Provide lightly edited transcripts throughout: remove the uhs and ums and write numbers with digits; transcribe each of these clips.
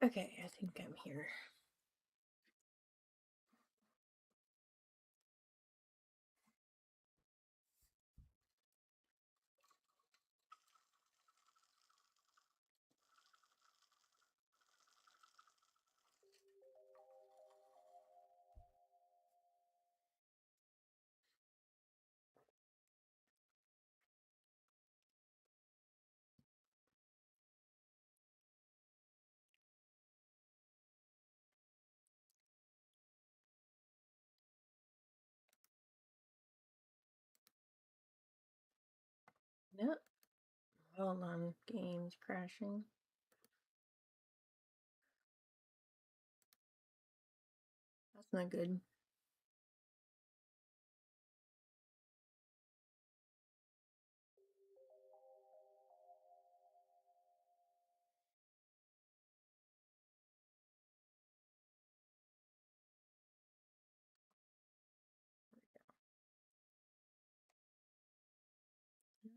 Okay, I think I'm here. Nope. Hold on, game's crashing. That's not good. No.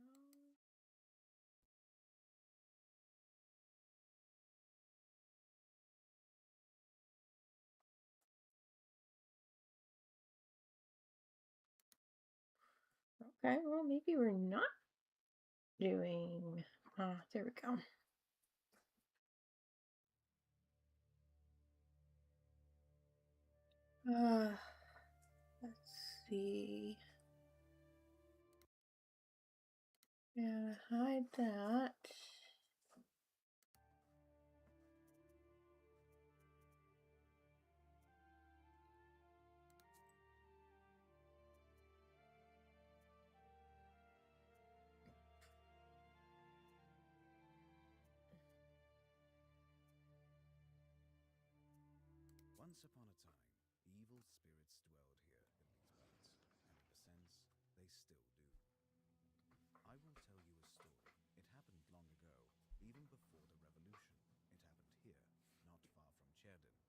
Okay, well, maybe we're not doing. There we go. Let's see. Yeah, hide that. Once upon a time, evil spirits dwelled here in these parts, and in a sense, they still do. I will tell you a story. It happened long ago, even before the revolution. It happened here, not far from Cherdin.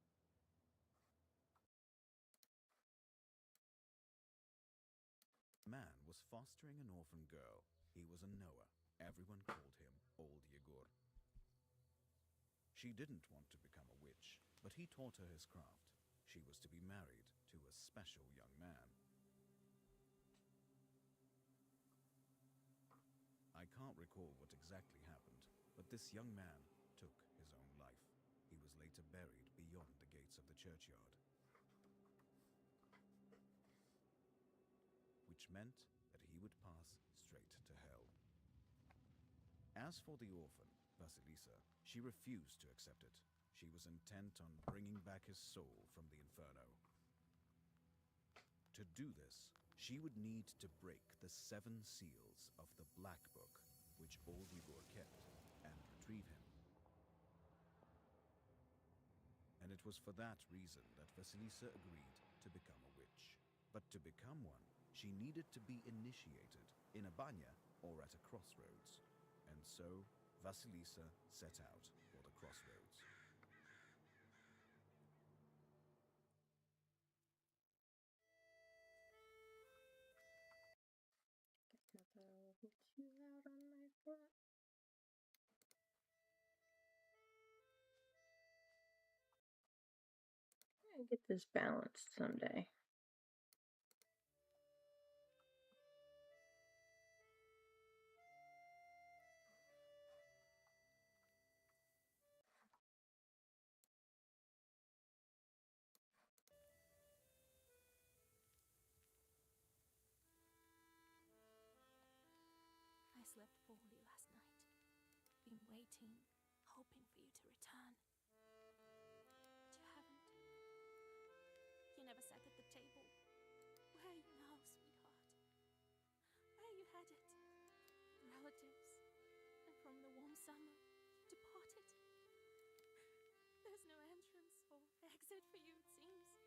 A man was fostering an orphan girl. He was a Noah. Everyone called him Old Yegur. She didn't want to become a witch, but he taught her his craft. She was to be married to a special young man. I can't recall what exactly happened, but this young man took his own life. He was later buried beyond the gates of the churchyard, which meant that he would pass straight to hell. As for the orphan, Vasilisa, she refused to accept it. She was intent on bringing back his soul from the inferno. To do this, she would need to break the 7 seals of the Black Book, which Old Igor kept, and retrieve him. And it was for that reason that Vasilisa agreed to become a witch. But to become one, she needed to be initiated in a banya or at a crossroads. And so, Vasilisa set out for the crossroads. Got that a little too loud on my foot. I'm gonna get this balanced someday. I slept poorly last night. Been waiting, hoping for you to return. But you haven't. You never sat at the table. Where are you now, sweetheart? Where you headed? Relatives. And from the warm summer, you departed. There's no entrance or exit for you, it seems.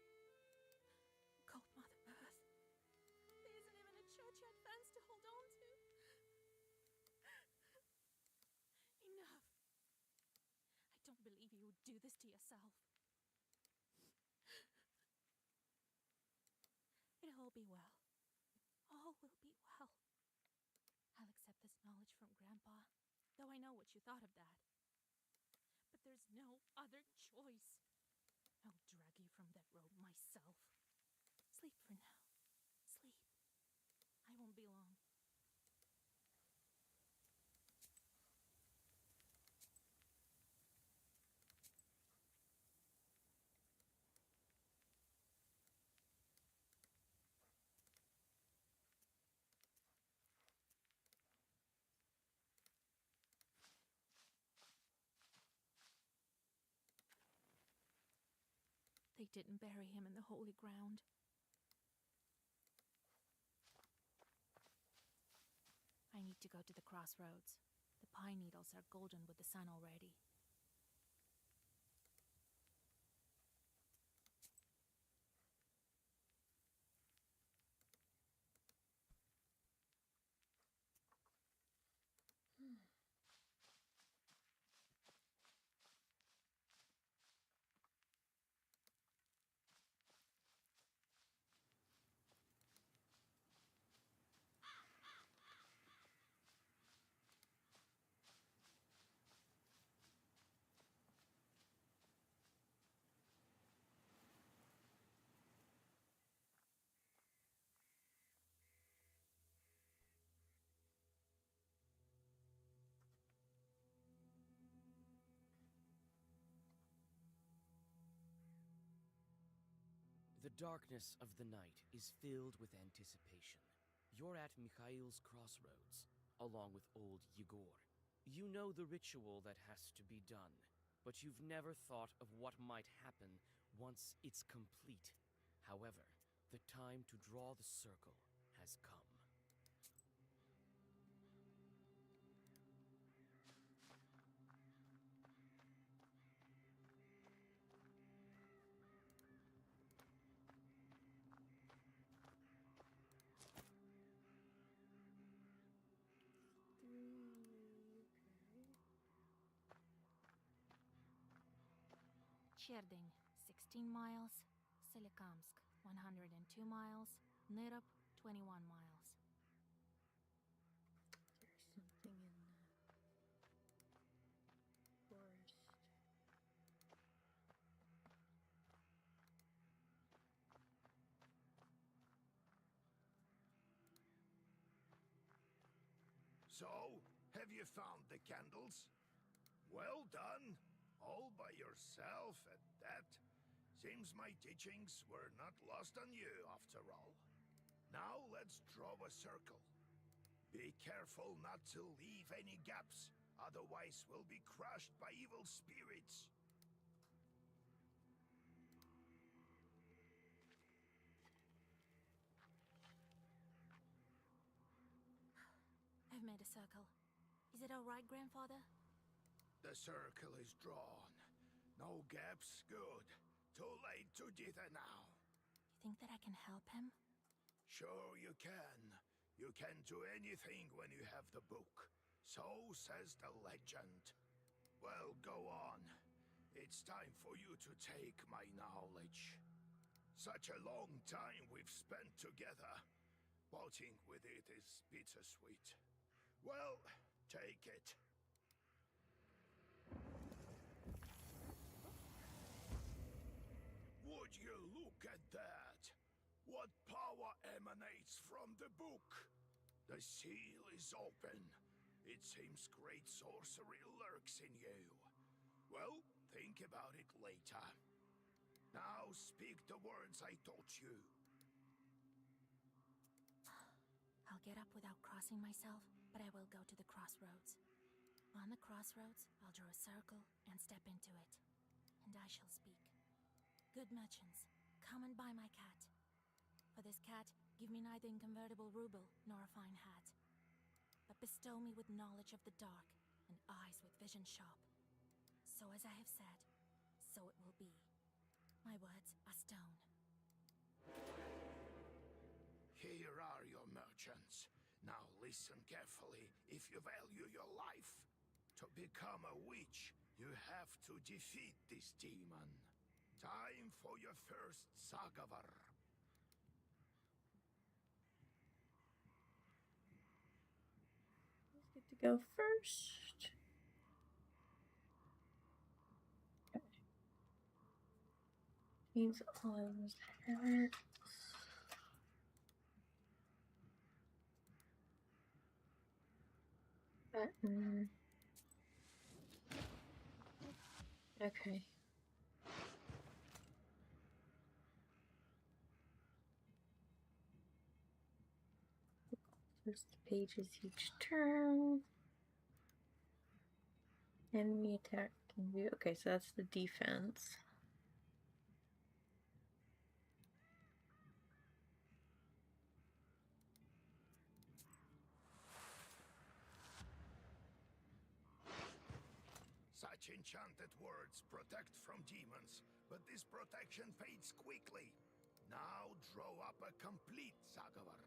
Cold Mother Earth. There isn't even a churchyard fence to hold on to. Enough. I don't believe you would do this to yourself. It'll all be well. All will be well. I'll accept this knowledge from Grandpa, though I know what you thought of Dad. But there's no other choice. I'll drag you from that road myself. Sleep for now. Sleep. I won't be long. They didn't bury him in the holy ground. I need to go to the crossroads. The pine needles are golden with the sun already. The darkness of the night is filled with anticipation. You're at Mikhail's crossroads, along with old Yegor. You know the ritual that has to be done, but you've never thought of what might happen once it's complete. However, the time to draw the circle has come. Cherding, 16 miles. Solikamsk, 102 miles. Nirop, 21 miles. There's something in the forest. So, have you found the candles? Well done. All by yourself at that. Seems my teachings were not lost on you, after all. Now let's draw a circle. Be careful not to leave any gaps, otherwise we'll be crushed by evil spirits. I've made a circle. Is it all right, Grandfather? The circle is drawn. No gaps, good. Too late to dither now. You think that I can help him? Sure you can. You can do anything when you have the book. So says the legend. Well, go on. It's time for you to take my knowledge. Such a long time we've spent together. Parting with it is bittersweet. Well, take it. Would you look at that? What power emanates from the book? The seal is open. It seems great sorcery lurks in you. Well, think about it later. Now speak the words I taught you. I'll get up without crossing myself, but I will go to the crossroads. On the crossroads, I'll draw a circle and step into it. And I shall speak. Good merchants, come and buy my cat. For this cat, give me neither inconvertible ruble nor a fine hat. But bestow me with knowledge of the dark and eyes with vision sharp. So as I have said, so it will be. My words are stone. Here are your merchants. Now listen carefully if you value your life. To become a witch, you have to defeat this demon. Time for your first Sagavar. Let's get to go first. Means all of his hurts. Button. Okay. First pages each turn. Enemy attack can do. Okay, so that's the defense. Such enchanted words protect from demons, but this protection fades quickly. Now draw up a complete Zagavar.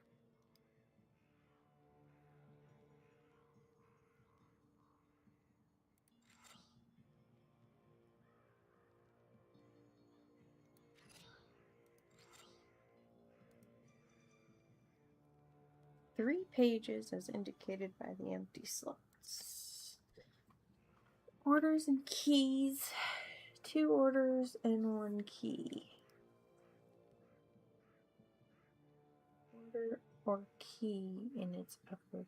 Three pages as indicated by the empty slots. Orders and keys. 2 orders and 1 key. Order or key in its upper.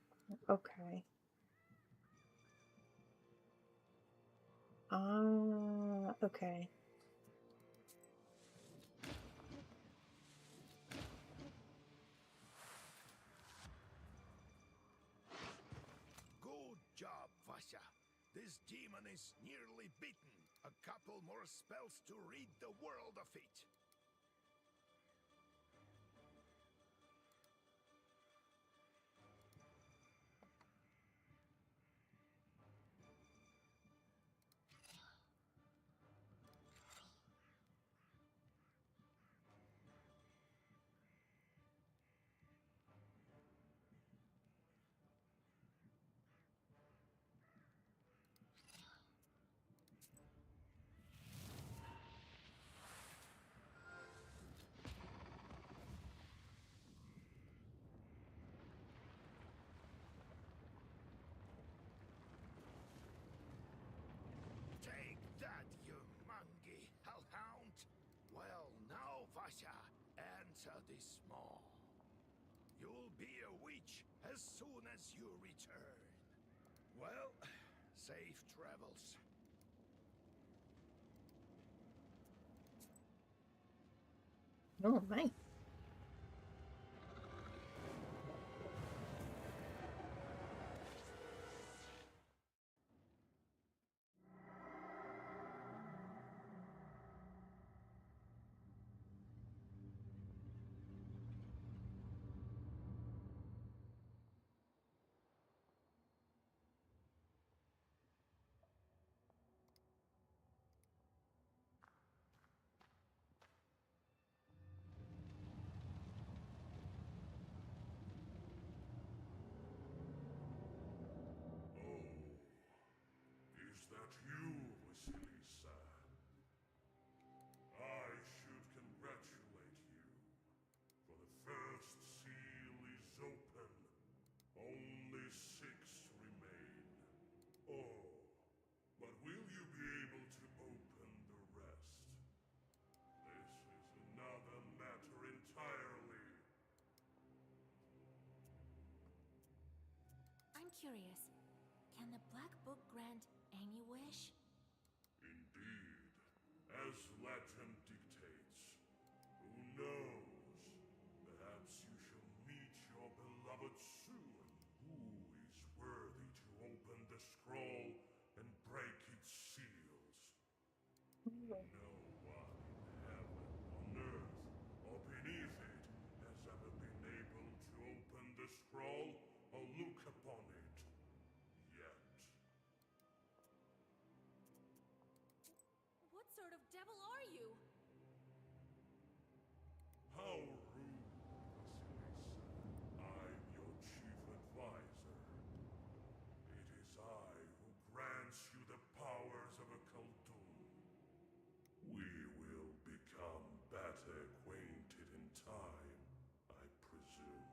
Okay. Okay. Good job, Vasya. This demon is nearly beaten. A couple more spells to rid the world of it. Take that, you mangy hellhound! Well, now, Vasya, answer this maw. You'll be a witch as soon as you return. Well, safe travels. Oh my. Is that you, Vasilisa? I should congratulate you, for the first seal is open. Only 6 remain. Oh, but will you be able to open the rest? This is another matter entirely. I'm curious. Can the Black Book grant any wish? Indeed, as legend dictates. Who knows? Perhaps you shall meet your beloved soon. Who is worthy to open the scroll and break its seals? No one in heaven, on earth, or beneath it has ever been able to open the scroll or look upon it. Yet. What sort of devil are you? How rude, Vasilisa. I'm your chief advisor. It is I who grants you the powers of a Khaldun. We will become better acquainted in time, I presume.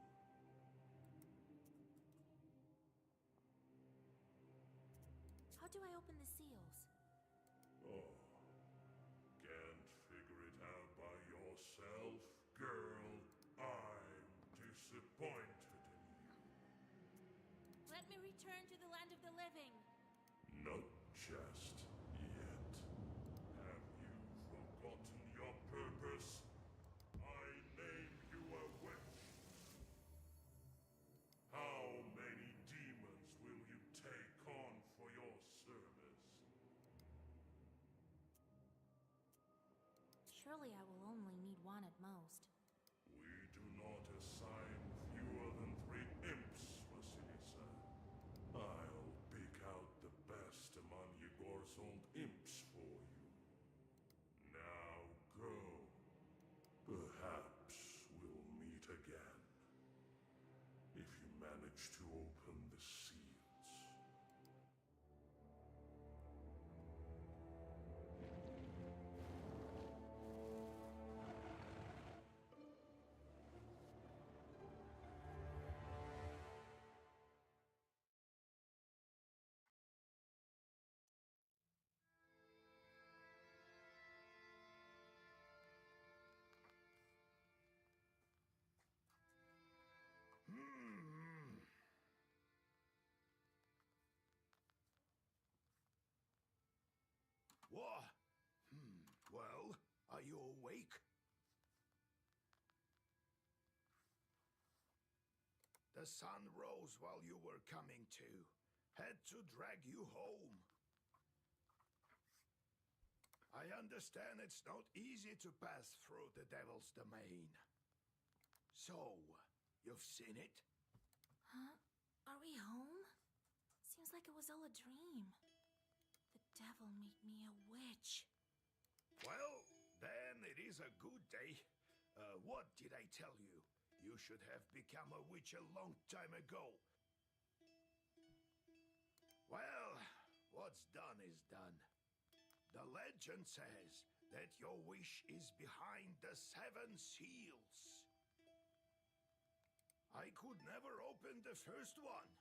How do I open the seals? Oh, can't figure it out by return to the land of the living. Not just yet. Have you forgotten your purpose? I name you a witch. How many demons will you take on for your service? Surely I will only need one at most. We do not assign fewer than 3 imps, Vasilisa. I'll pick out the best among Yegor's old imps for you. Now go. Perhaps we'll meet again. If you manage to open the seals. What? Well, are you awake? The sun rose while you were coming to. Had to drag you home. I understand it's not easy to pass through the Devil's Domain. So, you've seen it? Huh? Are we home? Seems like it was all a dream. The devil made me a witch. Well, then it is a good day. What did I tell you? You should have become a witch a long time ago. Well, what's done is done. The legend says that your wish is behind the 7 seals. I could never open the first one.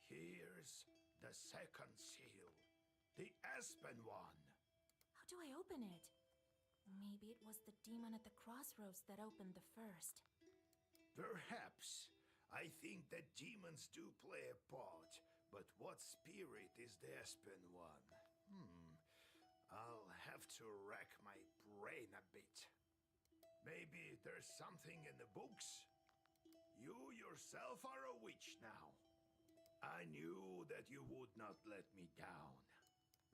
Here's the second seal, the Aspen one. How do I open it? Maybe it was the demon at the crossroads that opened the first. Perhaps. I think that demons do play a part, but what spirit is the Aspen one? I'll have to rack my brain a bit. Maybe there's something in the books? You yourself are a witch now. I knew that you would not let me down.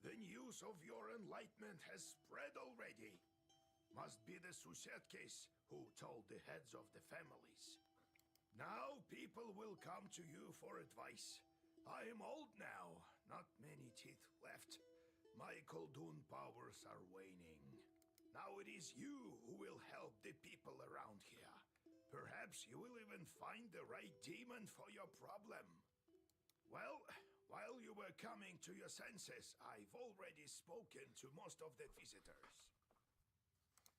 The news of your enlightenment has spread already. Must be the Susetkes who told the heads of the families. Now people will come to you for advice. I am old now, not many teeth left. My Koldun powers are waning. Now it is you who will help the people around here. Perhaps you will even find the right demon for your problem. Well, while you were coming to your senses, I've already spoken to most of the visitors.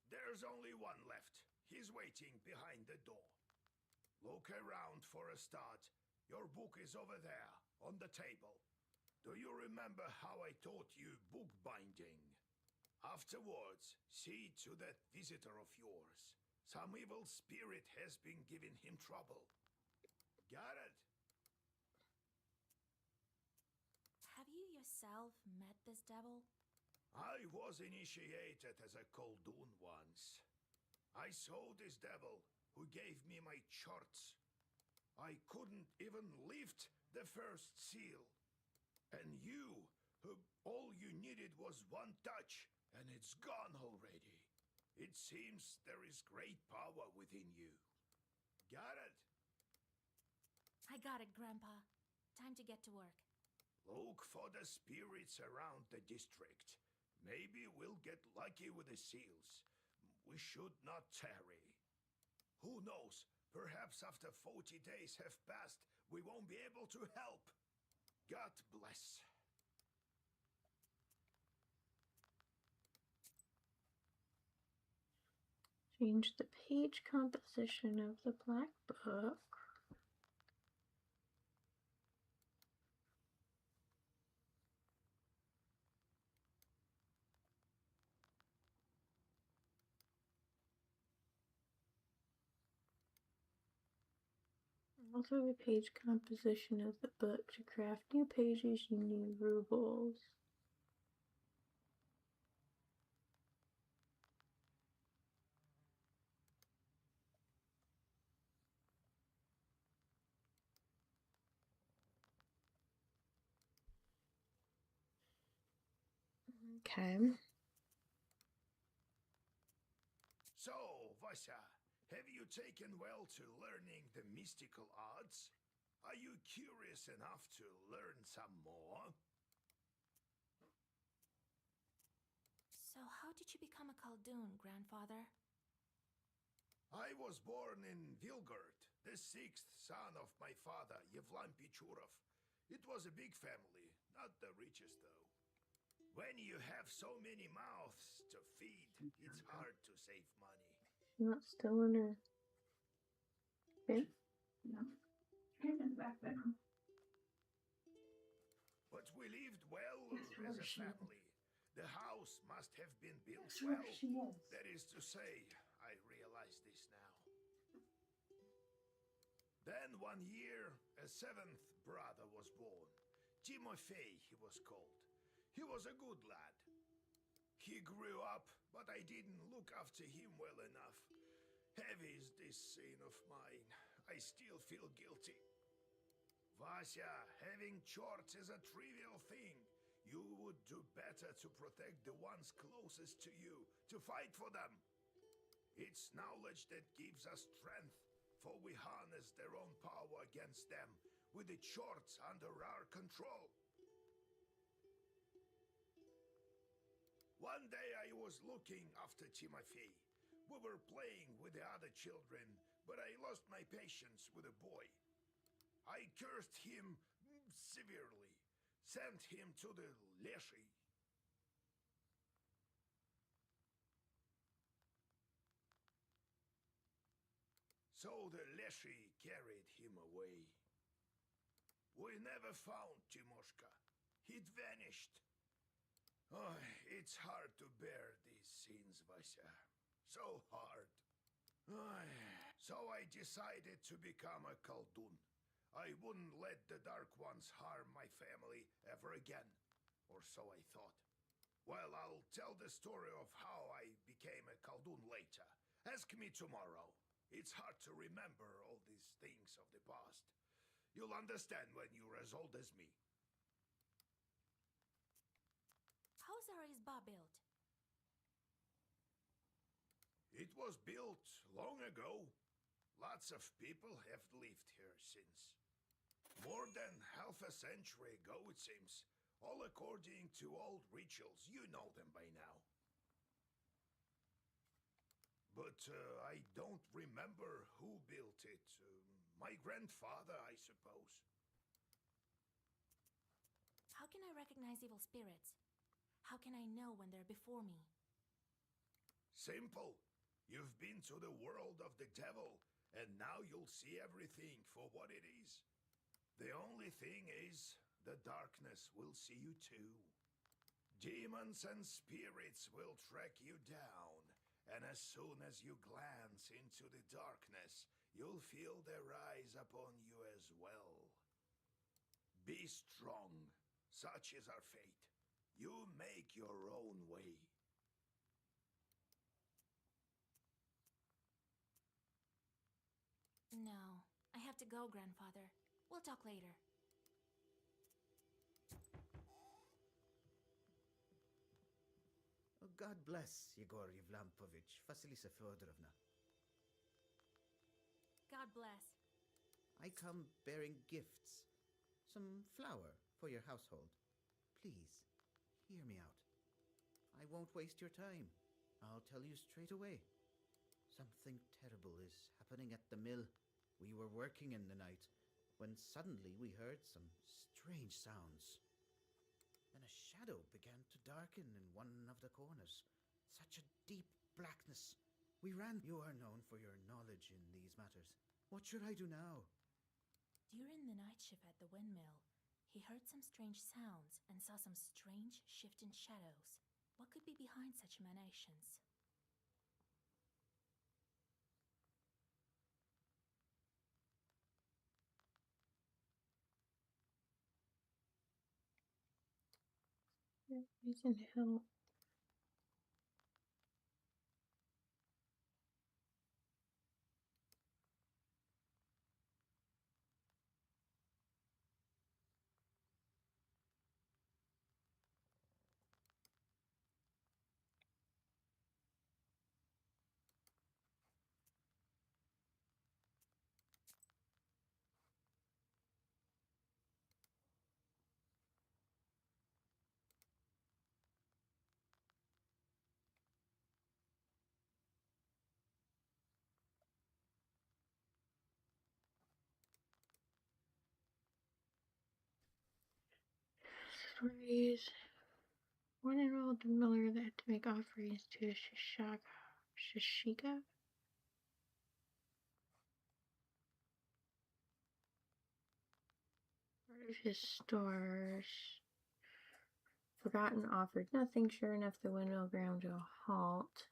There's only one left. He's waiting behind the door. Look around for a start. Your book is over there, on the table. Do you remember how I taught you bookbinding? Afterwards, see to that visitor of yours. Some evil spirit has been giving him trouble. Got it? Have you yourself met this devil? I was initiated as a Koldun once. I saw this devil who gave me my charts. I couldn't even lift the first seal. And you, who all you needed was one touch, and it's gone already. It seems there is great power within you. Got it? I got it, Grandpa. Time to get to work. Look for the spirits around the district. Maybe we'll get lucky with the seals. We should not tarry. Who knows? Perhaps after 40 days have passed, we won't be able to help. God bless. Change the page composition of the black book. Also the page composition of the book. To craft new pages, you need rubles. Okay. So, Vasya, have you taken well to learning the mystical arts? Are you curious enough to learn some more? So, how did you become a Khaldun, grandfather? I was born in Vilgard, the sixth son of my father, Yevlam Pichurov. It was a big family, not the richest though. When you have so many mouths to feed, it's hard to save money. Not still in her. Okay. No. She's back there. But we lived well That's as where a she is. family. The house must have been built That's where well. she is. That is to say, I realize this now. Then one year, a seventh brother was born. Timofey, he was called. He was a good lad. He grew up, but I didn't look after him well enough. Heavy is this sin of mine. I still feel guilty. Vasya, having chorts is a trivial thing. You would do better to protect the ones closest to you, to fight for them. It's knowledge that gives us strength, for we harness their own power against them, with the chorts under our control. One day I was looking after Timofey. We were playing with the other children, but I lost my patience with the boy. I cursed him severely, sent him to the Leshy. So the Leshy carried him away. We never found Timoshka. He'd vanished. Oh, it's hard to bear these scenes, Vasya. So hard. So I decided to become a Khaldun. I wouldn't let the Dark Ones harm my family ever again. Or so I thought. Well, I'll tell the story of how I became a Khaldun later. Ask me tomorrow. It's hard to remember all these things of the past. You'll understand when you're as old as me. How's our Izba built? It was built long ago. Lots of people have lived here since. More than half a century ago, it seems. All according to old rituals. You know them by now. But I don't remember who built it. My grandfather, I suppose. How can I recognize evil spirits? How can I know when they're before me? Simple. You've been to the world of the devil, and now you'll see everything for what it is. The only thing is, the darkness will see you too. Demons and spirits will track you down, and as soon as you glance into the darkness, you'll feel their eyes upon you as well. Be strong. Such is our fate. You make your own way. No, I have to go, grandfather. We'll talk later. Oh, God bless Yegor Yevlampovich, Vasilisa Fyodorovna. God bless. I come bearing gifts. Some flour for your household. Please, hear me out. I won't waste your time. I'll tell you straight away. Something terrible is happening at the mill. We were working in the night when suddenly we heard some strange sounds. Then a shadow began to darken in one of the corners. Such a deep blackness. We ran. You are known for your knowledge in these matters. What should I do now? During the night shift at the windmill, he heard some strange sounds and saw some strange shifting shadows. What could be behind such emanations? Reason help. Stories. One enrolled miller that had to make offerings to Shishika. Part of his stores. Forgotten offered nothing. Sure enough, the windmill ground to a halt.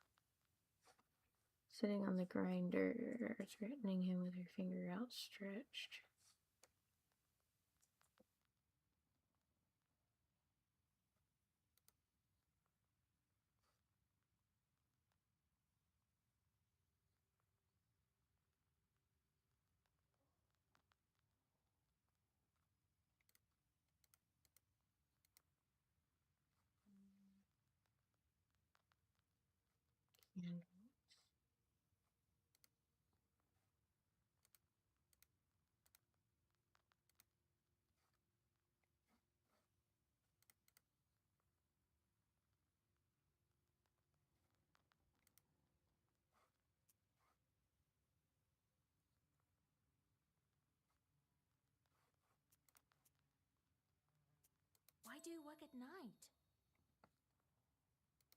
Sitting on the grinder, threatening him with her finger outstretched. Candles. Why do you work at night?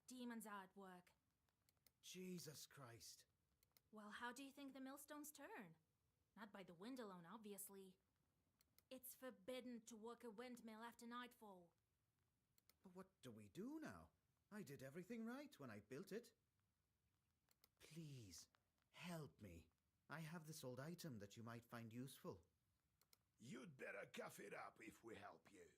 Demons are at work. Jesus Christ. Well, how do you think the millstones turn? Not by the wind alone, obviously. It's forbidden to work a windmill after nightfall. But what do we do now? I did everything right when I built it. Please, help me. I have this old item that you might find useful. You'd better cough it up if we help you.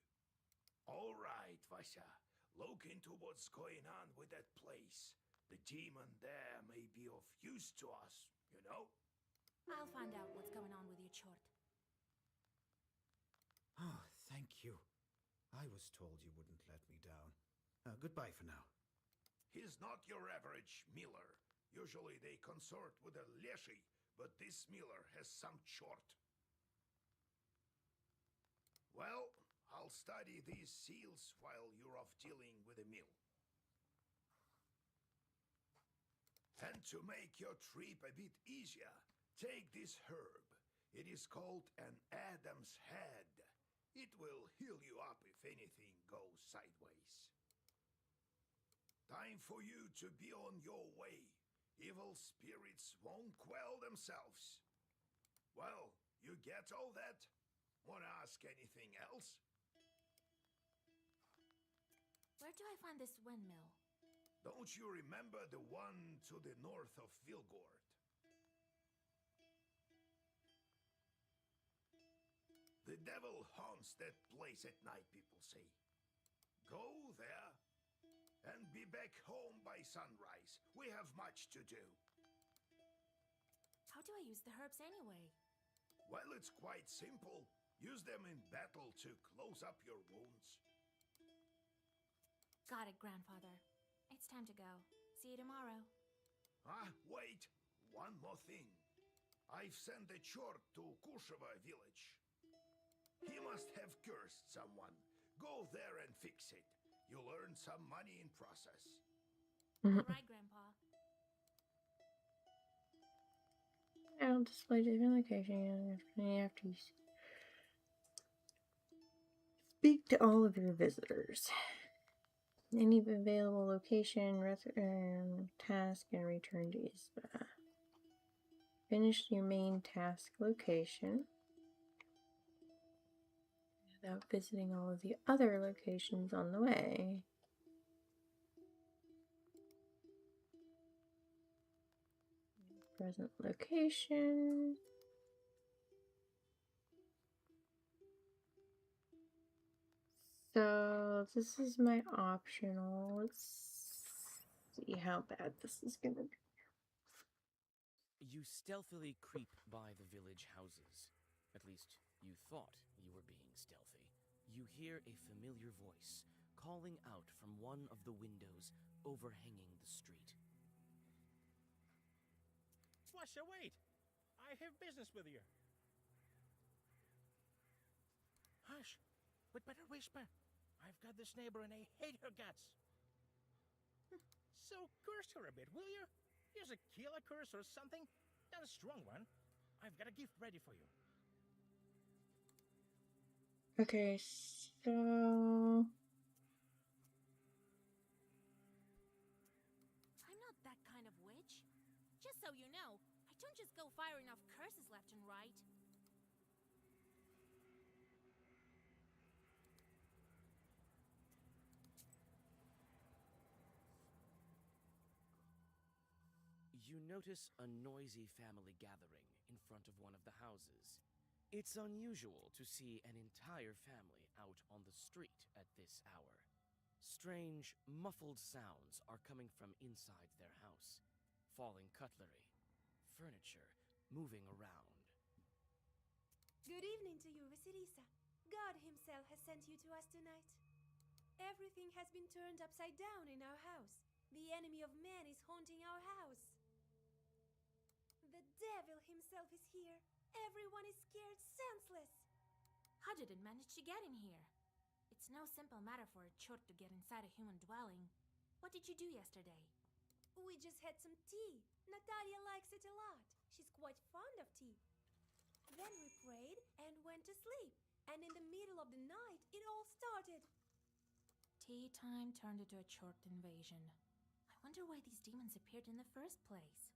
All right, Vasha. Look into what's going on with that place. The demon there may be of use to us, you know? I'll find out what's going on with your chort. Oh, thank you. I was told you wouldn't let me down. Goodbye for now. He's not your average miller. Usually they consort with a leshy, but this miller has some chort. Well, I'll study these seals while you're off dealing with the mill. And to make your trip a bit easier, take this herb. It is called an Adam's Head. It will heal you up if anything goes sideways. Time for you to be on your way. Evil spirits won't quell themselves. Well, you get all that? Wanna ask anything else? Where do I find this windmill? Don't you remember the one to the north of Vilgord? The devil haunts that place at night, people say. Go there and be back home by sunrise. We have much to do. How do I use the herbs anyway? Well, it's quite simple. Use them in battle to close up your wounds. Got it, Grandfather. It's time to go. See you tomorrow. Wait. One more thing. I've sent a chort to Kusheva village. He must have cursed someone. Go there and fix it. You'll earn some money in process. All right, Grandpa. I'll display different locations after you speak to all of your visitors. Any available location, task, and return to Isba. Finish your main task location without visiting all of the other locations on the way. Present location. So this is my optional. Let's see how bad this is gonna be. You stealthily creep by the village houses. At least, you thought you were being stealthy. You hear a familiar voice calling out from one of the windows overhanging the street. Washa, wait! I have business with you. Hush! We'd better whisper. I've got this neighbor and I hate her guts. So curse her a bit, will you? Use a killer curse or something. Not a strong one. I've got a gift ready for you. Okay, so I'm not that kind of witch. Just so you know, I don't just go firing off curses left and right. You notice a noisy family gathering in front of one of the houses. It's unusual to see an entire family out on the street at this hour. Strange, muffled sounds are coming from inside their house. Falling cutlery, furniture moving around. Good evening to you, Vasilisa. God himself has sent you to us tonight. Everything has been turned upside down in our house. The enemy of man is haunting our house. The devil himself is here. Everyone is scared senseless. How did it manage to get in here? It's no simple matter for a chort to get inside a human dwelling. What did you do yesterday? We just had some tea. Natalia likes it a lot. She's quite fond of tea. Then we prayed and went to sleep. And in the middle of the night, it all started. Tea time turned into a chort invasion. I wonder why these demons appeared in the first place.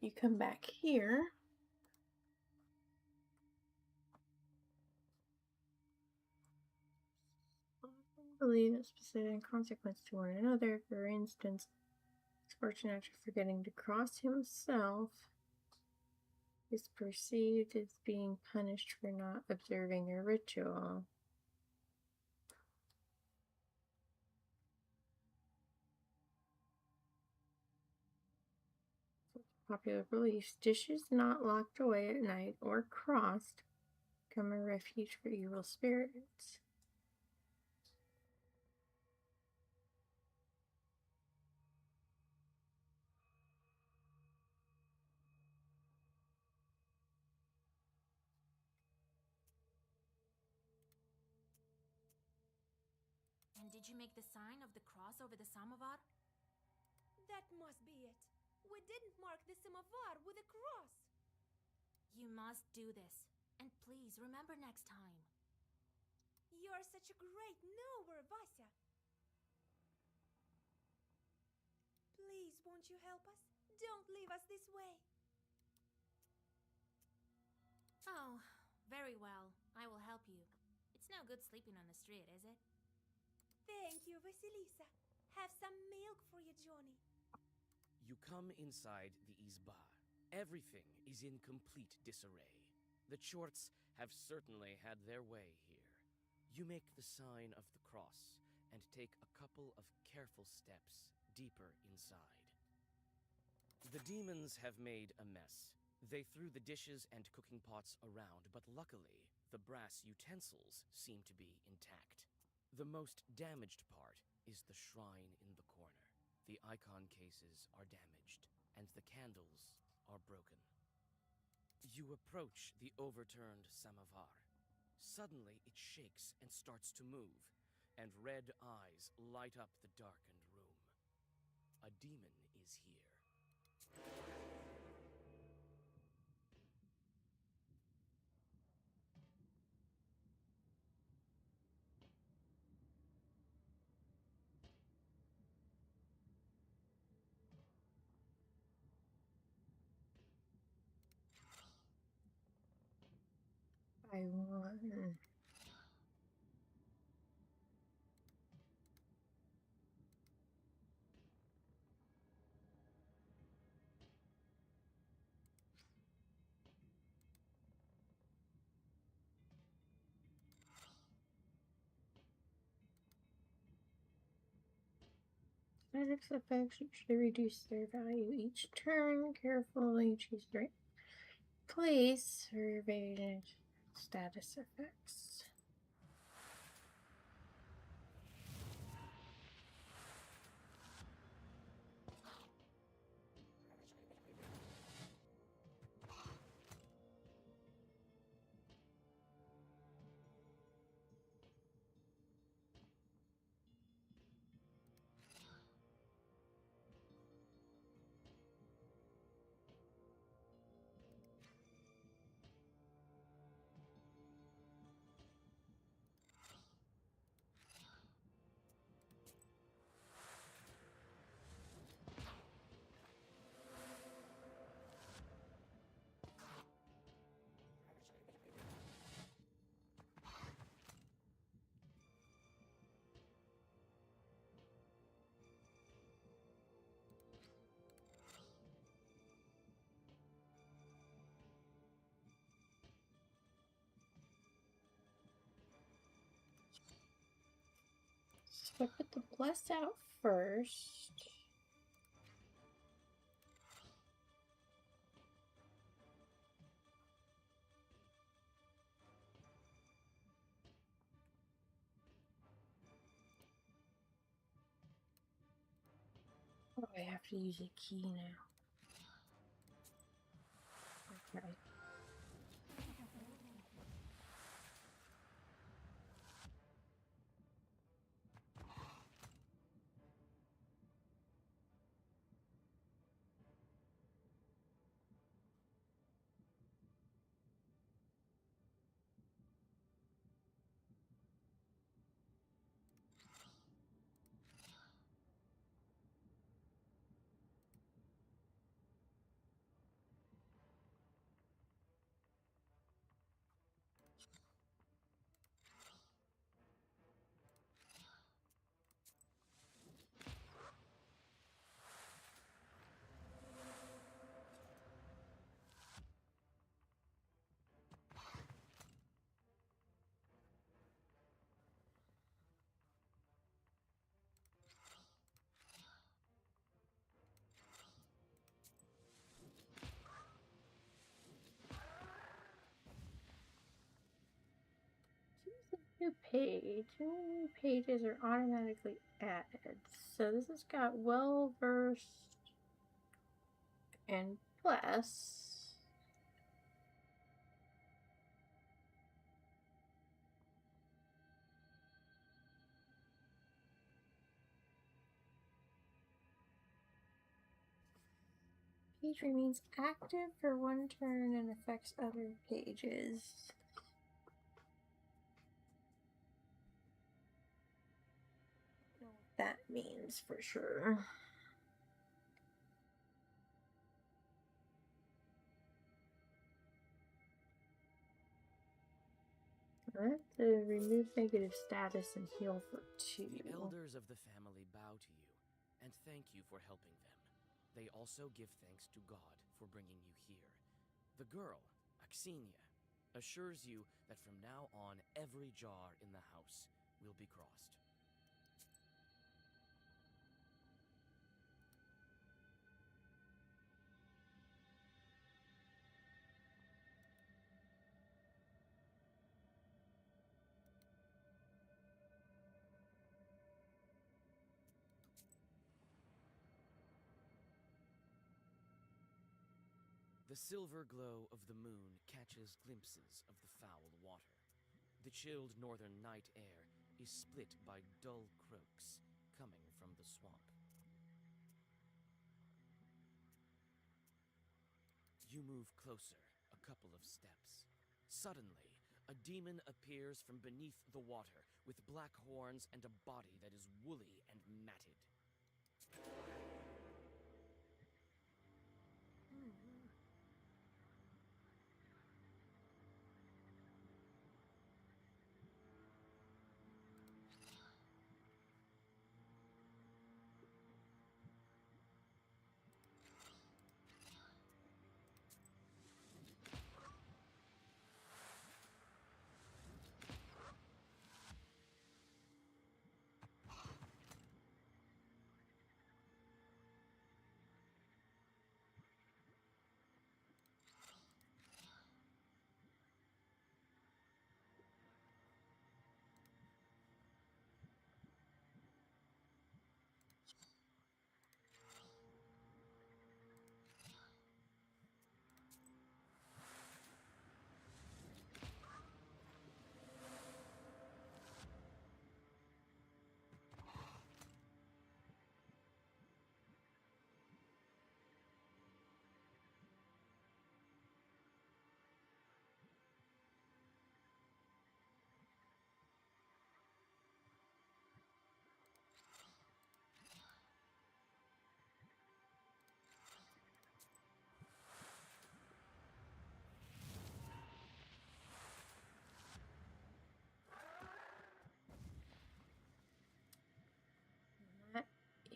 you come back here. Believe a specific consequence to one another. For instance, misfortune after forgetting to cross himself is perceived as being punished for not observing a ritual. Popular beliefs: dishes not locked away at night or crossed become a refuge for evil spirits. And did you make the sign of the cross over the samovar? That must be it. We didn't mark the samovar with a cross. You must do this. And please remember next time. You're such a great knower, Vasya. Please, won't you help us? Don't leave us this way. Oh, very well. I will help you. It's no good sleeping on the street, is it? Thank you, Vasilisa. Have some milk for you, Johnny. You come inside the Izba. Everything is in complete disarray. The Chorts have certainly had their way here. You make the sign of the cross and take a couple of careful steps deeper inside. The demons have made a mess. They threw the dishes and cooking pots around, but luckily, the brass utensils seem to be intact. The most damaged part is the shrine in the corner. The icon cases are damaged, and the candles are broken. You approach the overturned samovar. Suddenly, it shakes and starts to move, and red eyes light up the darkened room. A demon is here. I want. cosmetics effects usually reduce their value each turn. Carefully choose the right place for your various status effects. So I put the bless out first. Oh, I have to use a key now. Okay. New page. New pages are automatically added. So this has got well versed and bless. Page remains active for one turn and affects other pages. Know what that means for sure. I have to remove negative status and heal for 2. The elders of the family bow to you and thank you for helping them. They also give thanks to God for bringing you here. The girl, Axinia, assures you that from now on every jar in the house will be crossed. The silver glow of the moon catches glimpses of the foul water. The chilled northern night air is split by dull croaks coming from the swamp. You move closer, a couple of steps. Suddenly, a demon appears from beneath the water with black horns and a body that is woolly and matted.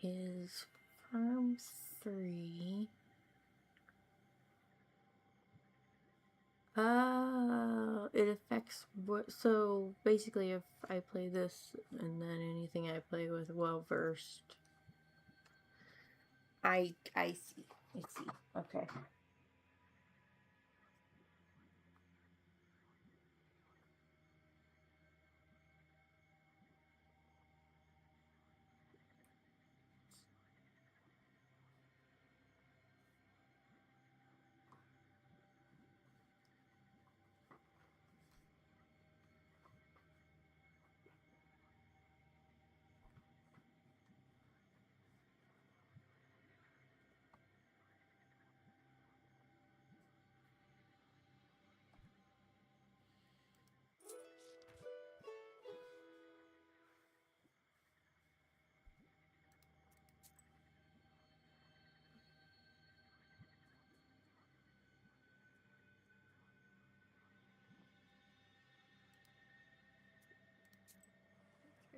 is Farm 3. It affects what, so basically if I play this and then anything I play with well versed. I see. I see. Okay.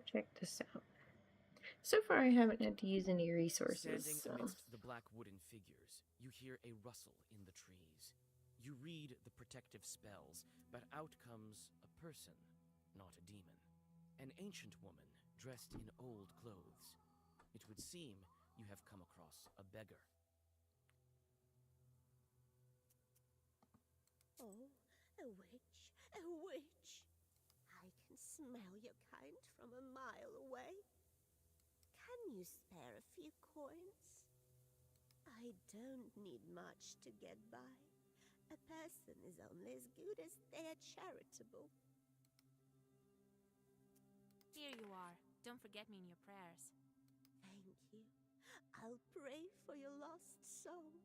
Check this out. So far, I haven't had to use any resources. Standing amidst the black wooden figures, you hear a rustle in the trees. You read the protective spells, but out comes a person, not a demon. An ancient woman dressed in old clothes. It would seem you have come across a beggar. Oh, a witch, a witch. I can smell your kind from a mile away. Can you spare a few coins? I don't need much to get by. A person is only as good as they are charitable. Here you are. Don't forget me in your prayers. Thank you. I'll pray for your lost soul.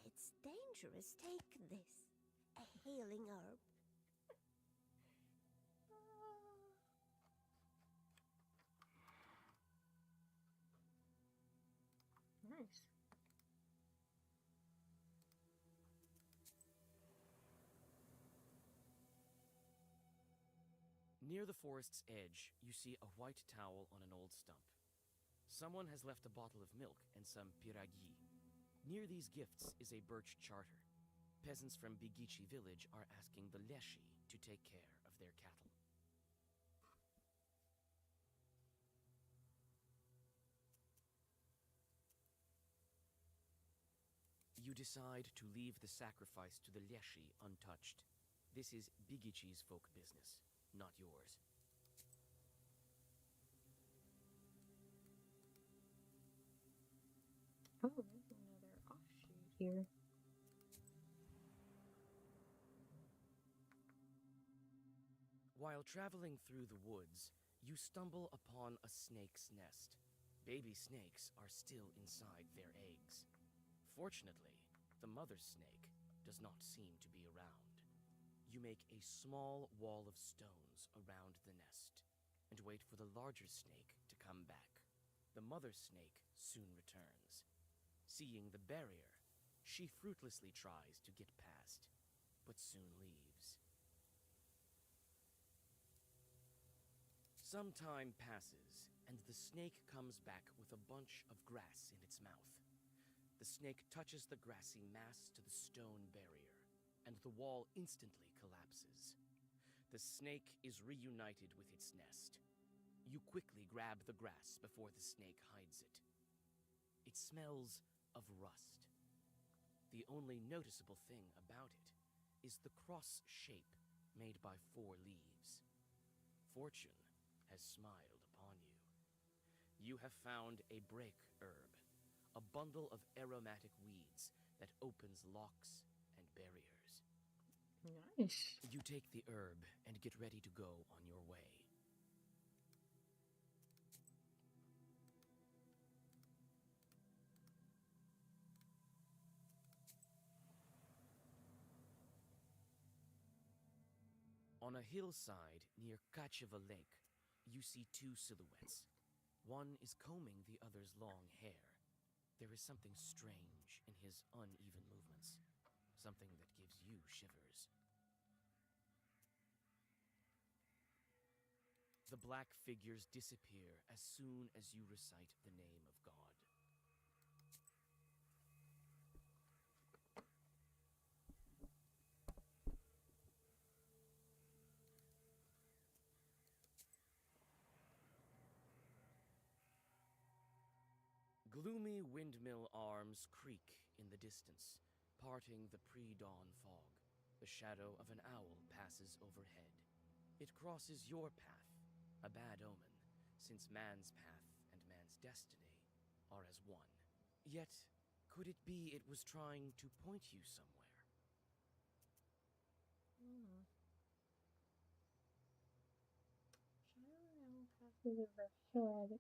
It's dangerous. Take this. A healing herb. Nice. Near the forest's edge, you see a white towel on an old stump. Someone has left a bottle of milk and some piragi. Near these gifts is a birch charter. Peasants from Bigichi village are asking the Leshi to take care of their cattle. You decide to leave the sacrifice to the Leshi untouched. This is Bigichi's folk business, not yours. Oh, there's another offshoot here. While traveling through the woods, you stumble upon a snake's nest. Baby snakes are still inside their eggs. Fortunately, the mother snake does not seem to be around. You make a small wall of stones around the nest and wait for the larger snake to come back. The mother snake soon returns. Seeing the barrier, she fruitlessly tries to get past, but soon leaves. Some time passes, and the snake comes back with a bunch of grass in its mouth. The snake touches the grassy mass to the stone barrier, and the wall instantly collapses. The snake is reunited with its nest. You quickly grab the grass before the snake hides it. It smells of rust. The only noticeable thing about it is the cross shape made by 4 leaves. Fortune has smiled upon you. You have found a break herb, a bundle of aromatic weeds that opens locks and barriers. Nice. You take the herb and get ready to go on your way. On a hillside near Kacheva Lake, you see 2 silhouettes. One is combing the other's long hair. There is something strange in his uneven movements, something that gives you shivers. The black figures disappear as soon as you recite the name of God. Gloomy windmill arms creak in the distance, parting the pre-dawn fog. The shadow of an owl passes overhead. It crosses your path, a bad omen, since man's path and man's destiny are as one. Yet, could it be it was trying to point you somewhere? Shadow passes overhead.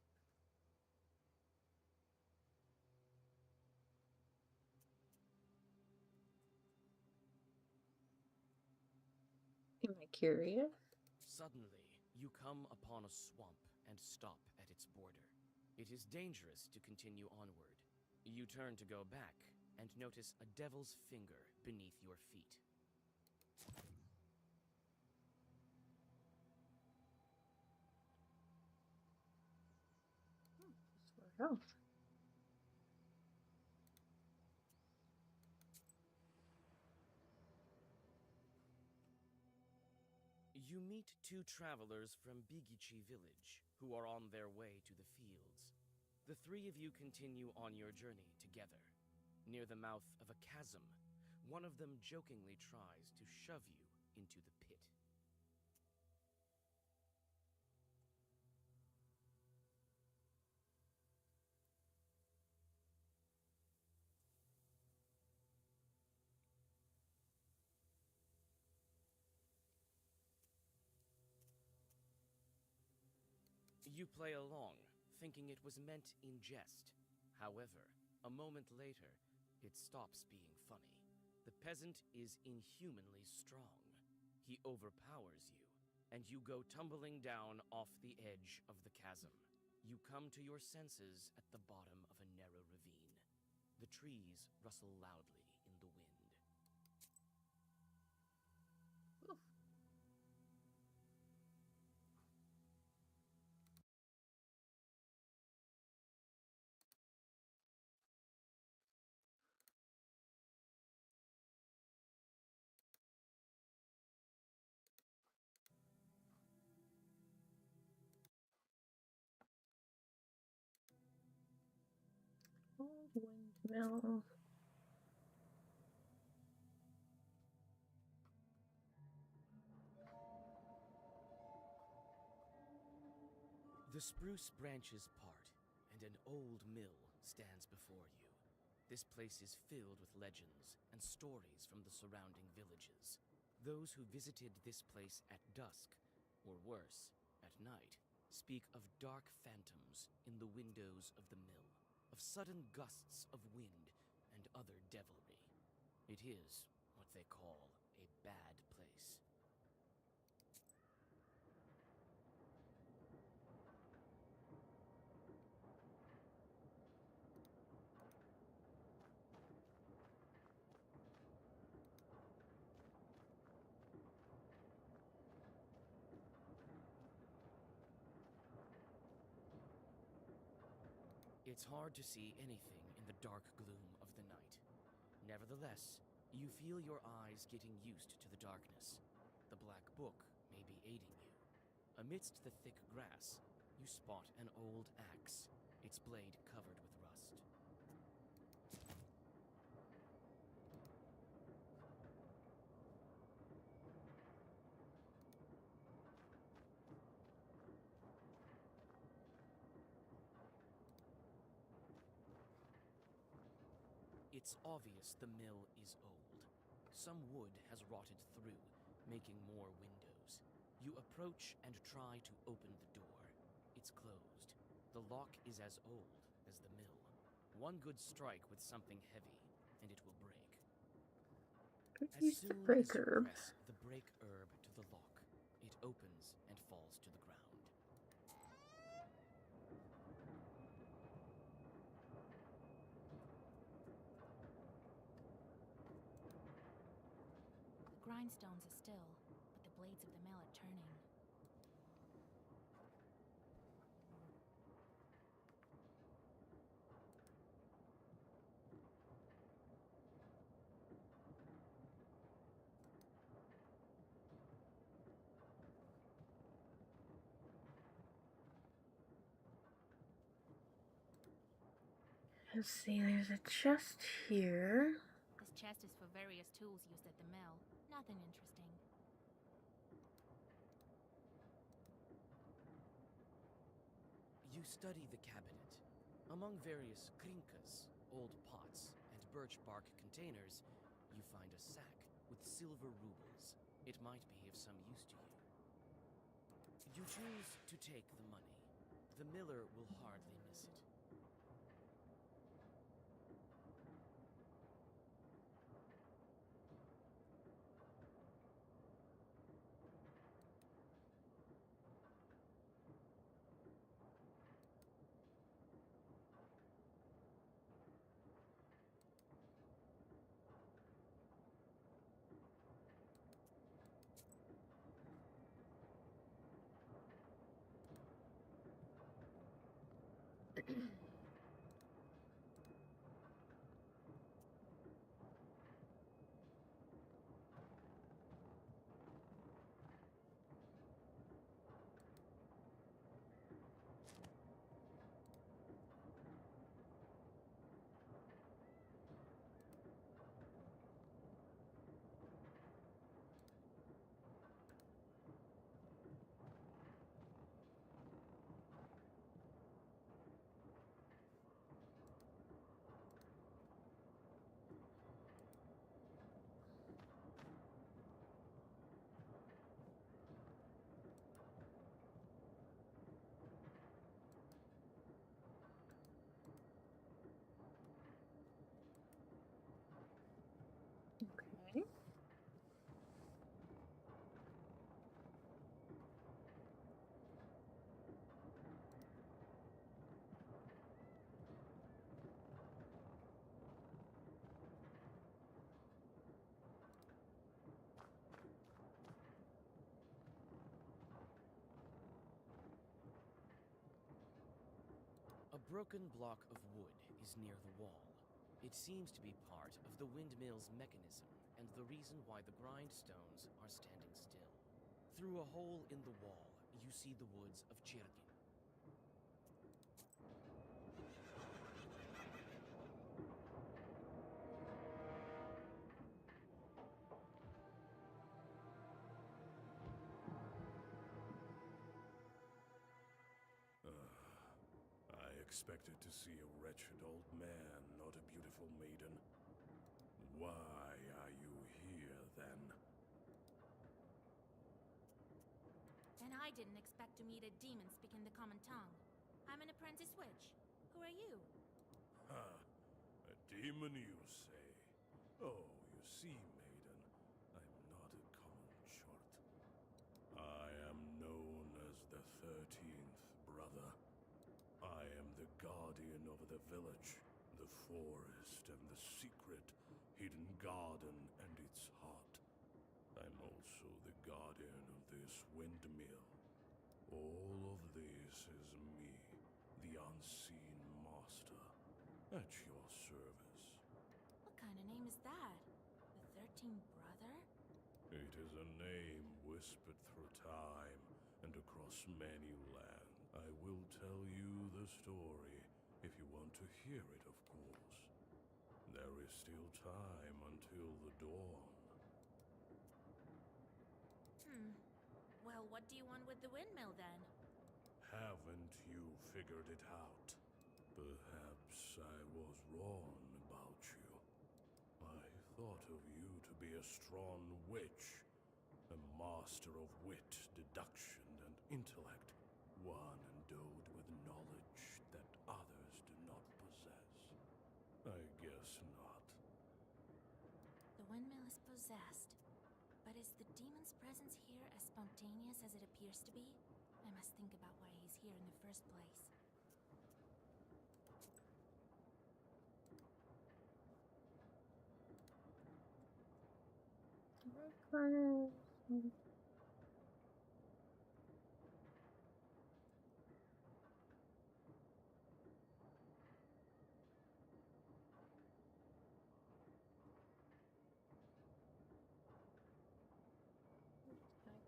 Am I curious? Suddenly, you come upon a swamp and stop at its border. It is dangerous to continue onward. You turn to go back and notice a devil's finger beneath your feet. Swear off. You meet two travelers from Bigichi village who are on their way to the fields. The three of you continue on your journey together. Near the mouth of a chasm, one of them jokingly tries to shove you into the pit. You play along, thinking it was meant in jest. However, a moment later, it stops being funny. The peasant is inhumanly strong. He overpowers you, and you go tumbling down off the edge of the chasm. You come to your senses at the bottom of a narrow ravine. The trees rustle loudly in the wind. Old windmill. The spruce branches part, and an old mill stands before you. This place is filled with legends and stories from the surrounding villages. Those who visited this place at dusk, or worse, at night, speak of dark phantoms in the windows of the mill, of sudden gusts of wind and other devilry. It is what they call a bad place. It's hard to see anything in the dark gloom of the night. Nevertheless, you feel your eyes getting used to the darkness. The black book may be aiding you. Amidst the thick grass, you spot an old axe, its blade covered with rust. It's obvious the mill is old. Some wood has rotted through, making more windows. You approach and try to open the door. It's closed. The lock is as old as the mill. One good strike with something heavy, and it will break. Use the break herb. Press the break herb to the lock, it opens and falls to the ground. The grindstones are still, but the blades of the mill are turning. Let's see, there's a chest here. This chest is for various tools used at the mill. Nothing interesting. You study the cabinet. Among various krinkas, old pots, and birch bark containers, you find a sack with silver rubles. It might be of some use to you. You choose to take the money. The miller will hardly miss it. Okay. A broken block of wood is near the wall. It seems to be part of the windmill's mechanism and the reason why the grindstones are standing still. Through a hole in the wall, you see the woods of Chirgin. I expected to see a wretched old man, not a beautiful maiden. Why are you here, then? And I didn't expect to meet a demon speaking the common tongue. I'm an apprentice witch. Who are you? Huh. A demon, you say? Oh, you see, maiden, I'm not a common chort. I am known as the 13th Brother. I am the guardian of the village, the forest, and the secret hidden garden and its heart. I'm also the guardian of this windmill. All of this is me, the unseen master, at your service. What kind of name is that? The 13th Brother? It is a name whispered through time and across many lands. I will tell you the story if you want to hear it, of course. There is still time until the dawn. Well, what do you want with the windmill then? Haven't you figured it out? Perhaps I was wrong about you. I thought of you to be a strong witch, a master of wit, deduction, and intellect, one endowed with knowledge that others do not possess. I guess not. The windmill is possessed. But is the demon's presence here as spontaneous as it appears to be? I must think about why he's here in the first place.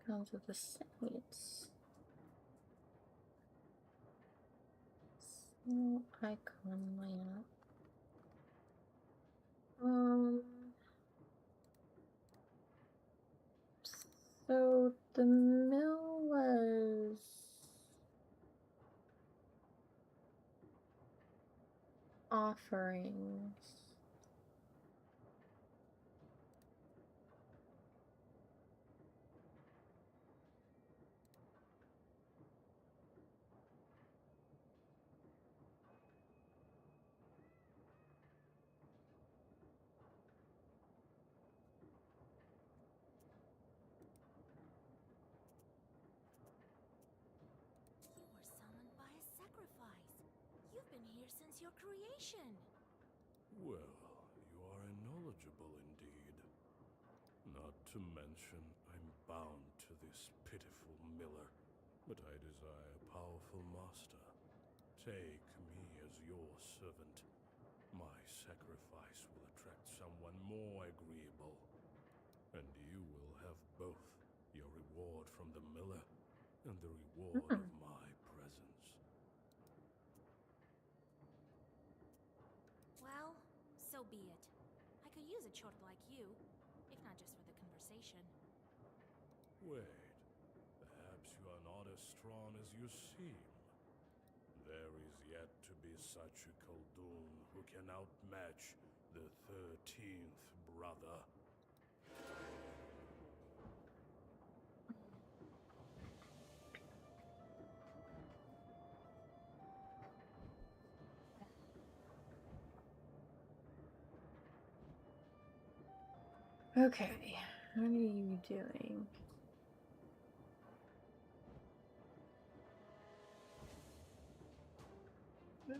Icons of the saints. Small icon lineup. So the mill was offerings. You were summoned by a sacrifice. You've been here since your creation. Well, you are knowledgeable indeed. Not to mention, I'm bound to this pitiful miller, but I desire a powerful master. Take me as your servant. My sacrifice will attract someone more agreeable, and you will have both your reward from the miller and the reward of my presence. Well, so be it. I could use a chort like you, if not just for the conversation. Wait, perhaps you are not as strong as you seem. There is yet to be such a Khaldun who can outmatch the 13th brother. Okay, what are you doing?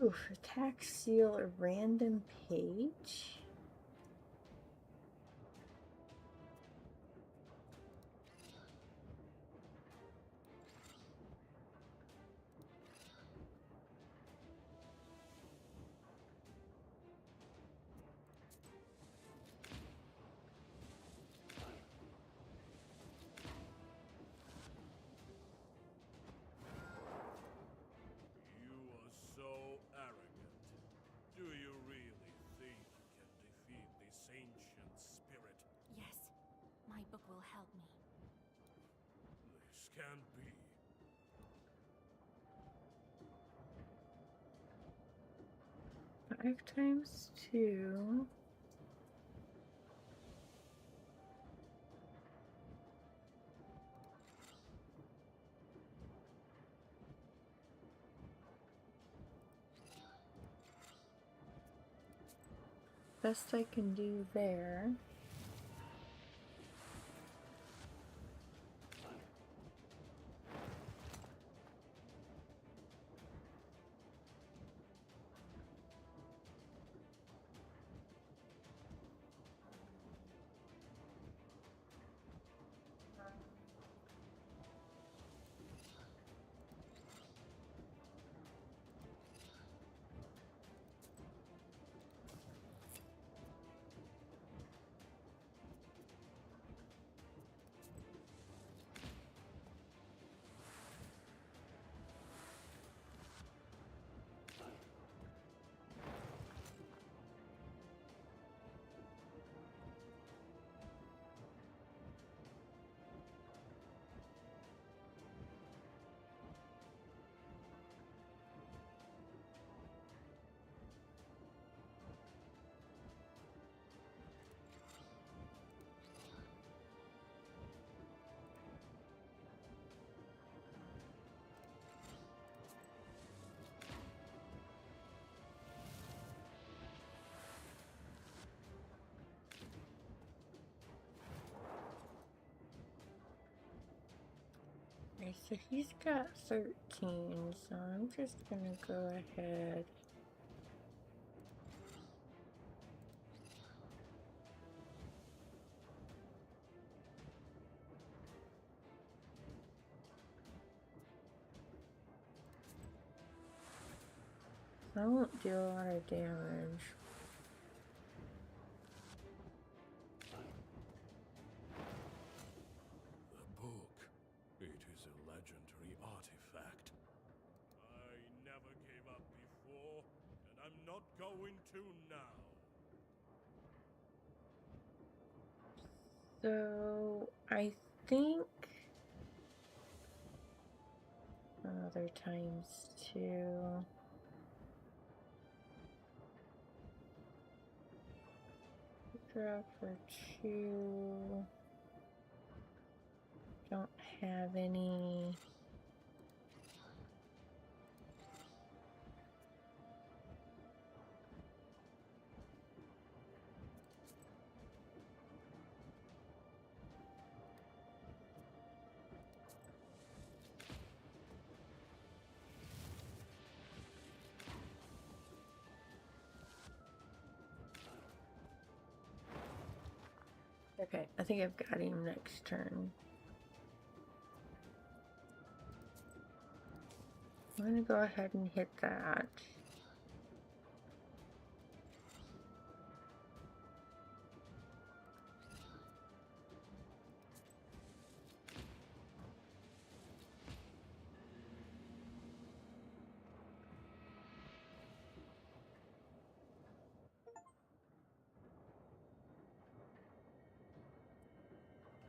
Oof, attack seal a random page? You are so arrogant. Do you really think you can defeat this ancient spirit? Yes, my book will help me. This can't be. 5 times 2. Best I can do there. Okay, so he's got 13, so I'm just gonna go ahead. I won't do a lot of damage. The book. It is a legendary artifact. I never gave up before, and I'm not going to now. So I think other times too. Draw for 2. Don't have any. Okay, I think I've got him next turn. I'm gonna go ahead and hit that.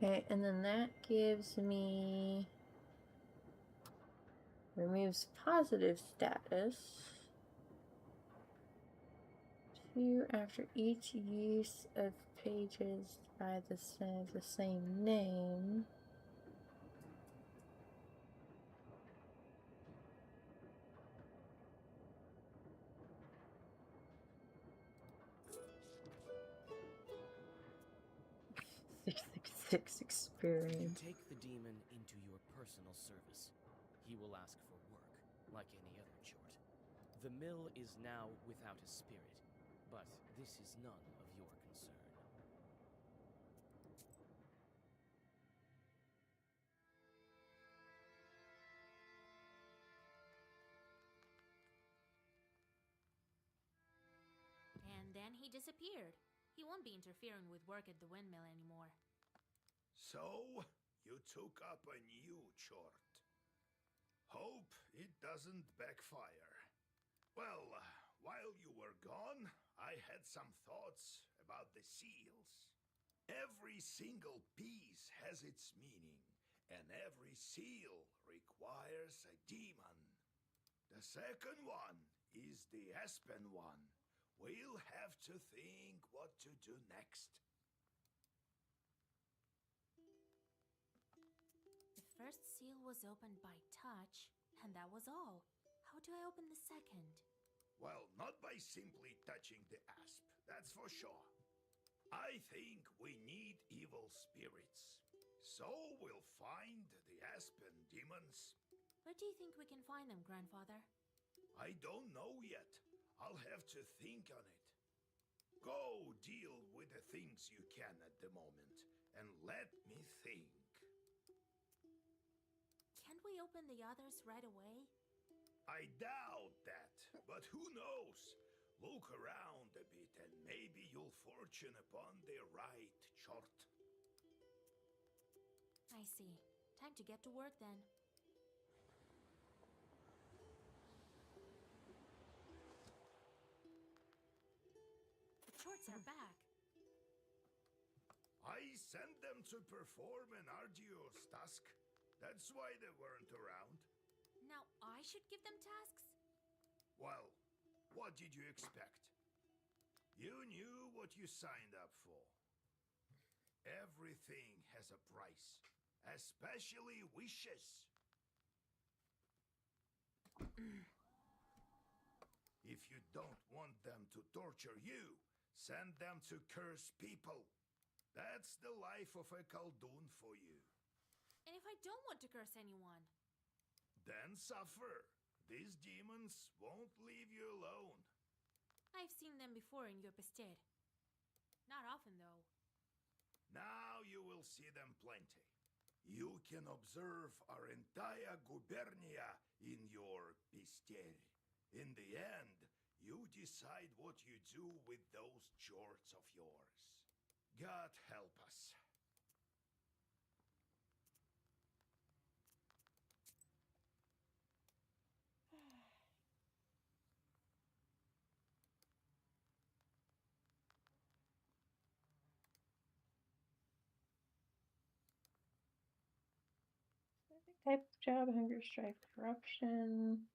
Okay, and then that gives me, removes positive status. 2 after each use of pages by the same name. Six experience. You take the demon into your personal service. He will ask for work, like any other chort. The mill is now without a spirit, but this is none of your concern. And then he disappeared. He won't be interfering with work at the windmill anymore. So, you took up a new chort. Hope it doesn't backfire. Well, while you were gone, I had some thoughts about the seals. Every single piece has its meaning, and every seal requires a demon. The second one is the Aspen one. We'll have to think what to do next. The first seal was opened by touch, and that was all. How do I open the second? Well, not by simply touching the asp, that's for sure. I think we need evil spirits. So we'll find the Aspen demons. Where do you think we can find them, Grandfather? I don't know yet. I'll have to think on it. Go deal with the things you can at the moment, and let me think. Can't we open the others right away? I doubt that, but who knows? Look around a bit and maybe you'll fortune upon the right chart. I see. Time to get to work then. The chorts are back. I sent them to perform an arduous task. That's why they weren't around. Now I should give them tasks? Well, what did you expect? You knew what you signed up for. Everything has a price, especially wishes. If you don't want them to torture you, send them to curse people. That's the life of a Khaldun for you. And if I don't want to curse anyone? Then suffer. These demons won't leave you alone. I've seen them before in Yopested. Not often, though. Now you will see them plenty. You can observe our entire gubernia in your pistere. In the end, you decide what you do with those chorts of yours. God help us. Type of job, hunger, strife, corruption.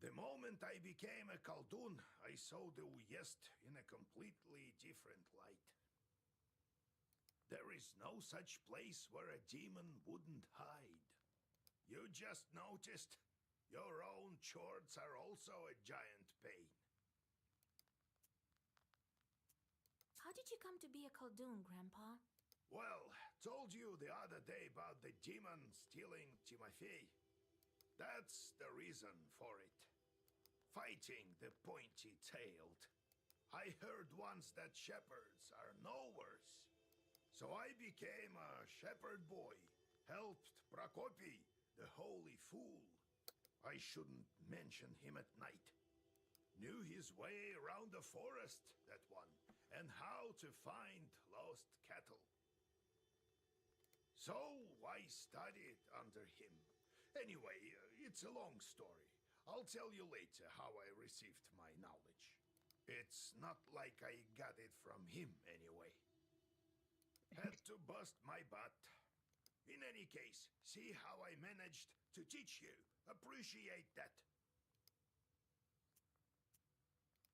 The moment I became a Khaldun, I saw the Uyezd in a completely different light. There is no such place where a demon wouldn't hide. You just noticed your own chords are also a giant pain. How did you come to be a Khaldun, Grandpa? Well, told you the other day about the demon stealing Timofey. That's the reason for it. Fighting the pointy-tailed. I heard once that shepherds are no worse. So I became a shepherd boy, helped Prokopy, the holy fool. I shouldn't mention him at night. Knew his way around the forest, that one, and how to find lost cattle. So I studied under him. Anyway, it's a long story. I'll tell you later how I received my knowledge. It's not like I got it from him anyway. Had to bust my butt. In any case, see how I managed to teach you. Appreciate that.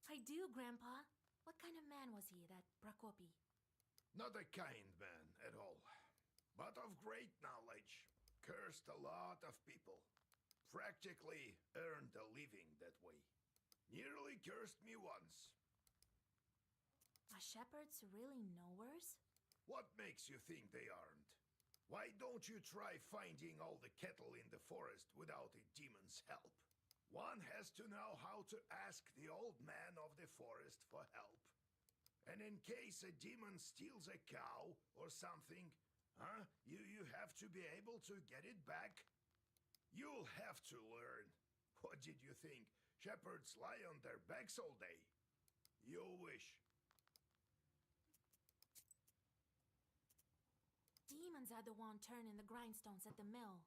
I do, Grandpa. What kind of man was he, that Prokopy? Not a kind man at all, but of great knowledge. Cursed a lot of people. Practically earned a living that way. Nearly cursed me once. Are shepherds really knowers? What makes you think they aren't? Why don't you try finding all the cattle in the forest without a demon's help? One has to know how to ask the old man of the forest for help. And in case a demon steals a cow or something, you have to be able to get it back. You'll have to learn. What did you think? Shepherds lie on their backs all day? You wish. Demons are the one turning the grindstones at the mill.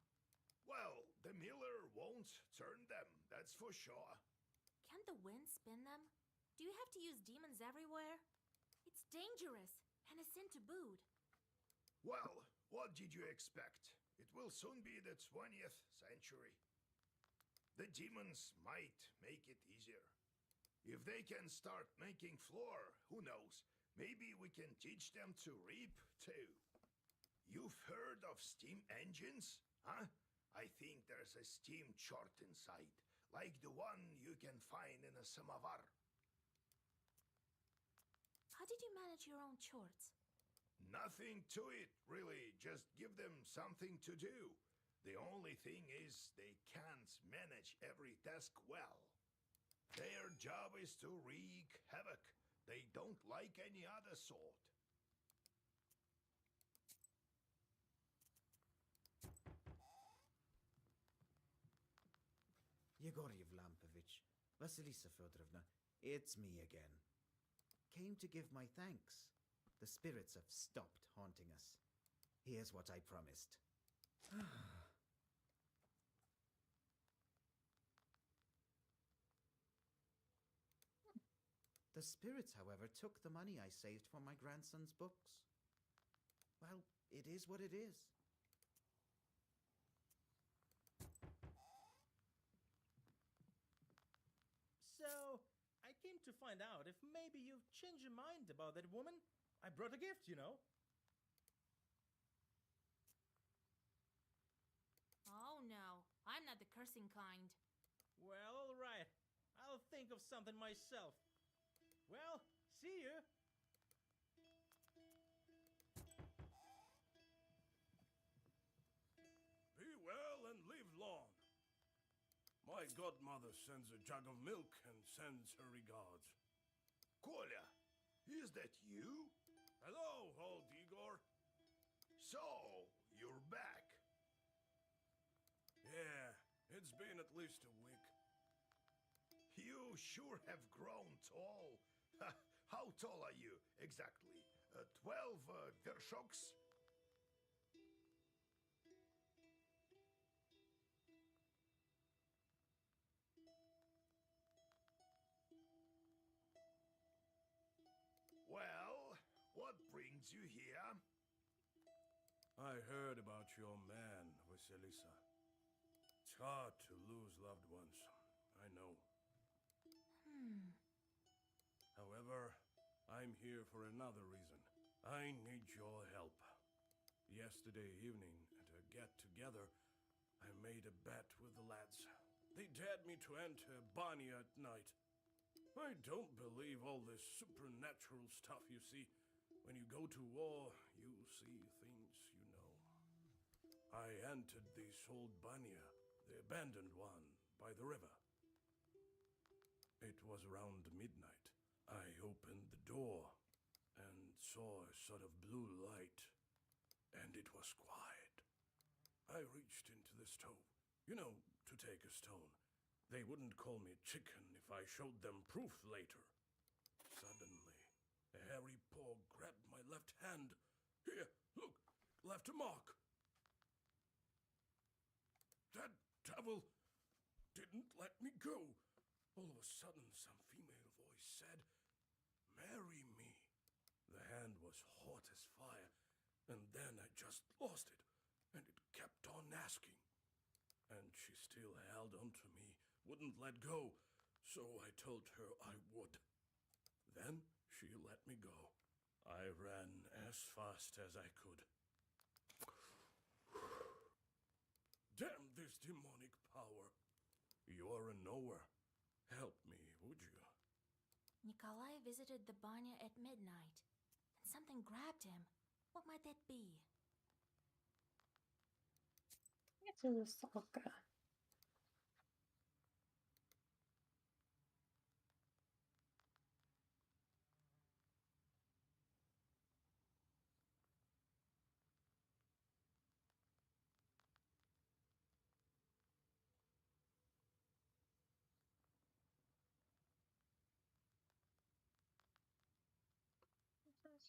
Well, the miller won't turn them, that's for sure. Can't the wind spin them? Do you have to use demons everywhere? It's dangerous, and a sin to boot. Well, what did you expect? It will soon be the 20th century. The demons might make it easier. If they can start making flour, who knows? Maybe we can teach them to reap, too. You've heard of steam engines, huh? I think there's a steam chart inside. like the one you can find in a samovar. How did you manage your own chores? Nothing to it, really. Just give them something to do. The only thing is they can't manage every task well. Their job is to wreak havoc. They don't like any other sort. Yegor Yevlampovich, Vasilisa Fyodorovna, it's me again. Came to give my thanks. The spirits have stopped haunting us. Here's what I promised. The spirits, however, took the money I saved for my grandson's books. Well, it is what it is. So, I came to find out if maybe you've changed your mind about that woman. I brought a gift, you know. Oh no, I'm not the cursing kind. Well, all right. I'll think of something myself. Well, see you. Be well and live long. My godmother sends a jug of milk and sends her regards. Kolya, is that you? Hello, old Igor. So, you're back. Yeah, it's been at least a week. You sure have grown tall. How tall are you, exactly? 12 vershoks? Well, what brings you here? I heard about your man, Vasilisa. It's hard to lose loved ones, I know. However, I'm here for another reason. I need your help. Yesterday evening, at a get-together, I made a bet with the lads. They dared me to enter Banya at night. I don't believe all this supernatural stuff you see. When you go to war, you see things you know. I entered this old Banya, the abandoned one, by the river. It was around midnight. I opened the door and saw a sort of blue light, and it was quiet. I reached into the stove, you know, to take a stone. They wouldn't call me chicken if I showed them proof later. Suddenly, a hairy paw grabbed my left hand. Here, look, left a mark. That devil didn't let me go. All of a sudden, some female voice said, "Marry me." The hand was hot as fire, and then I just lost it, and it kept on asking. And she still held on to me, wouldn't let go, so I told her I would. Then she let me go. I ran as fast as I could. Damn this demonic power. You're a knower. Help me, would you? Nikolai visited the Banya at midnight, and something grabbed him. What might that be? It's a Rusalka.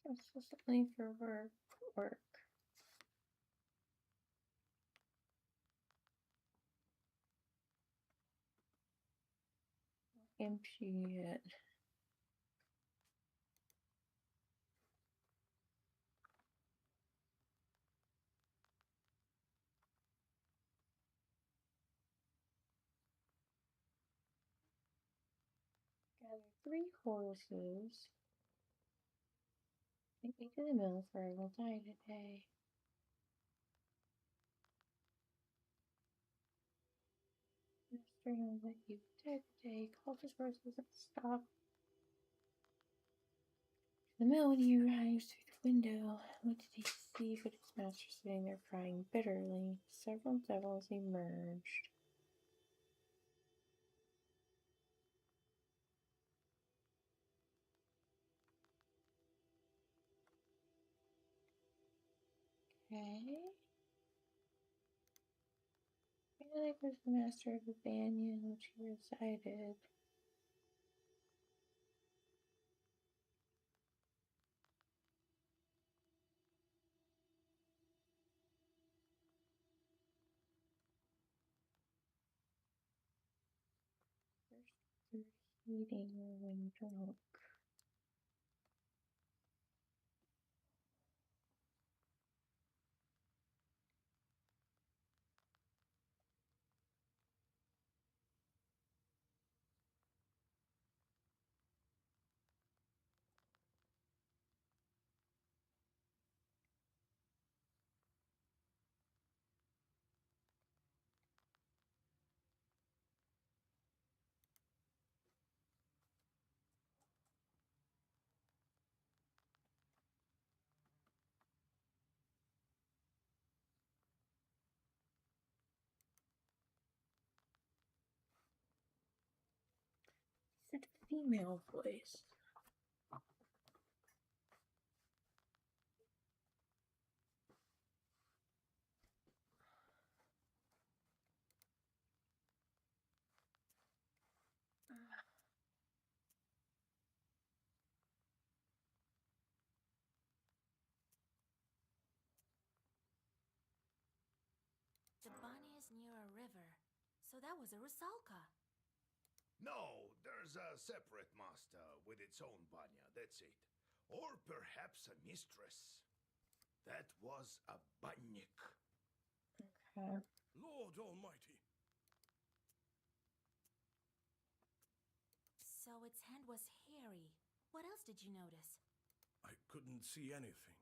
I'm supposed to leave for work. Empty it. Gather 3 horses. Take me to the mill for I will die today. Yes. Master knows that you did today. Cultist voice doesn't stop. The melody arrives through the window. What did he see but his master sitting there crying bitterly? Several devils emerged. Okay. Balak was the master of the banyan in which he resided. Through heating when drunk. It's a female voice. The bunny is near a river, so that was a Rusalka. No, there's a separate master with its own banya, that's it. Or perhaps a mistress. That was a bannik. Okay. Lord Almighty. So its hand was hairy. What else did you notice? I couldn't see anything.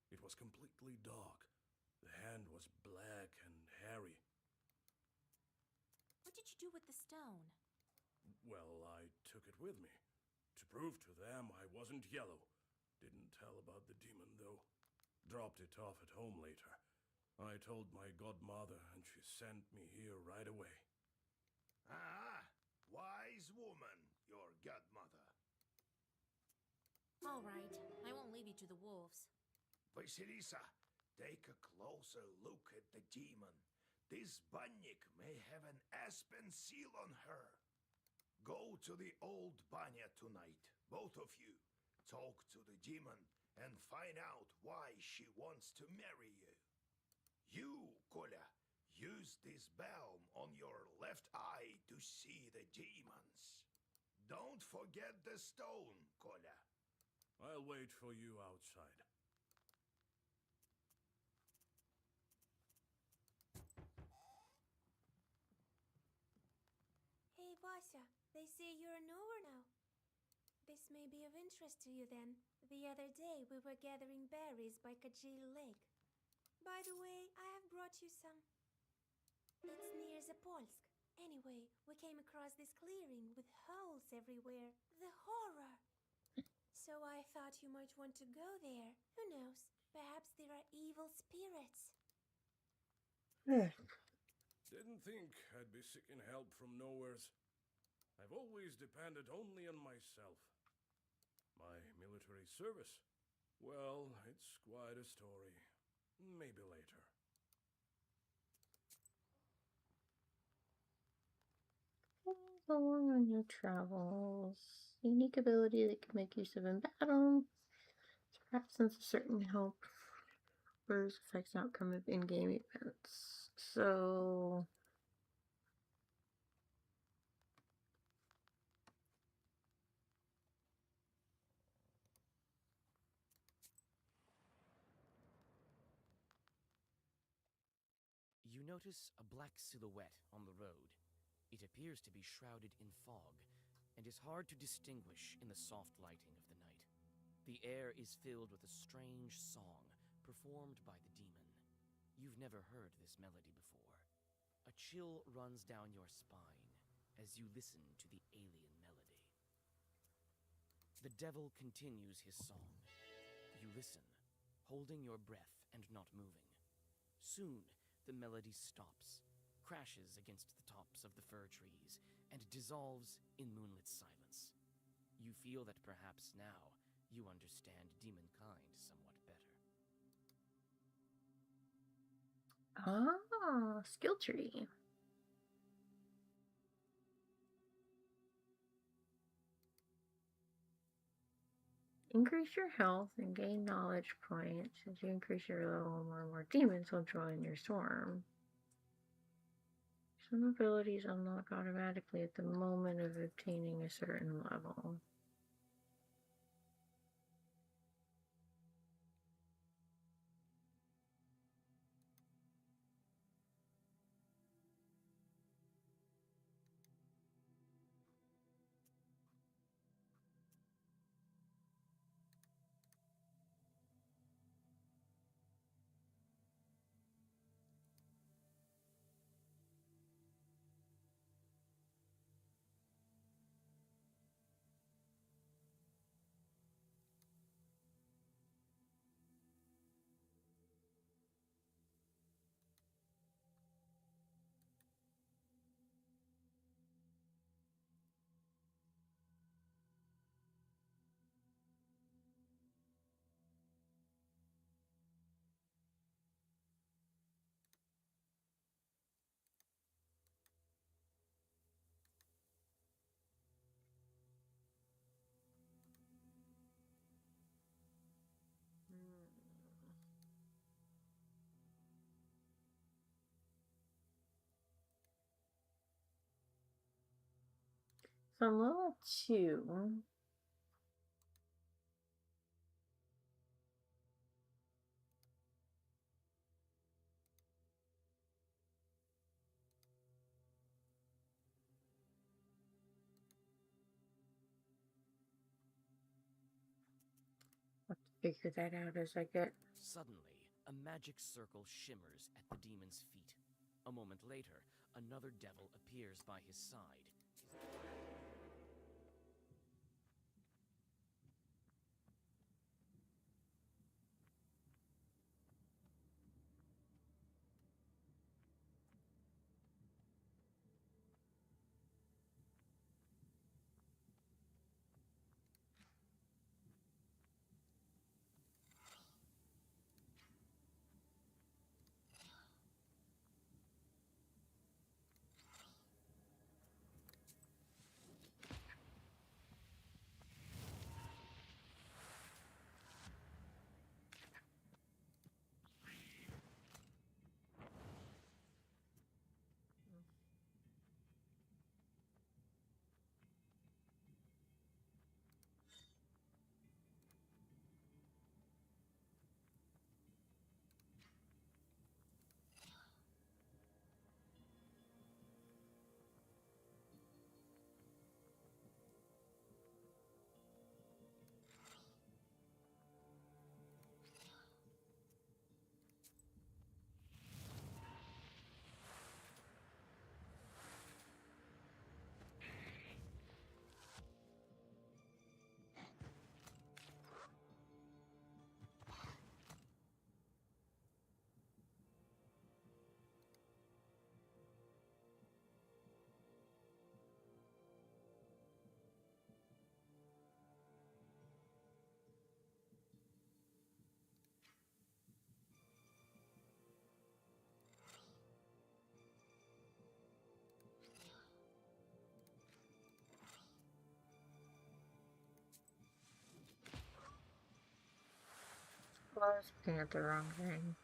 It was completely dark. The hand was black and hairy. What did you do with the stone? Well, I took it with me. To prove to them I wasn't yellow. Didn't tell about the demon, though. Dropped it off at home later. I told my godmother, and she sent me here right away. Ah, wise woman, your godmother. All right, I won't leave you to the wolves. Vasilisa, take a closer look at the demon. This bannik may have an aspen seal on her. Go to the old banya tonight, both of you. Talk to the demon and find out why she wants to marry you. You, Kolya, use this balm on your left eye to see the demons. Don't forget the stone, Kolya. I'll wait for you outside. Hey, Vasya, they say you're a knower now. This may be of interest to you then. The other day we were gathering berries by Kajil Lake. By the way, I have brought you some. It's near Zapolsk. Anyway, we came across this clearing with holes everywhere. The horror! So I thought you might want to go there. Who knows? Perhaps there are evil spirits. Didn't think I'd be seeking help from nowheres. I've always depended only on myself. My military service? Well, it's quite a story. Maybe later. Along on your travels. Unique ability that can make use of in battle. Perhaps since a certain help affects outcome of in-game events. So You notice a black silhouette on the road. It appears to be shrouded in fog, and is hard to distinguish in the soft lighting of the night. The air is filled with a strange song, performed by the demon. You've never heard this melody before. A chill runs down your spine as you listen to the alien melody. The devil continues his song. You listen, holding your breath and not moving. Soon, the melody stops, crashes against the tops of the fir trees, and dissolves in moonlit silence. You feel that perhaps now you understand demonkind somewhat better. Ah, skill tree. Increase your health and gain knowledge points. As you increase your level, more and more demons will join your swarm. Some abilities unlock automatically at the moment of obtaining a certain level. So I'm level 2. Have to figure that out as I get. Suddenly, a magic circle shimmers at the demon's feet. A moment later, another devil appears by his side. Well, I was looking at the wrong thing.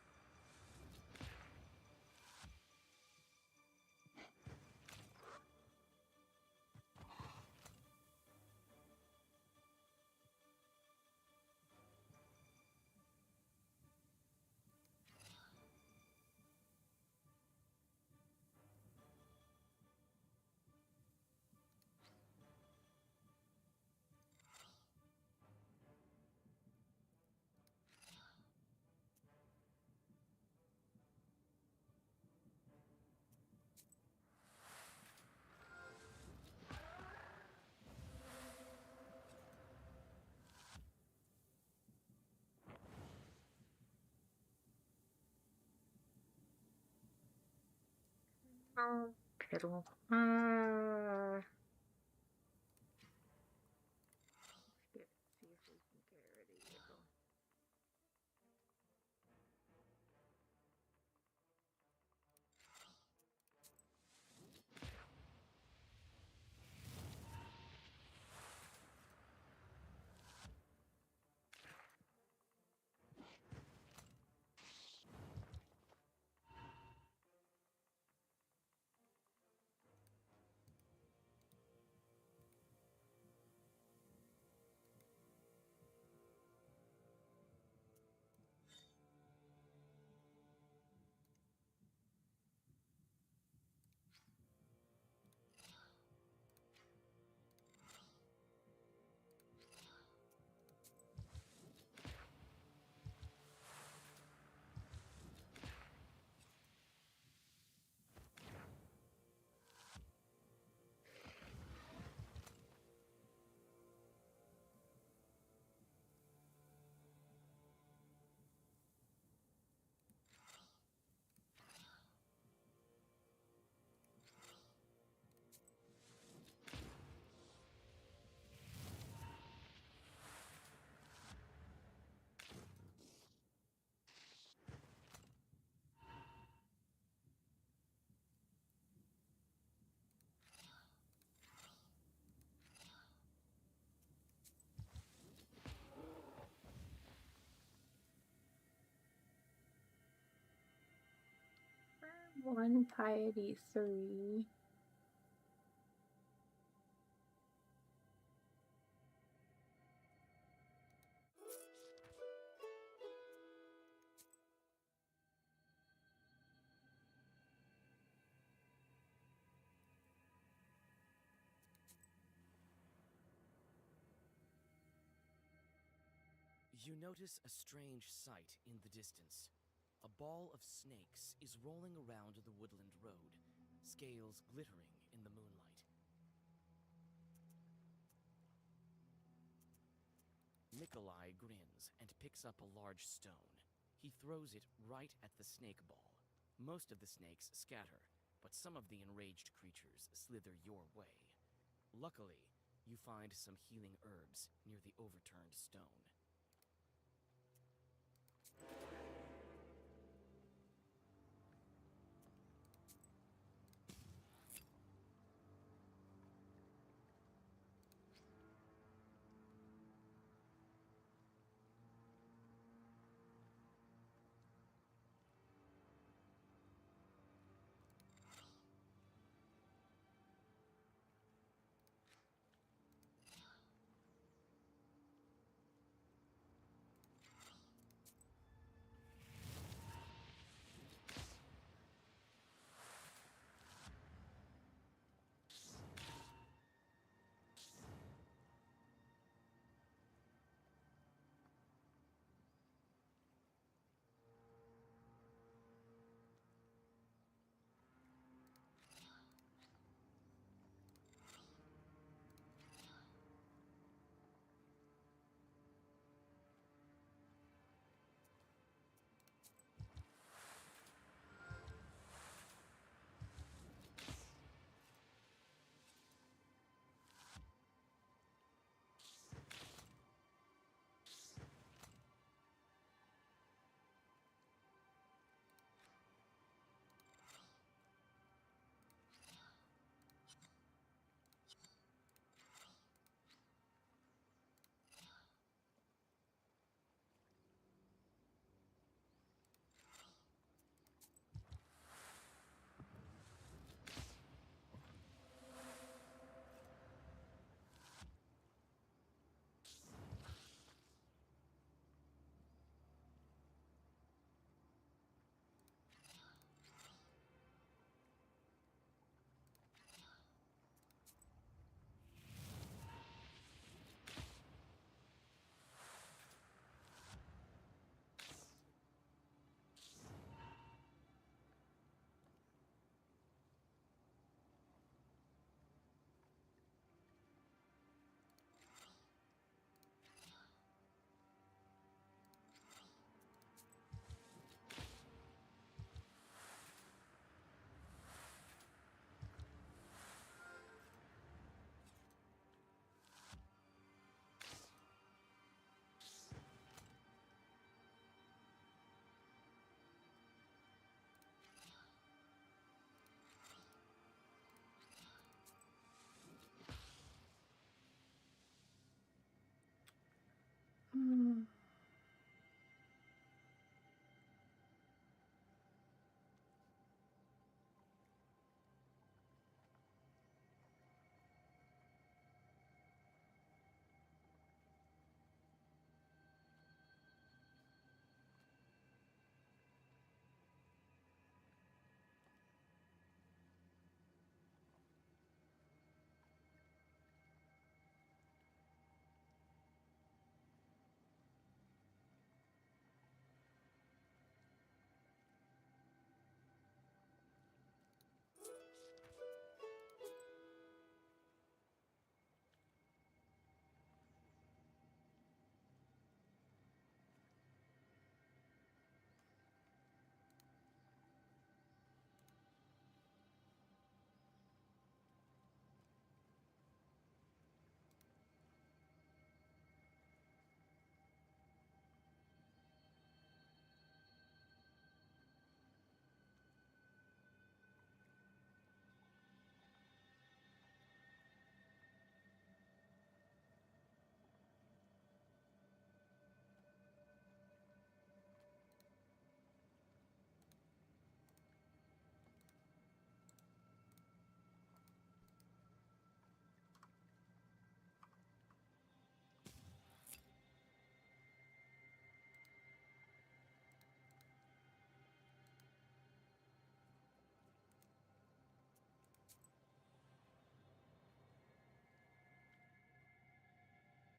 Oh, piddle. Ah. See if we can get rid of you. One piety 3. You notice a strange sight in the distance. A ball of snakes is rolling around the woodland road, scales glittering in the moonlight. Nikolai grins and picks up a large stone. He throws it right at the snake ball. Most of the snakes scatter, but some of the enraged creatures slither your way. Luckily, you find some healing herbs near the overturned stone.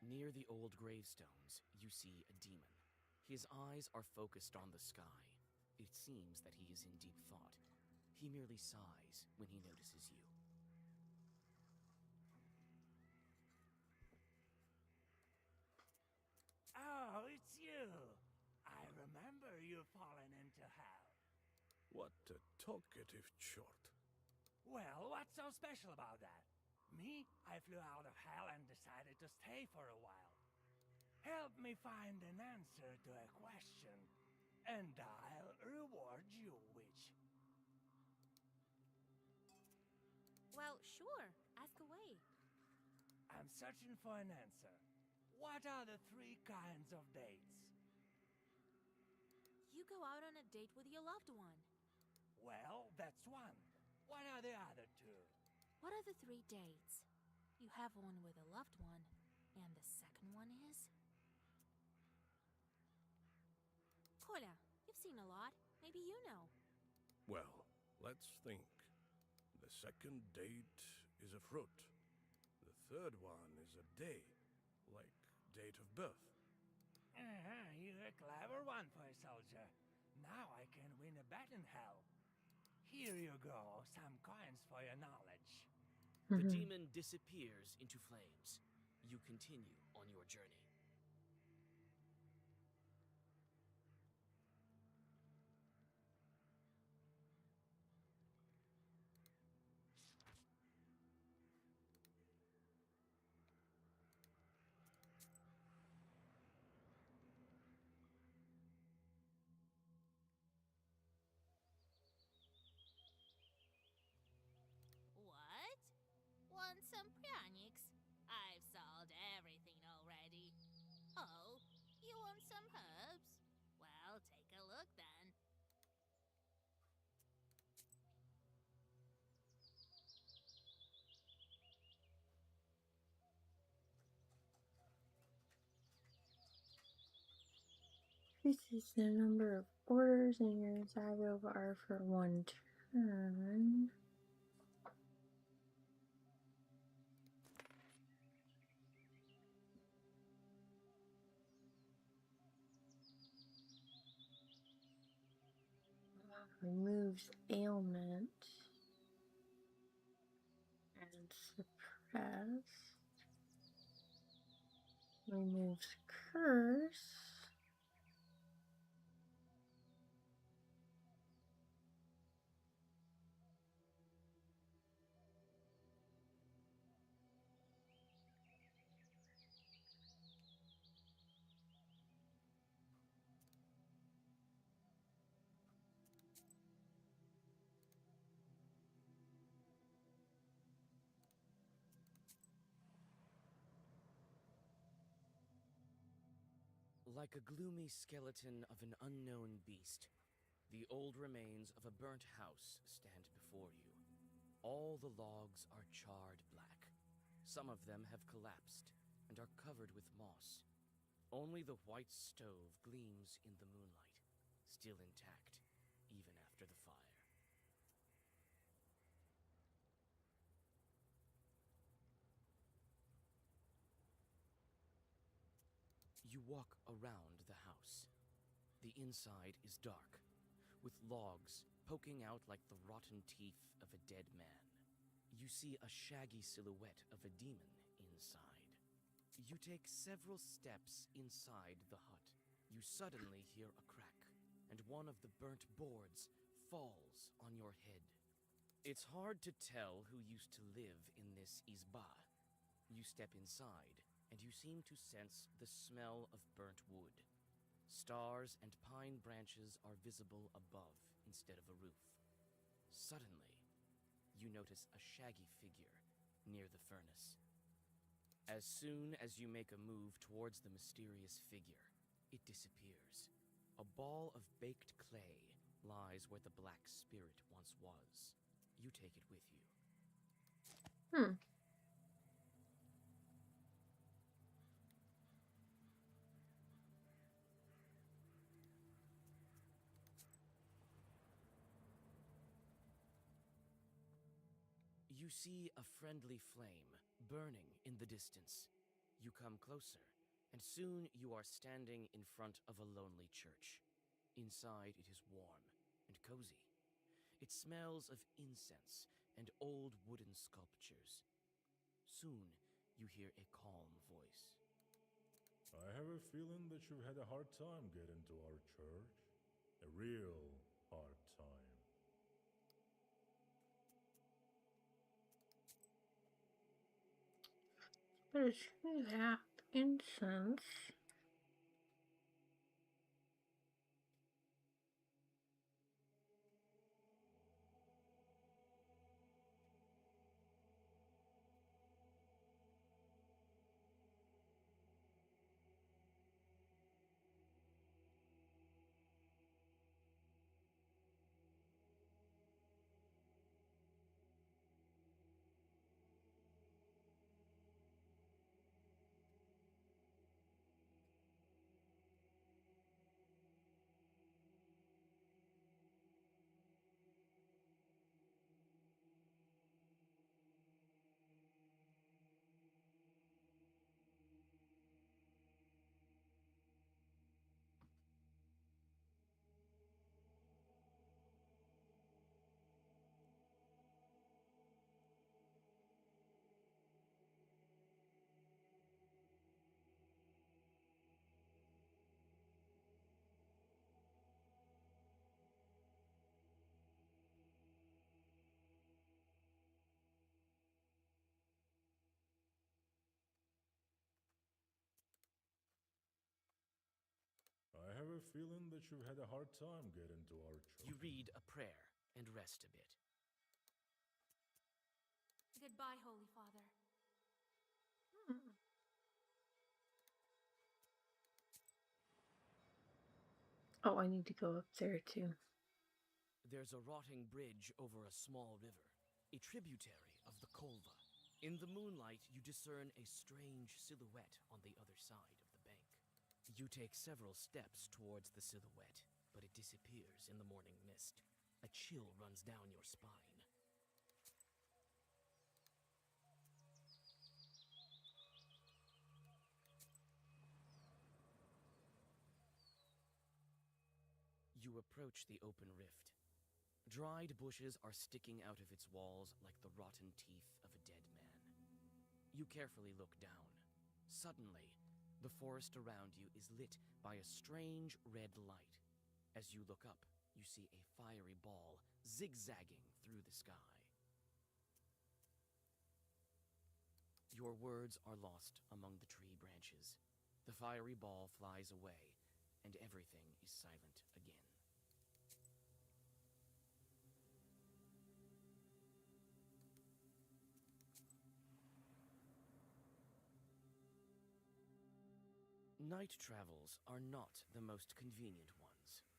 Near the old gravestones, you see a demon. His eyes are focused on the sky. It seems that he is in deep thought. He merely sighs when he notices you. Oh, it's you! I remember you falling into hell. What a talkative chort. Well, what's so special about that? Me, I flew out of hell and decided to stay for a while. Help me find an answer to a question, and I'll reward you, witch. Well, sure. Ask away. I'm searching for an answer. What are the 3 kinds of dates? You go out on a date with your loved one. Well, that's one. What are the other 2? What are the 3 dates? You have one with a loved one, and the second one is? Kolya, you've seen a lot. Maybe you know. Well, let's think. The second date is a fruit. The third one is a day, like date of birth. You're a clever one for a soldier. Now I can win a bet in hell. Here you go, some coins for your knowledge. The demon disappears into flames. You continue on your journey. What? Want some pranics? I've solved everything already. Oh, you want some herbs? Well, take a look then. Increases the number of orders in your Zygo bar for 1 turn. Removes ailment and suppress. Removes curse. Like a gloomy skeleton of an unknown beast, the old remains of a burnt house stand before you. All the logs are charred black. Some of them have collapsed and are covered with moss. Only the white stove gleams in the moonlight, still intact, even after the fire. You walk around the house. The inside is dark, with logs poking out like the rotten teeth of a dead man. You see a shaggy silhouette of a demon inside. You take several steps inside the hut. You suddenly hear a crack, and one of the burnt boards falls on your head. It's hard to tell who used to live in this izba. You step inside, and you seem to sense the smell of burnt wood. Stars and pine branches are visible above instead of a roof. Suddenly, you notice a shaggy figure near the furnace. As soon as you make a move towards the mysterious figure, it disappears. A ball of baked clay lies where the black spirit once was. You take it with you. You see a friendly flame burning in the distance. You come closer, and soon you are standing in front of a lonely church. Inside it is warm and cozy. It smells of incense and old wooden sculptures. Soon you hear a calm voice. I have a feeling that you've had a hard time getting to our church. A real hard time. What is that? Incense. I have a feeling that you've had a hard time getting to our church. You read a prayer and rest a bit. Goodbye, Holy Father. Oh, I need to go up there too. There's a rotting bridge over a small river, a tributary of the Kolva. In the moonlight, you discern a strange silhouette on the other side of the bank. You take several steps towards the silhouette, but it disappears in the morning mist. A chill runs down your spine. You approach the open rift. Dried bushes are sticking out of its walls like the rotten teeth of a dead man. You carefully look down. Suddenly, the forest around you is lit by a strange red light. As you look up, you see a fiery ball zigzagging through the sky. Your words are lost among the tree branches. The fiery ball flies away, and everything is silent again. Night travels are not the most convenient ones.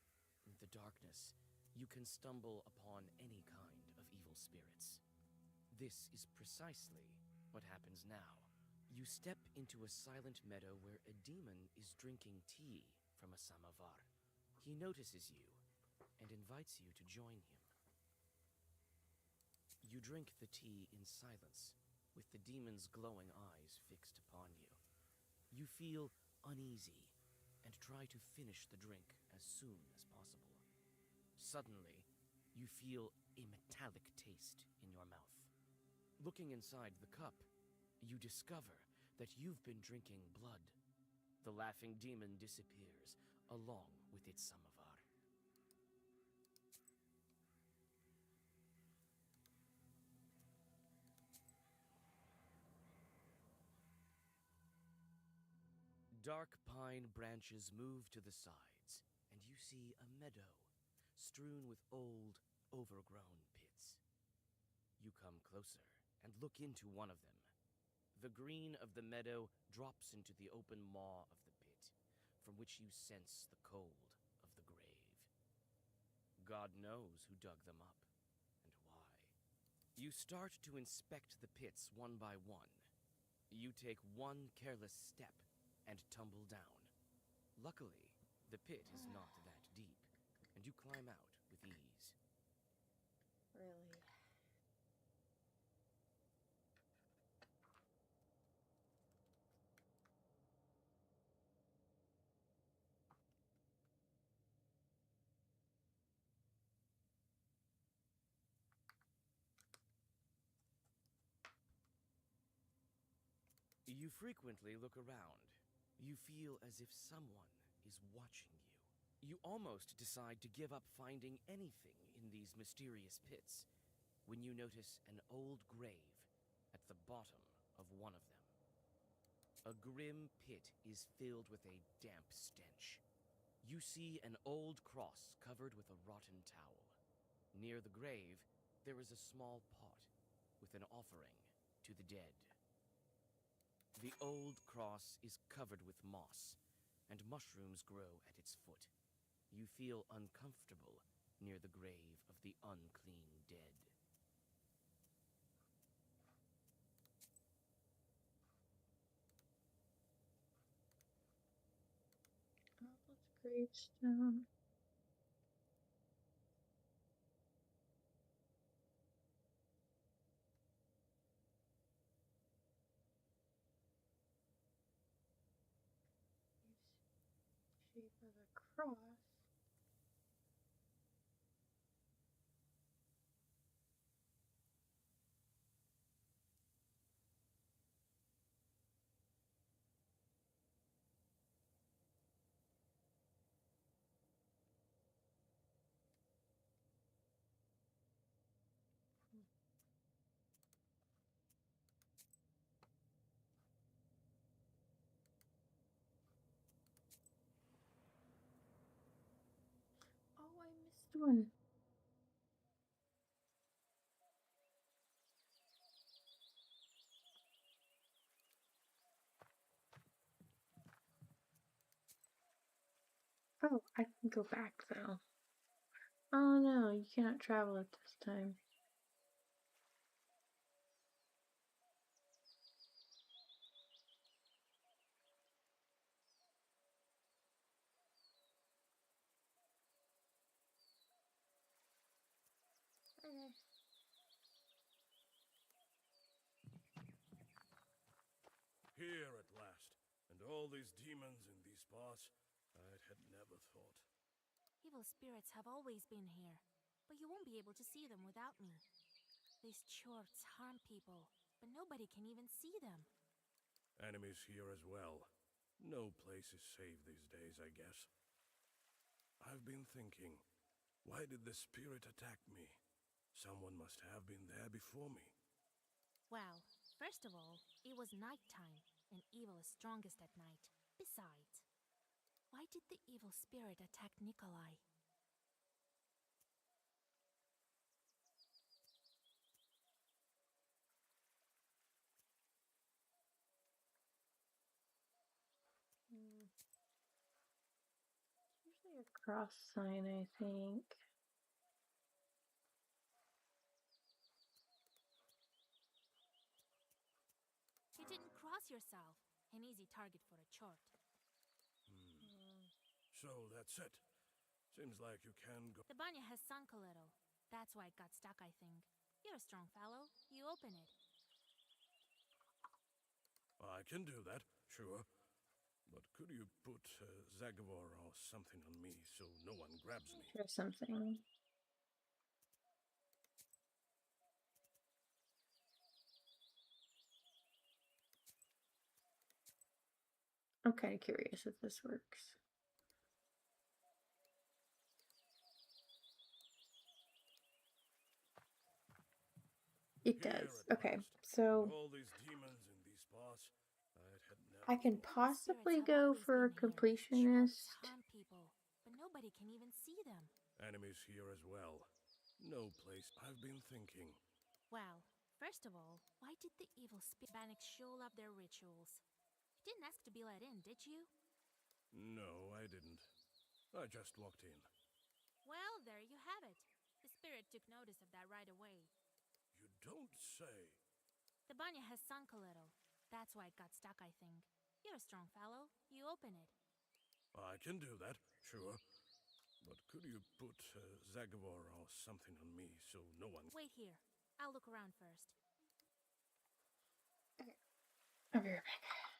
In the darkness, you can stumble upon any kind of evil spirits. This is precisely what happens now. You step into a silent meadow where a demon is drinking tea from a samovar. He notices you and invites you to join him. You drink the tea in silence, with the demon's glowing eyes fixed upon you. You feel uneasy and try to finish the drink as soon as possible. Suddenly, you feel a metallic taste in your mouth. Looking inside the cup, you discover that you've been drinking blood. The laughing demon disappears, along with its samovar. Dark pine branches move to the sides, and you see a meadow strewn with old, overgrown pits. You come closer and look into one of them. The green of the meadow drops into the open maw of the pit, from which you sense the cold of the grave. God knows who dug them up, and why. You start to inspect the pits one by one. You take one careless step and tumble down. Luckily, the pit is not that deep, and you climb out with ease. Really? You frequently look around. You feel as if someone is watching you. You almost decide to give up finding anything in these mysterious pits when you notice an old grave at the bottom of one of them. A grim pit is filled with a damp stench. You see an old cross covered with a rotten towel. Near the grave, there is a small pot with an offering to the dead. The old cross is covered with moss, and mushrooms grow at its foot. You feel uncomfortable near the grave of the unclean dead. Oh, that's gravestone. Shape of a cross. Oh, I missed one. Oh, I can go back though. Oh no, you cannot travel at this time. Okay. Here at last. And all these demons in these parts, I had never thought. Evil spirits have always been here, but you won't be able to see them without me. These chorts harm people, but nobody can even see them. Enemies here as well. No place is safe these days, I guess. I've been thinking, why did the spirit attack me? Someone must have been there before me. Well, first of all, it was nighttime, and evil is strongest at night. Besides, why did the evil spirit attack Nikolai? Usually a cross sign, I think. You didn't cross yourself. An easy target for a chort. So that's it. Seems like you can go. The banya has sunk a little. That's why it got stuck, I think. You're a strong fellow. You open it. I can do that, sure. But could you put Zagavor or something on me so no one grabs me? Here's something. I'm kind of curious if this works. It does. Okay, so All these demons in these parts, had never I can thought. possibly go for a completionist. Harm people, but nobody can even see them. Enemies here as well. No place. I've been thinking. Well, first of all, why did the evil Spanics show up their rituals? You didn't ask to be let in, did you? No, I didn't. I just walked in. Well, there you have it. The spirit took notice of that right away. You don't say. The banya has sunk a little. That's why it got stuck, I think. You're a strong fellow. You open it. I can do that, sure. But could you put Zagavor or something on me so no one... Wait here. I'll look around first. Okay. I'll be right back.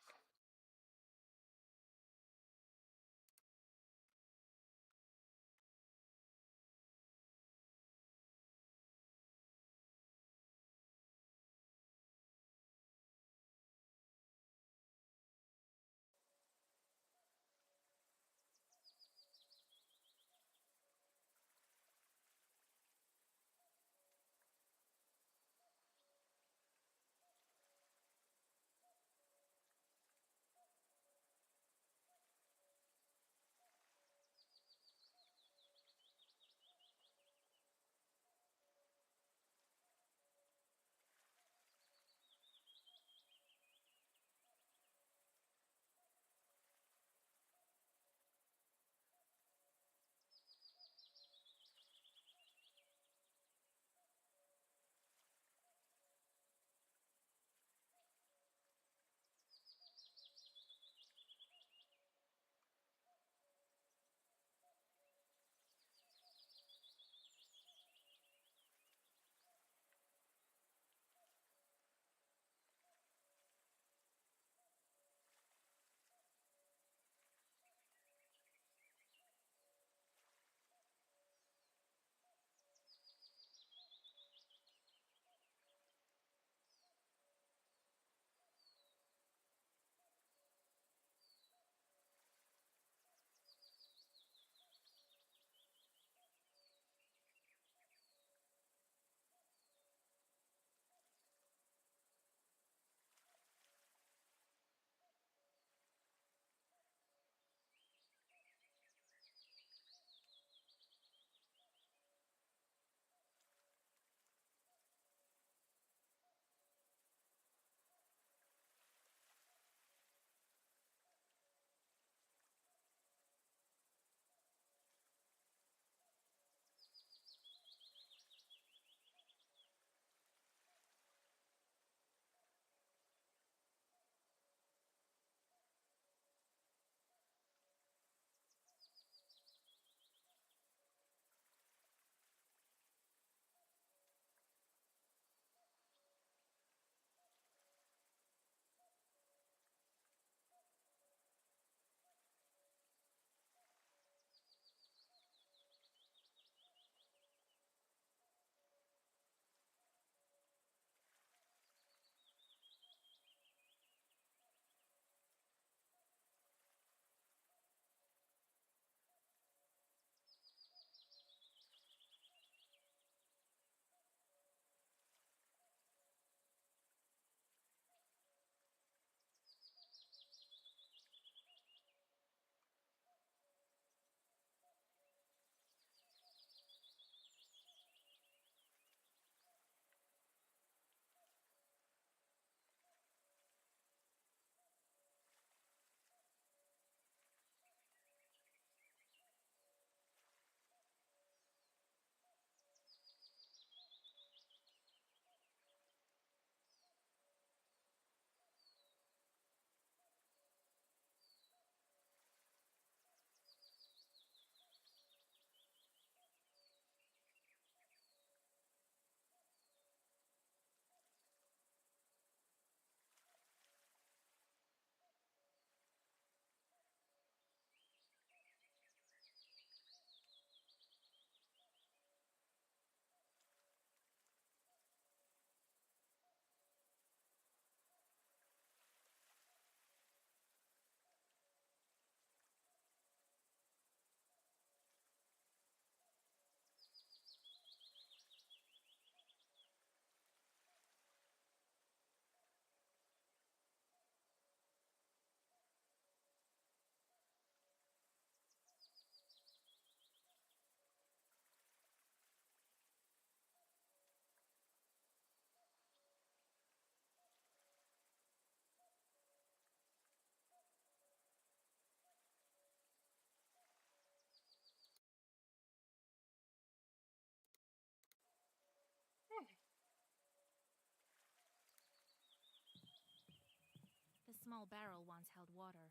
small barrel once held water.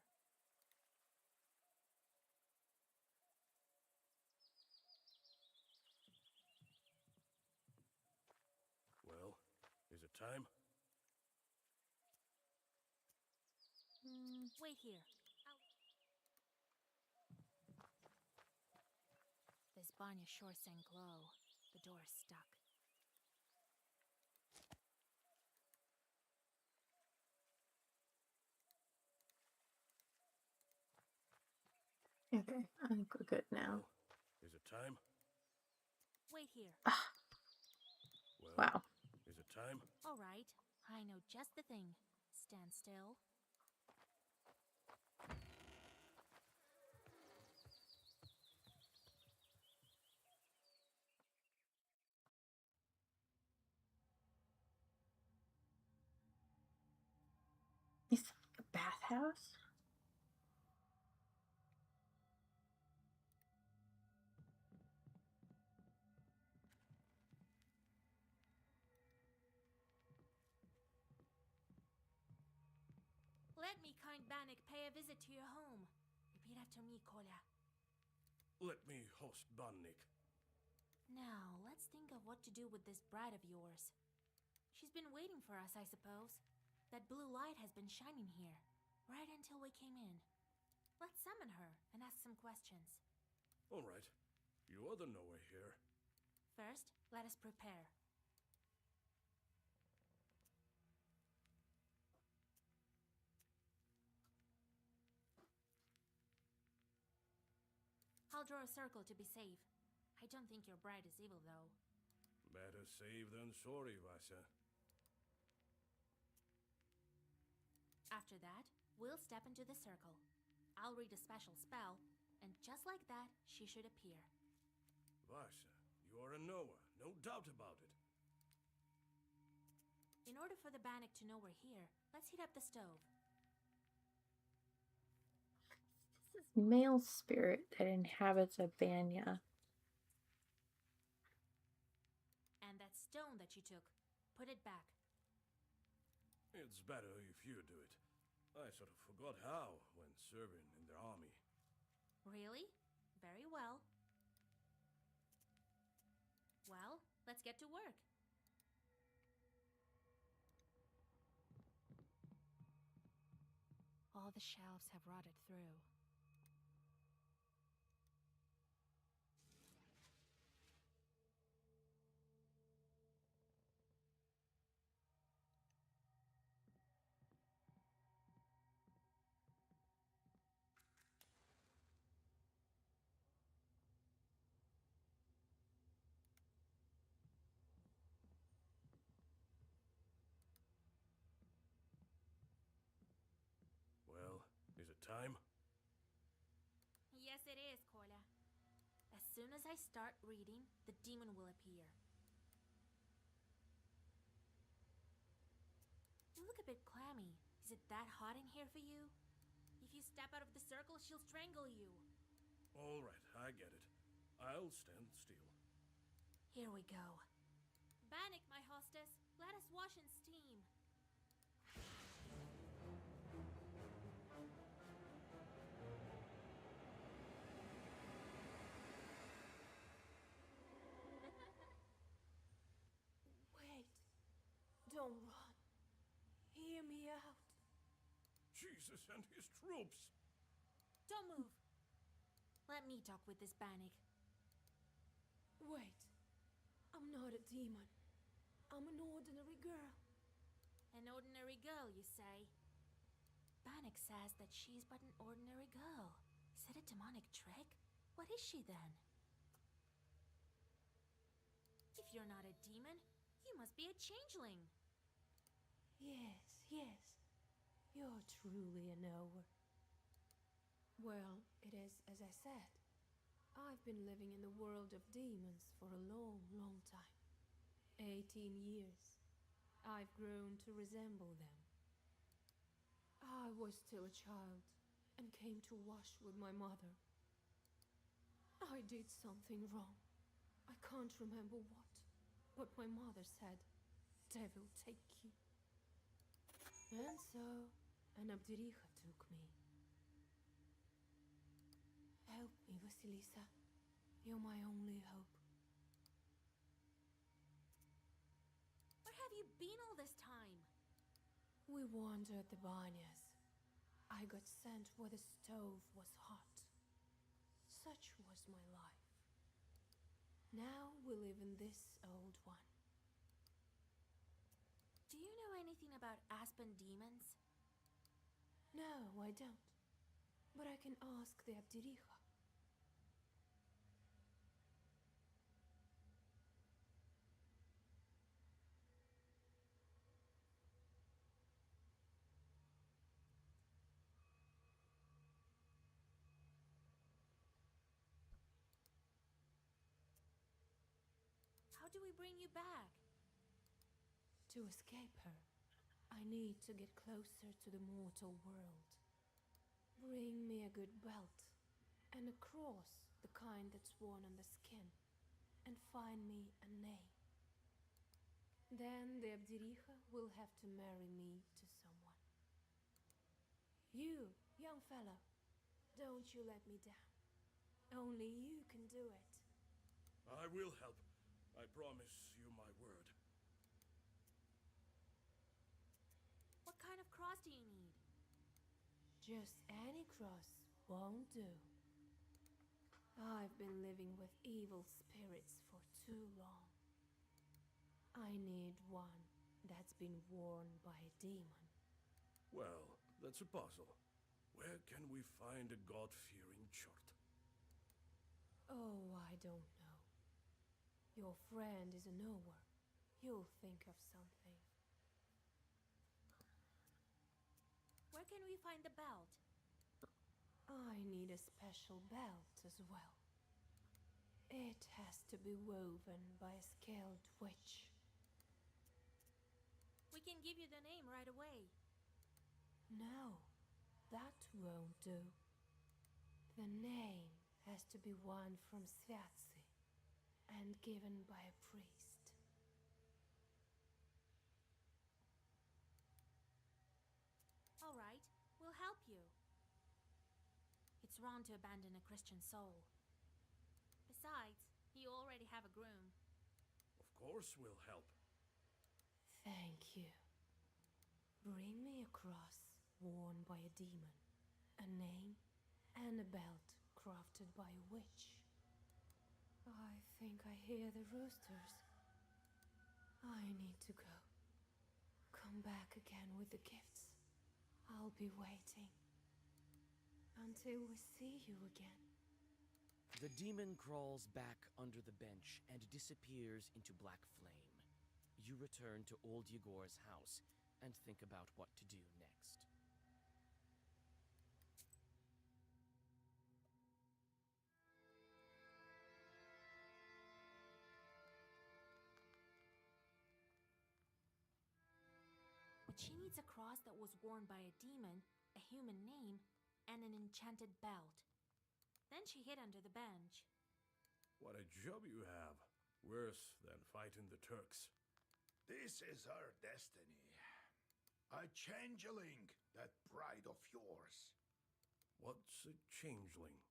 Well, is it time? Wait here. This barn is sure sank low. The door is stuck. Okay, I think we're good now. Is it time? Wait here. Well, Wow. is it time? All right. I know just the thing. Stand still. Is it like a bathhouse? Let me, kind Bannock, pay a visit to your home. Repeat after me, Kolya. Let me host Bannik. Now, let's think of what to do with this bride of yours. She's been waiting for us, I suppose. That blue light has been shining here, right until we came in. Let's summon her and ask some questions. All right. You are the knower here. First, let us prepare. I'll draw a circle to be safe. I don't think your bride is evil, though. Better safe than sorry, Vasa. After that, we'll step into the circle. I'll read a special spell, and just like that, she should appear. Vasa, you are a knower, no doubt about it. In order for the Bannock to know we're here, let's heat up the stove. This is male spirit that inhabits a banya. And that stone that you took, put it back. It's better if you do it. I sort of forgot how when serving in the army. Really? Very well. Well, let's get to work. All the shelves have rotted through. Well, is it time? Yes, it is, Kolya. As soon as I start reading, the demon will appear. You look a bit clammy. Is it that hot in here for you? If you step out of the circle, she'll strangle you. All right, I get it. I'll stand still. Here we go. Bannock, my hostess, let us wash and steam. Wait. Don't run. Hear me out. Jesus and his troops! Don't move. Let me talk with this Bannock. Wait. I'm not a demon. I'm an ordinary girl. An ordinary girl, you say? Bannock says that she's but an ordinary girl. Is it a demonic trick? What is she then? If you're not a demon, you must be a changeling. Yes, yes. You're truly a knower. Well, it is as I said. I've been living in the world of demons for a long, long time. 18 years. I've grown to resemble them. I was still a child and came to wash with my mother. I did something wrong. I can't remember what, but my mother said, "Devil take you." And so, and Abdericha took me. Help me, Vasilisa. You're my only hope. Where have you been all this time? We wandered the banyas. I got sent where the stove was hot. Such was my life. Now we live in this old one. Do you know anything about Aspen demons? No, I don't. But I can ask the Abdericha. How do we bring you back? To escape her, I need to get closer to the mortal world. Bring me a good belt, and a cross, the kind that's worn on the skin, and find me a name. Then the Abdericha will have to marry me to someone. You, young fellow, don't you let me down. Only you can do it. I will help. I promise you my word. What kind of cross do you need? Just any cross won't do. I've been living with evil spirits for too long. I need one that's been worn by a demon. Well, that's a puzzle. Where can we find a God-fearing chart? Oh, I don't know. Your friend is a knower. You'll think of something. Where can we find the belt? I need a special belt as well. It has to be woven by a skilled witch. We can give you the name right away. No, that won't do. The name has to be one from Sviatsi and given by a priest. All right, we'll help you. It's wrong to abandon a Christian soul. Besides, you already have a groom. Of course we'll help. Thank you. Bring me a cross worn by a demon, a name, and a belt crafted by a witch. I think I hear the roosters. I need to go. Come back again with the gifts. I'll be waiting. Until we see you again. The demon crawls back under the bench and disappears into black flame. You return to Old Yegor's house and think about what to do next. She needs a cross that was worn by a demon, a human name, and an enchanted belt. Then she hid under the bench. What a job you have. Worse than fighting the Turks. This is our destiny. A changeling, that bride of yours. What's a changeling?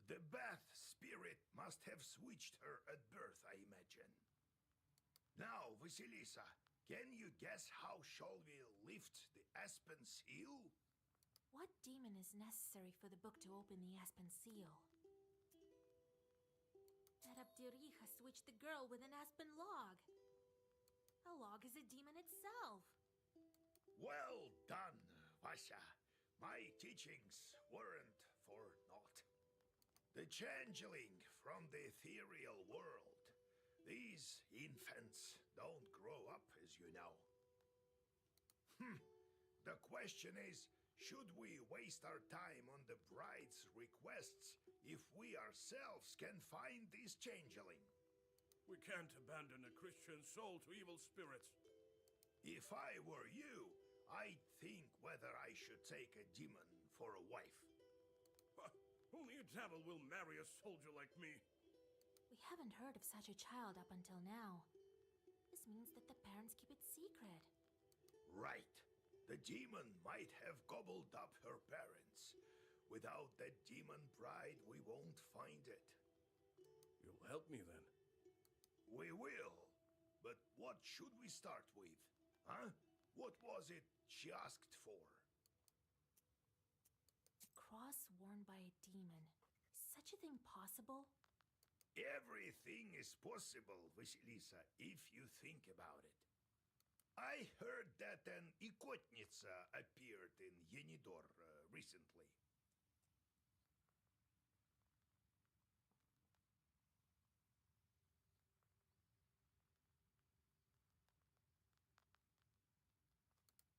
The Bath spirit must have switched her at birth, I imagine. Now, Vasilisa, can you guess how shall we lift the Aspen Seal? What demon is necessary for the book to open the Aspen Seal? That Abdericha switched the girl with an aspen log. A log is a demon itself. Well done, Vasya. My teachings weren't for naught. The changeling from the ethereal world. These infants don't grow up, as you know. The question is, should we waste our time on the bride's requests if we ourselves can find this changeling? We can't abandon a Christian soul to evil spirits. If I were you, I'd think whether I should take a demon for a wife. Only a devil will marry a soldier like me. We haven't heard of such a child up until now. This means that the parents keep it secret. Right. The demon might have gobbled up her parents. Without that demon bride, we won't find it. You'll help me then? We will. But what should we start with? Huh? What was it she asked for? A cross worn by a demon. Is such a thing possible? Everything is possible, Vasilisa, if you think about it. I heard that an Ikotnitsa appeared in Yenidor recently.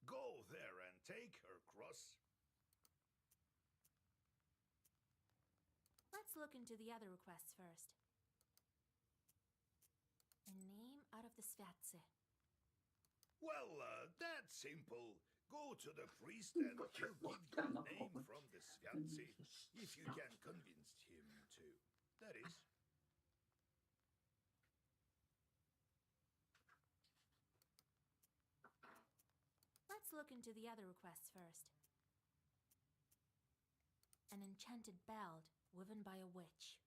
Go there and take her cross. Let's look into the other requests first. A name out of the Svatse. Well, that's simple. Go to the priest and he'll give you a name from the Svatsi, if you can convince him to. That is. Let's look into the other requests first. An enchanted belt woven by a witch.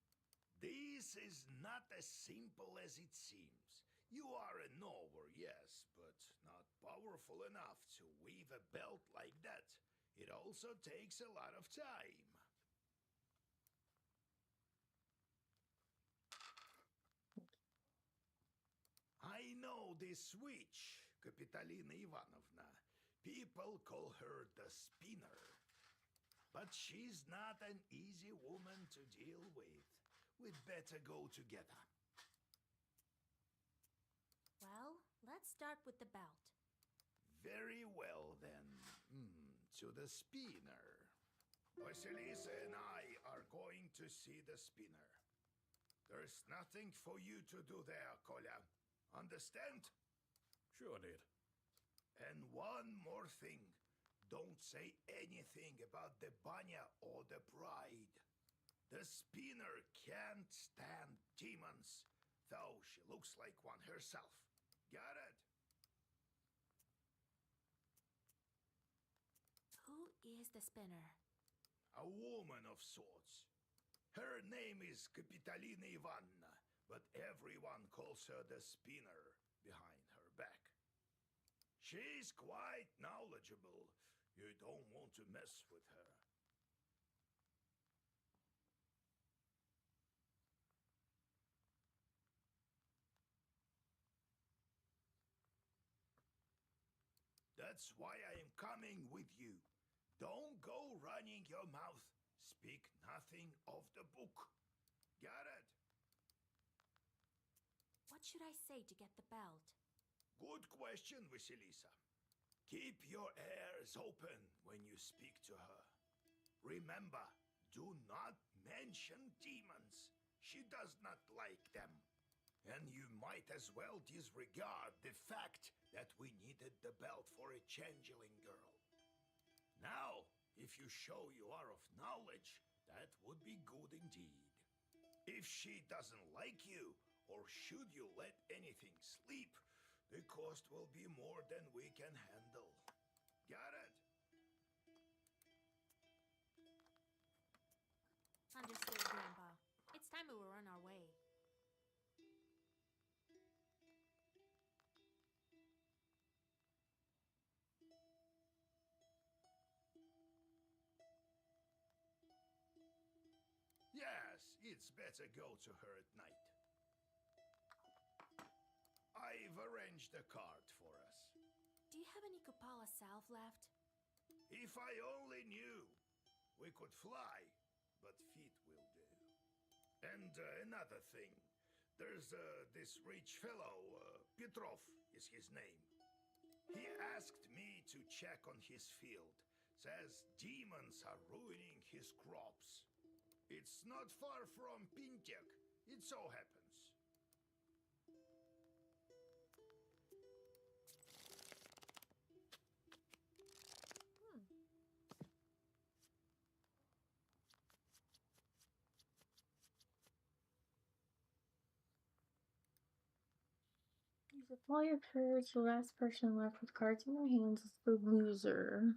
This is not as simple as it seems. You are a knower, yes, but not powerful enough to weave a belt like that. It also takes a lot of time. I know this witch, Kapitalina Ivanovna. People call her the Spinner. But she's not an easy woman to deal with. We'd better go together. Well, let's start with the belt. Very well, then. To the Spinner. Vasilisa and I are going to see the Spinner. There's nothing for you to do there, Kolya. Understand? Sure did. And one more thing. Don't say anything about the Banya or the bride. The Spinner can't stand demons, though she looks like one herself. Got it? Who is the Spinner? A woman of sorts. Her name is Kapitalina Ivanna, but everyone calls her the Spinner behind her back. She's quite knowledgeable. You don't want to mess with her. That's why I am coming with you. Don't go running your mouth. Speak nothing of the book. Got it? What should I say to get the belt? Good question, Vasilisa. Keep your ears open when you speak to her. Remember, do not mention demons. She does not like them. And you might as well disregard the fact that we needed the belt for a changeling girl. Now, if you show you are of knowledge, that would be good indeed. If she doesn't like you, or should you let anything sleep, the cost will be more than we can handle. Got it? Understood, Grandpa. It's time we were on our way. Yes, it's better go to her at night. I've arranged a cart for us. Do you have any Kupala salve left? If I only knew. We could fly, but feet will do. And another thing. There's this rich fellow, Petrov is his name. He asked me to check on his field. Says demons are ruining his crops. It's not far from Pintek. It so happens. Supply your cards. The last person left with cards in their hands is the loser.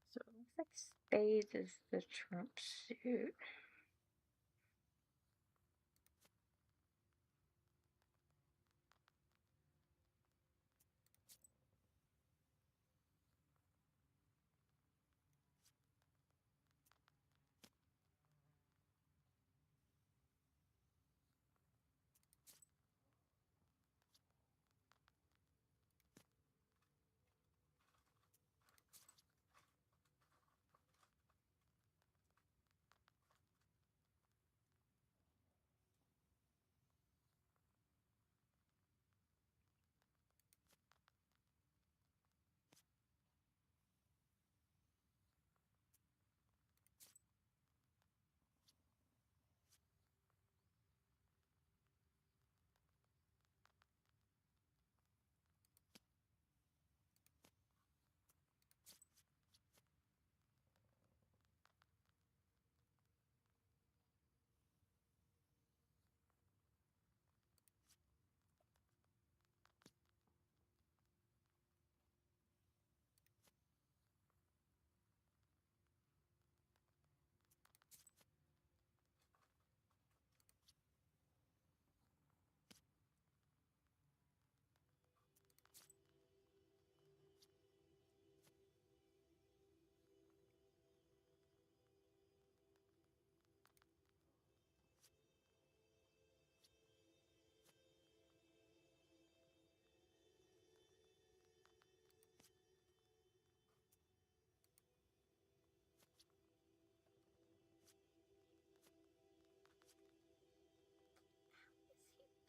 So it looks like spades is the trump suit.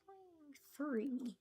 Playing free.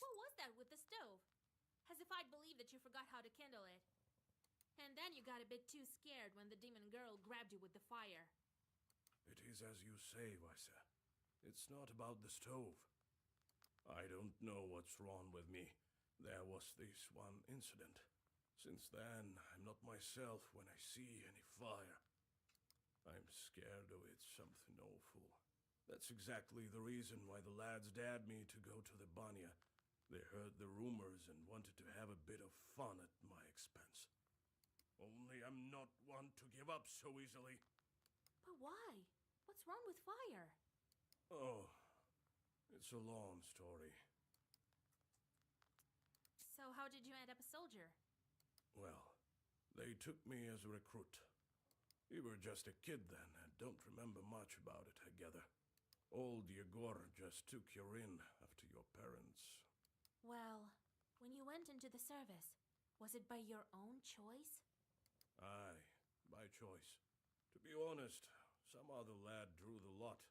What was that with the stove? As if I'd believe that you forgot how to kindle it. And then you got a bit too scared when the demon girl grabbed you with the fire. It is as you say, Vaisa. It's not about the stove. I don't know what's wrong with me, There was this one incident. Since then, I'm not myself when I see any fire. I'm scared of it something awful. That's exactly the reason why the lads dared me to go to the Banya. They heard the rumors and wanted to have a bit of fun at my expense. Only I'm not one to give up so easily. But why? What's wrong with fire? Oh, it's a long story. So how did you end up a soldier? Well, they took me as a recruit. You were just a kid then and don't remember much about it, I gather. Old Yegor just took you in after your parents. Well, when you went into the service, was it by your own choice? Aye, by choice. To be honest, some other lad drew the lot,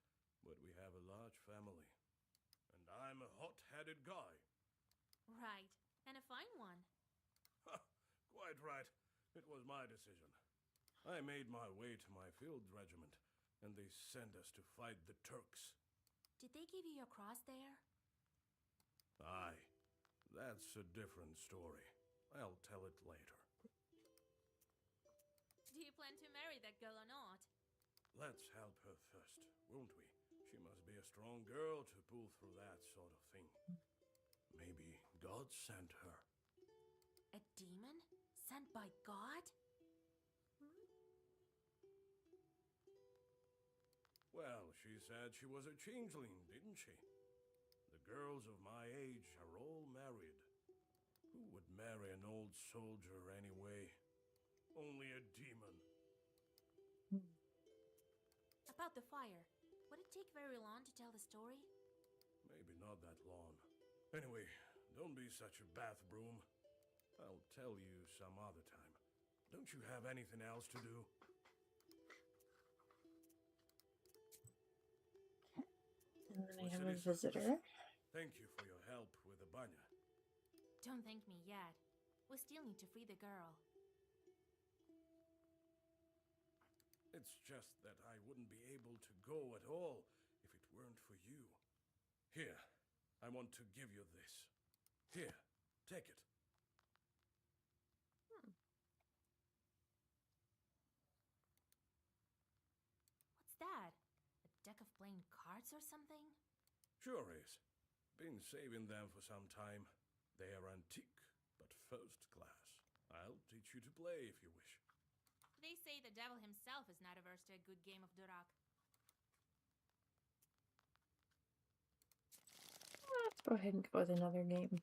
but we have a large family. And I'm a hot-headed guy. Right, and a fine one. Quite right. It was my decision. I made my way to my field regiment, and they sent us to fight the Turks. Did they give you your cross there? Aye, that's a different story. I'll tell it later. Do you plan to marry that girl or not? Let's help her first, won't we? She must be a strong girl to pull through that sort of thing. Maybe God sent her. A demon? Sent by God? Well, she said she was a changeling, didn't she? The girls of my age are all married. Who would marry an old soldier anyway? Only a demon. About the fire. Would it take very long to tell the story? Maybe not that long. Anyway, don't be such a bath broom. I'll tell you some other time. Don't you have anything else to do? And then I have a visitor. Thank you for your help with the Banya. Don't thank me yet. We still need to free the girl. It's just that I wouldn't be able to go at all if it weren't for you. Here, I want to give you this. Here, take it. What's that? A deck of playing cards or something? Sure is. Been saving them for some time. They are antique, but first class. I'll teach you to play if you wish. They say the devil himself is not averse to a good game of Durak. Let's go ahead and go with another game.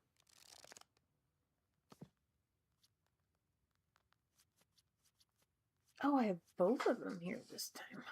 Oh, I have both of them here this time.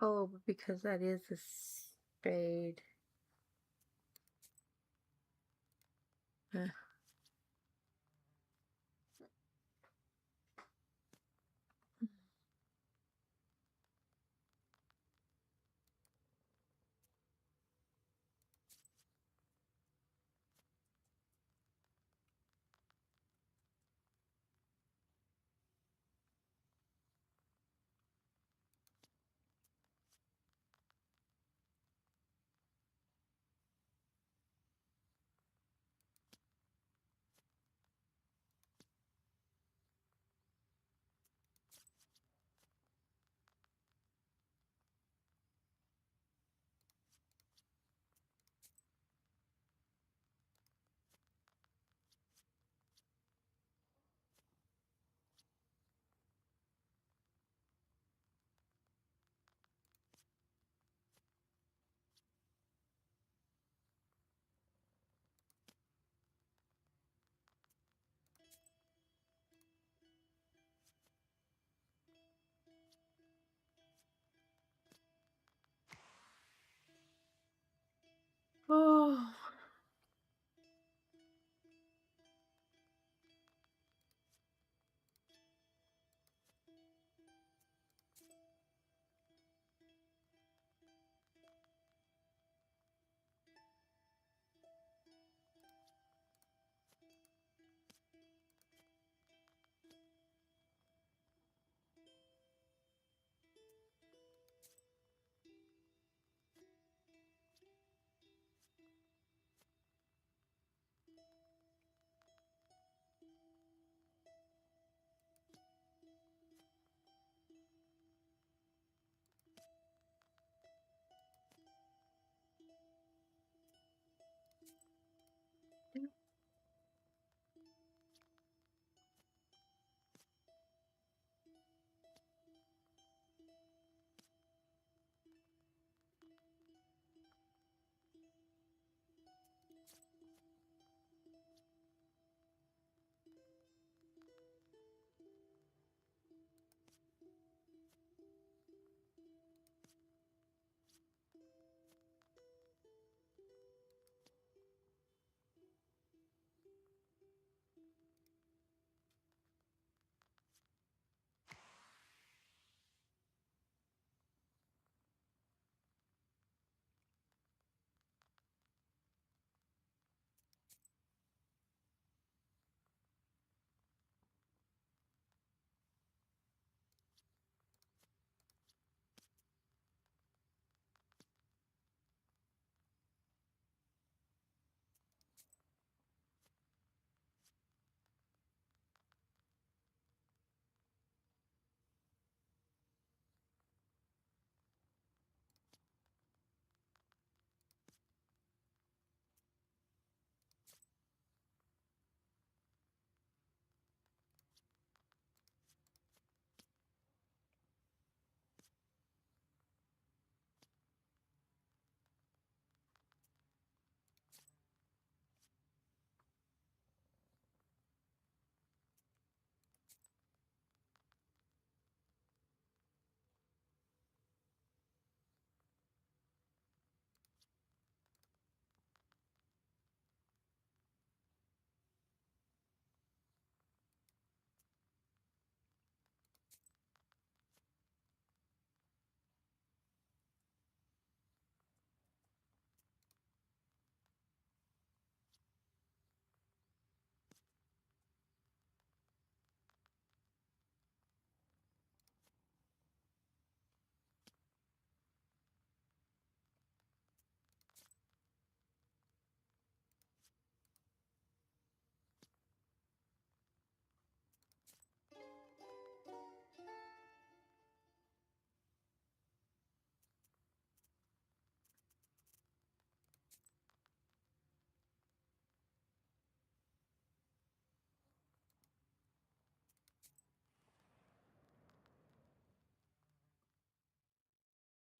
Oh, because that is a spade. Oh.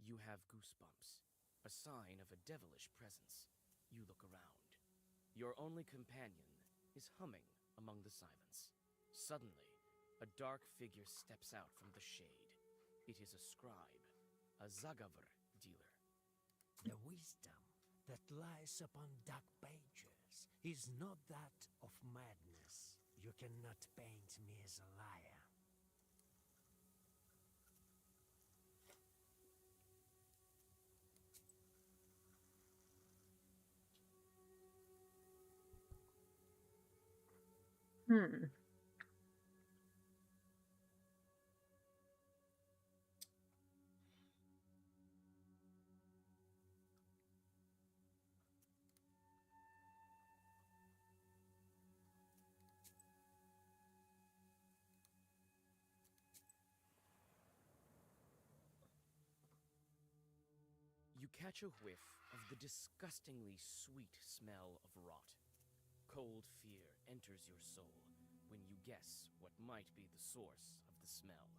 You have goosebumps, a sign of a devilish presence. You look around. Your only companion is humming among the silence. Suddenly, a dark figure steps out from the shade. It is a scribe, a Zagavr dealer. The wisdom that lies upon dark pages is not that of madness. You cannot paint me as a liar. You catch a whiff of the disgustingly sweet smell of rot. Cold fear enters your soul when you guess what might be the source of the smell.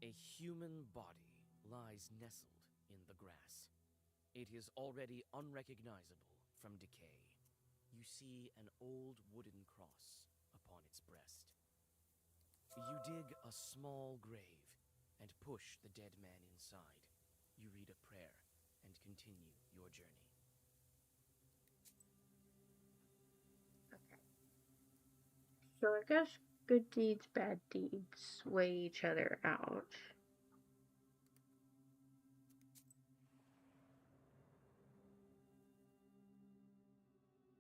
A human body lies nestled in the grass. It is already unrecognizable from decay. You see an old wooden cross upon its breast. You dig a small grave and push the dead man inside. You read a prayer and continue your journey. So I guess good deeds, bad deeds weigh each other out.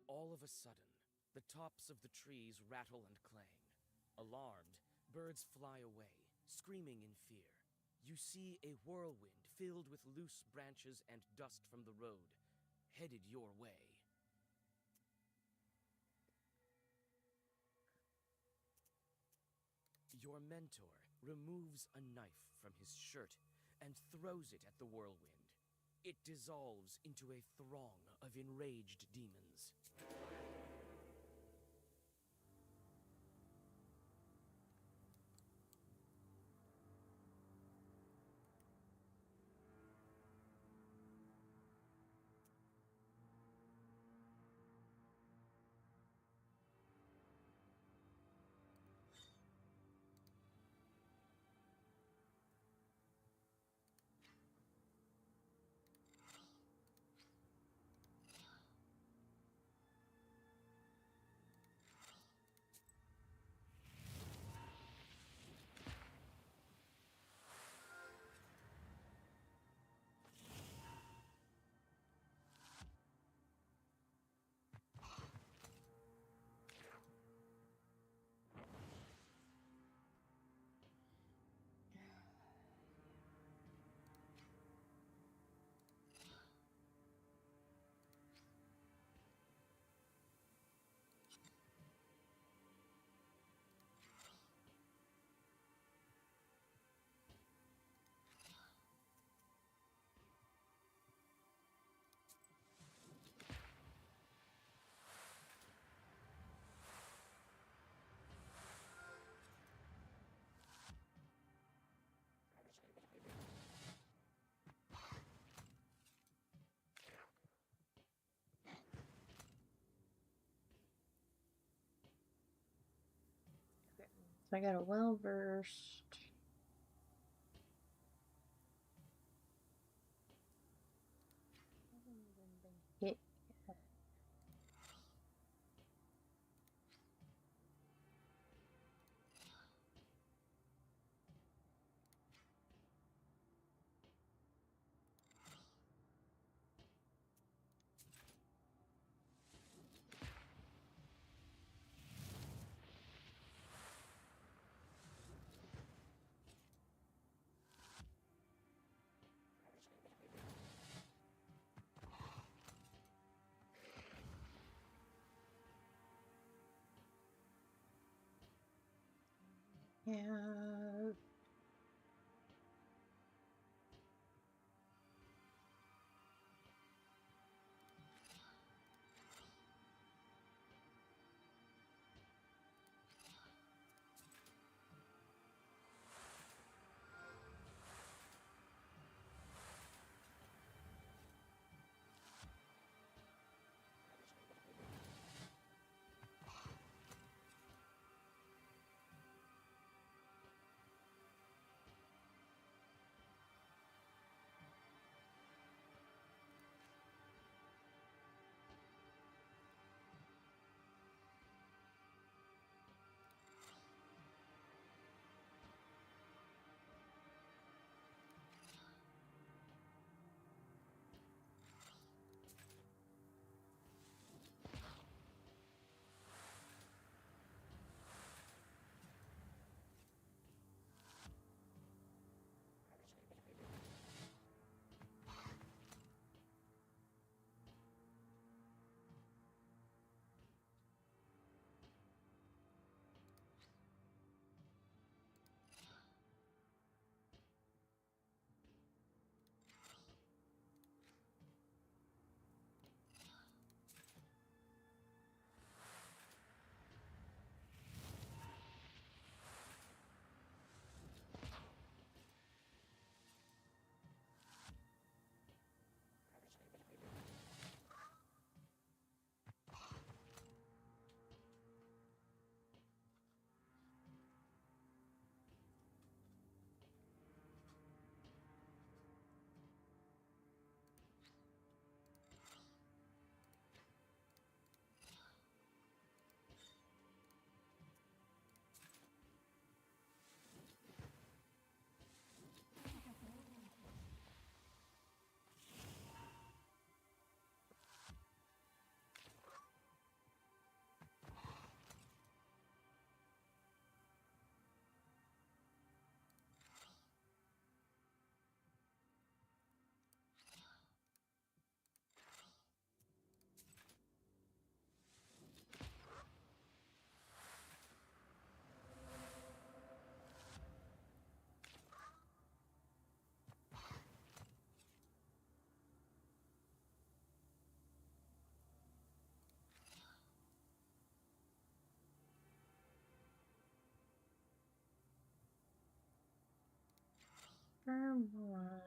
All of a sudden, the tops of the trees rattle and clang. Alarmed, birds fly away, screaming in fear. You see a whirlwind filled with loose branches and dust from the road, headed your way. Your mentor removes a knife from his shirt and throws it at the whirlwind. It dissolves into a throng of enraged demons. So I got a well-versed. Hit. Yeah. Vermont.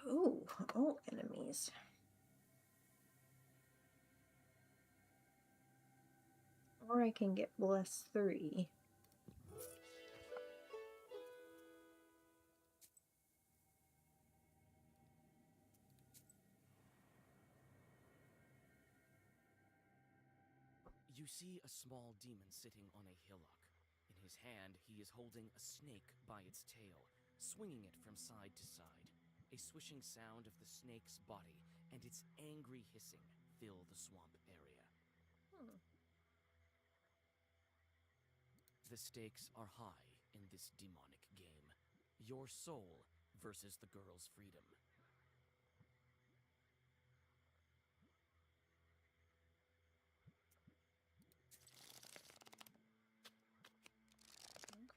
Ooh, all enemies. Or I can get bless 3. You see a small demon sitting on a hillock. In his hand, he is holding a snake by its tail, swinging it from side to side. A swishing sound of the snake's body and its angry hissing fill the swamp area. The stakes are high in this demonic game. Your soul versus the girl's freedom.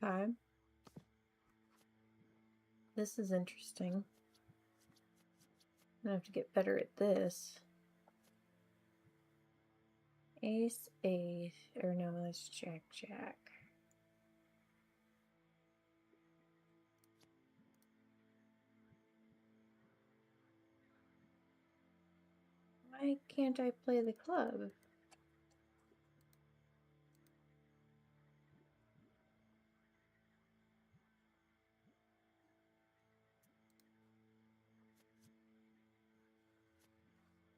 Okay. This is interesting. I have to get better at this. Ace, or no, that's Jack, Jack. Why can't I play the club?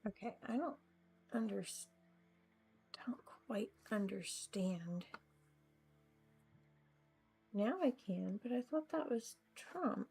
Okay, I don't quite understand. Now I can, but I thought that was Trump.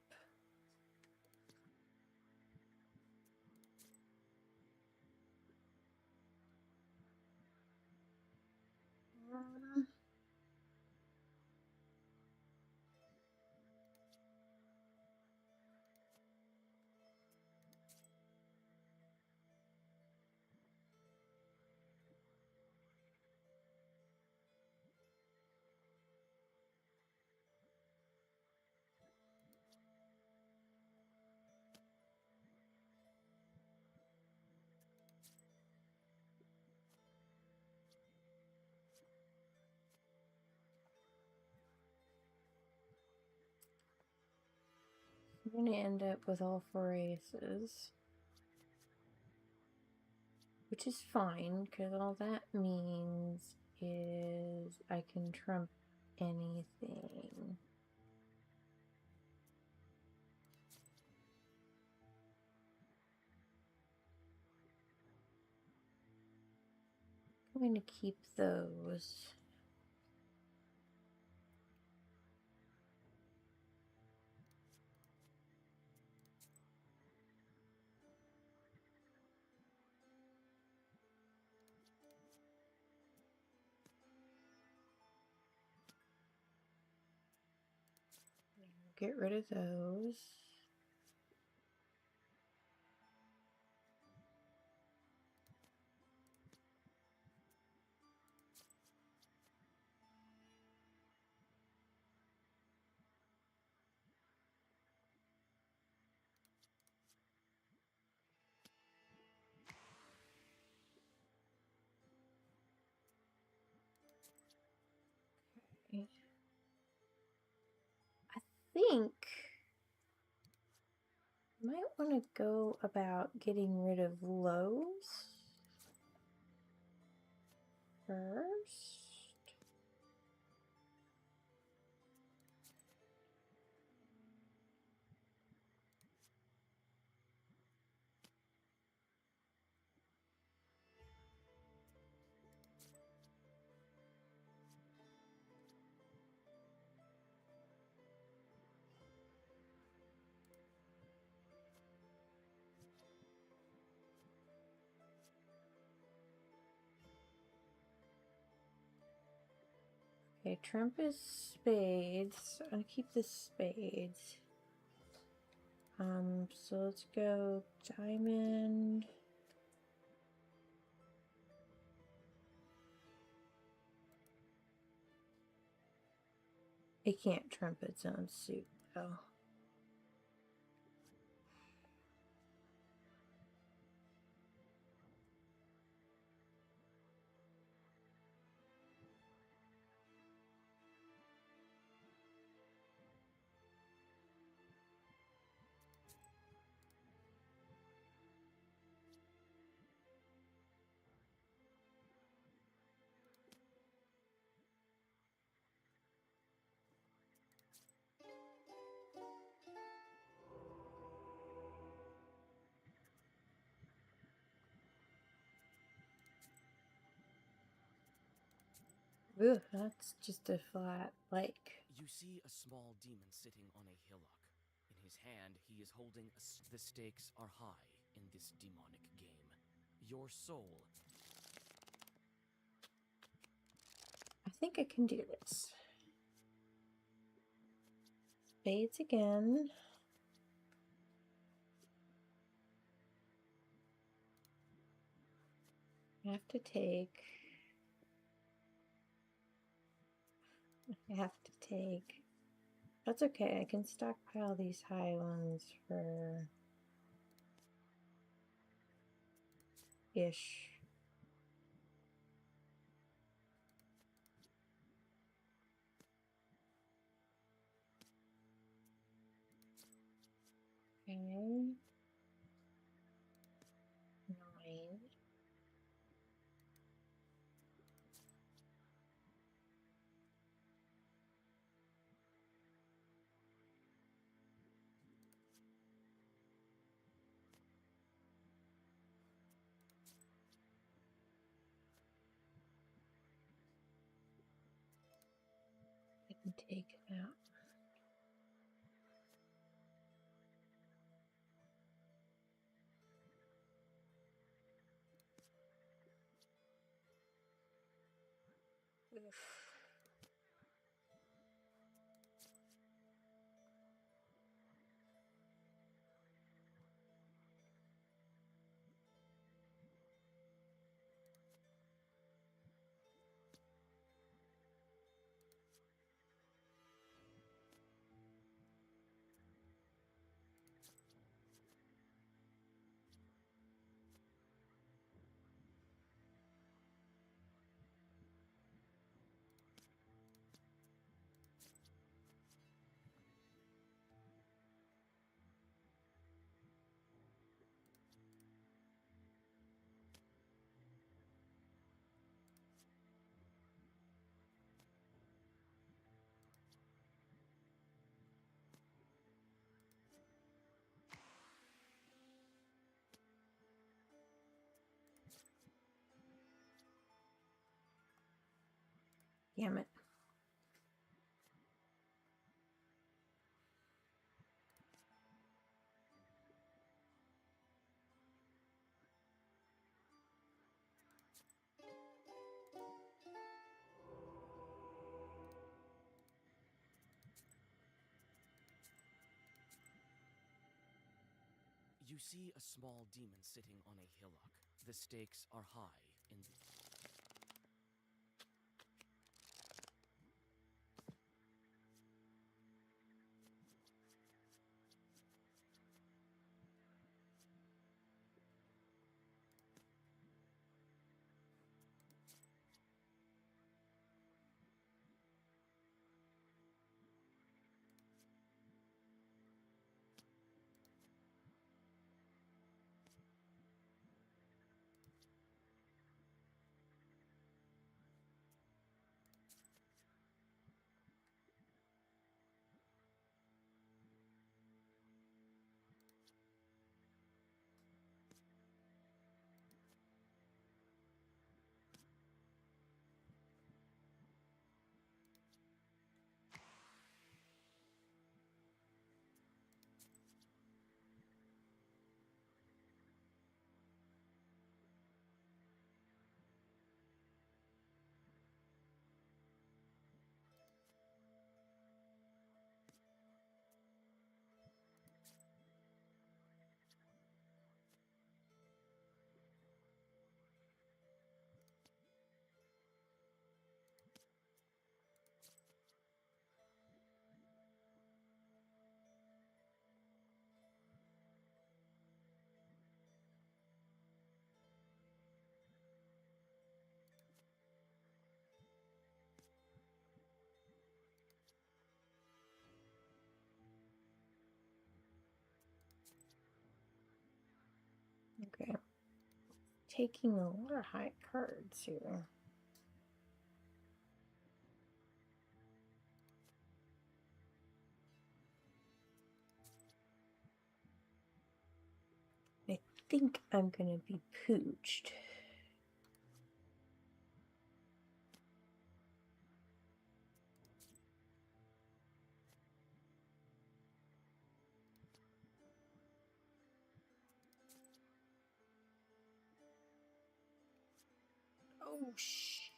I'm gonna end up with all 4 aces. Which is fine, because all that means is I can trump anything. I'm going to keep those. Get rid of those. Okay. I think I might want to go about getting rid of Lowe's first. Okay, trump is spades. I'll keep the spades. So let's go diamond. It can't trump its own suit, though. Ooh, that's just a flat lake. You see a small demon sitting on a hillock. In his hand, he is holding the stakes are high in this demonic game. Your soul. I think I can do this. Spades again. I have to take. I have to take. That's okay. I can stockpile these high ones for ish. Okay. 9. I can take that. Oof. Damn it. You see a small demon sitting on a hillock. The stakes are high in the... taking a lot of high cards here. I think I'm gonna be pooched. Oh, shoot.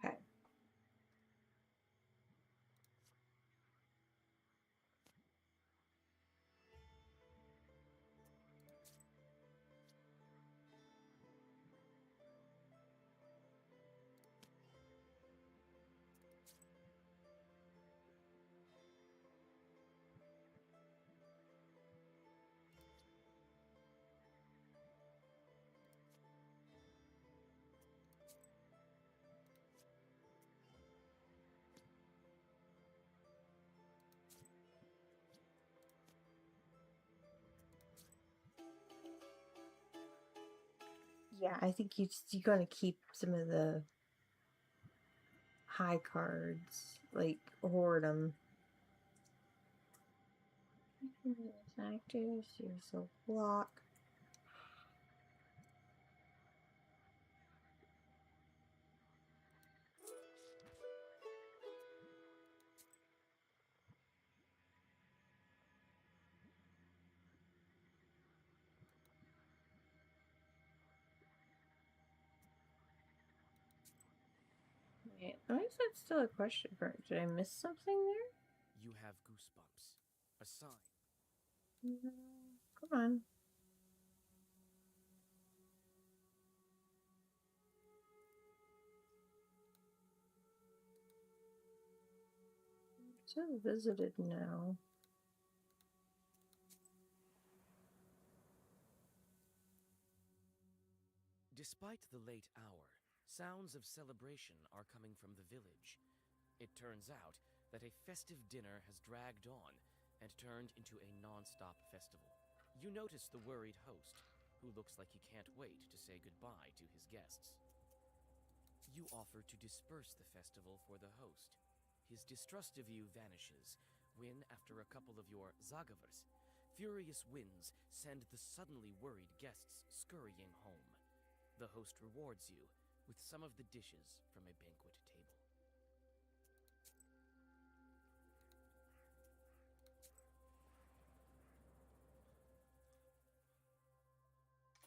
Okay. Yeah, I think you're gonna keep some of the high cards, like hoard them. Active, here's a block. Wait, why is that still a question mark? Did I miss something there? You have goosebumps. A sign. No, come on. So visited now. Despite the late hour, sounds of celebration are coming from the village. It turns out that a festive dinner has dragged on and turned into a non-stop festival. You notice the worried host, who looks like he can't wait to say goodbye to his guests. You offer to disperse the festival for the host. His distrust of you vanishes when, after a couple of your zagavers, furious winds send the suddenly worried guests scurrying home. The host rewards you with some of the dishes from a banquet table.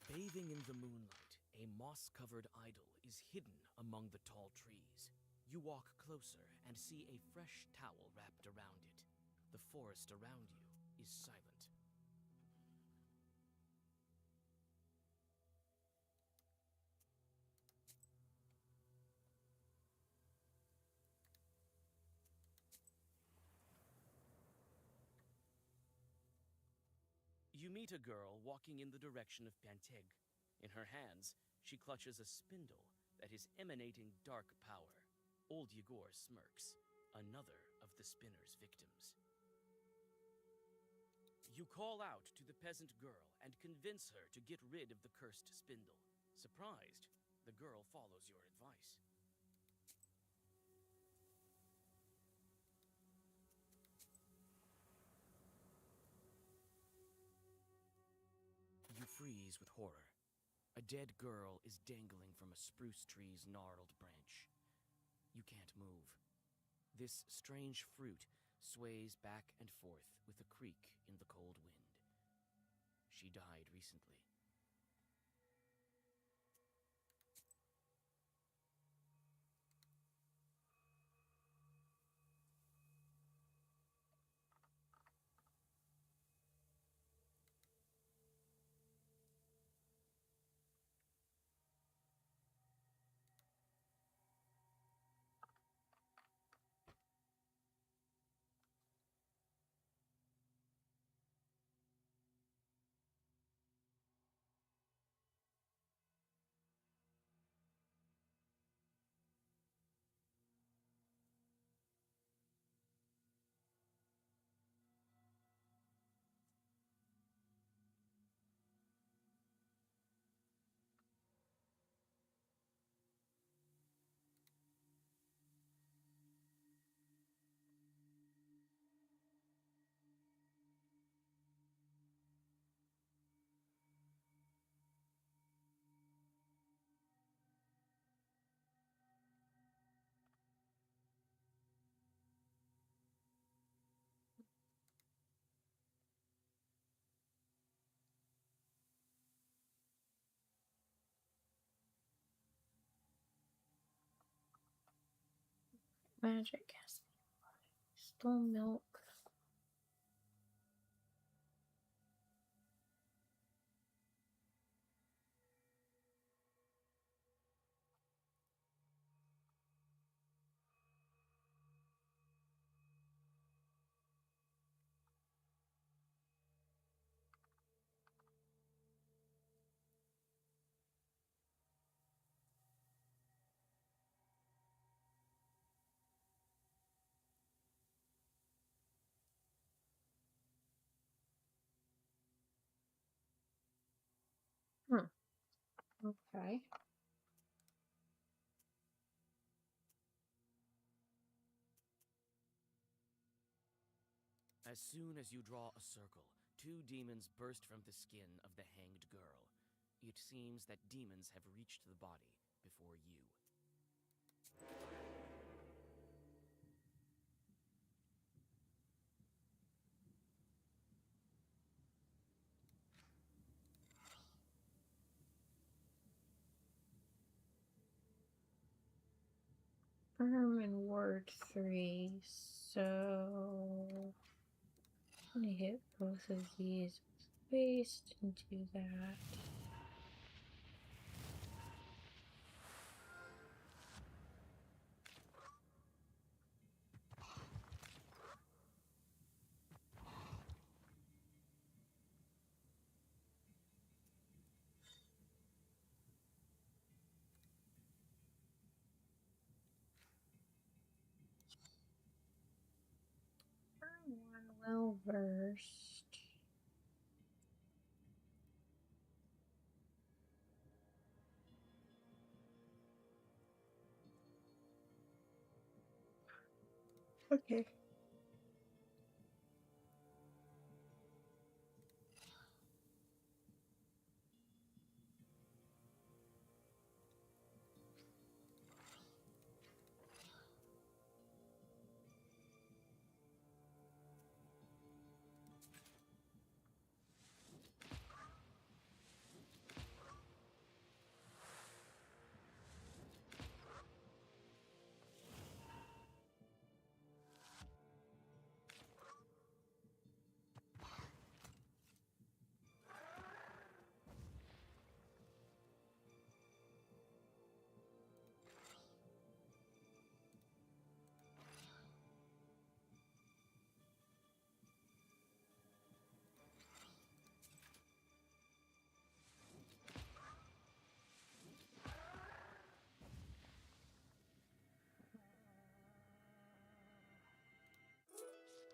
Bathing in the moonlight, a moss-covered idol is hidden among the tall trees. You walk closer and see a fresh towel wrapped around it. The forest around you is silent. You meet a girl walking in the direction of Panteg. In her hands, she clutches a spindle that is emanating dark power. Old Yegor smirks, another of the spinner's victims. You call out to the peasant girl and convince her to get rid of the cursed spindle. Surprised, the girl follows your advice. You freeze with horror. A dead girl is dangling from a spruce tree's gnarled branch. You can't move. This strange fruit sways back and forth with a creak in the cold wind. she died recently. Magic has stole milk. Okay. As soon as you draw a circle, 2 demons burst from the skin of the hanged girl. It seems that demons have reached the body before you. And ward 3, so I'm gonna hit both of these based into that. One well versed. Okay.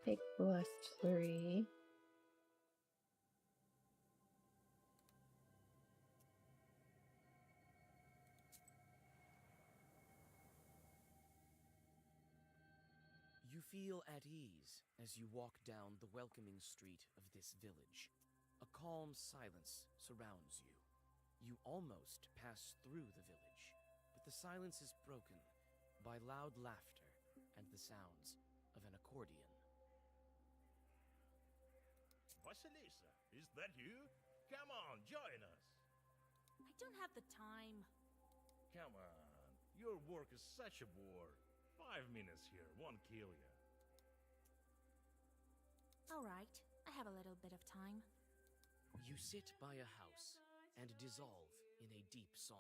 Take blessed 3. You feel at ease as you walk down the welcoming street of this village. A calm silence surrounds you. You almost pass through the village, but the silence is broken by loud laughter and the sounds of an accordion. Vasilisa, is that you? Come on, join us. I don't have the time. Come on. Your work is such a bore. 5 minutes here won't kill you. All right, I have a little bit of time. You sit by a house and dissolve in a deep song.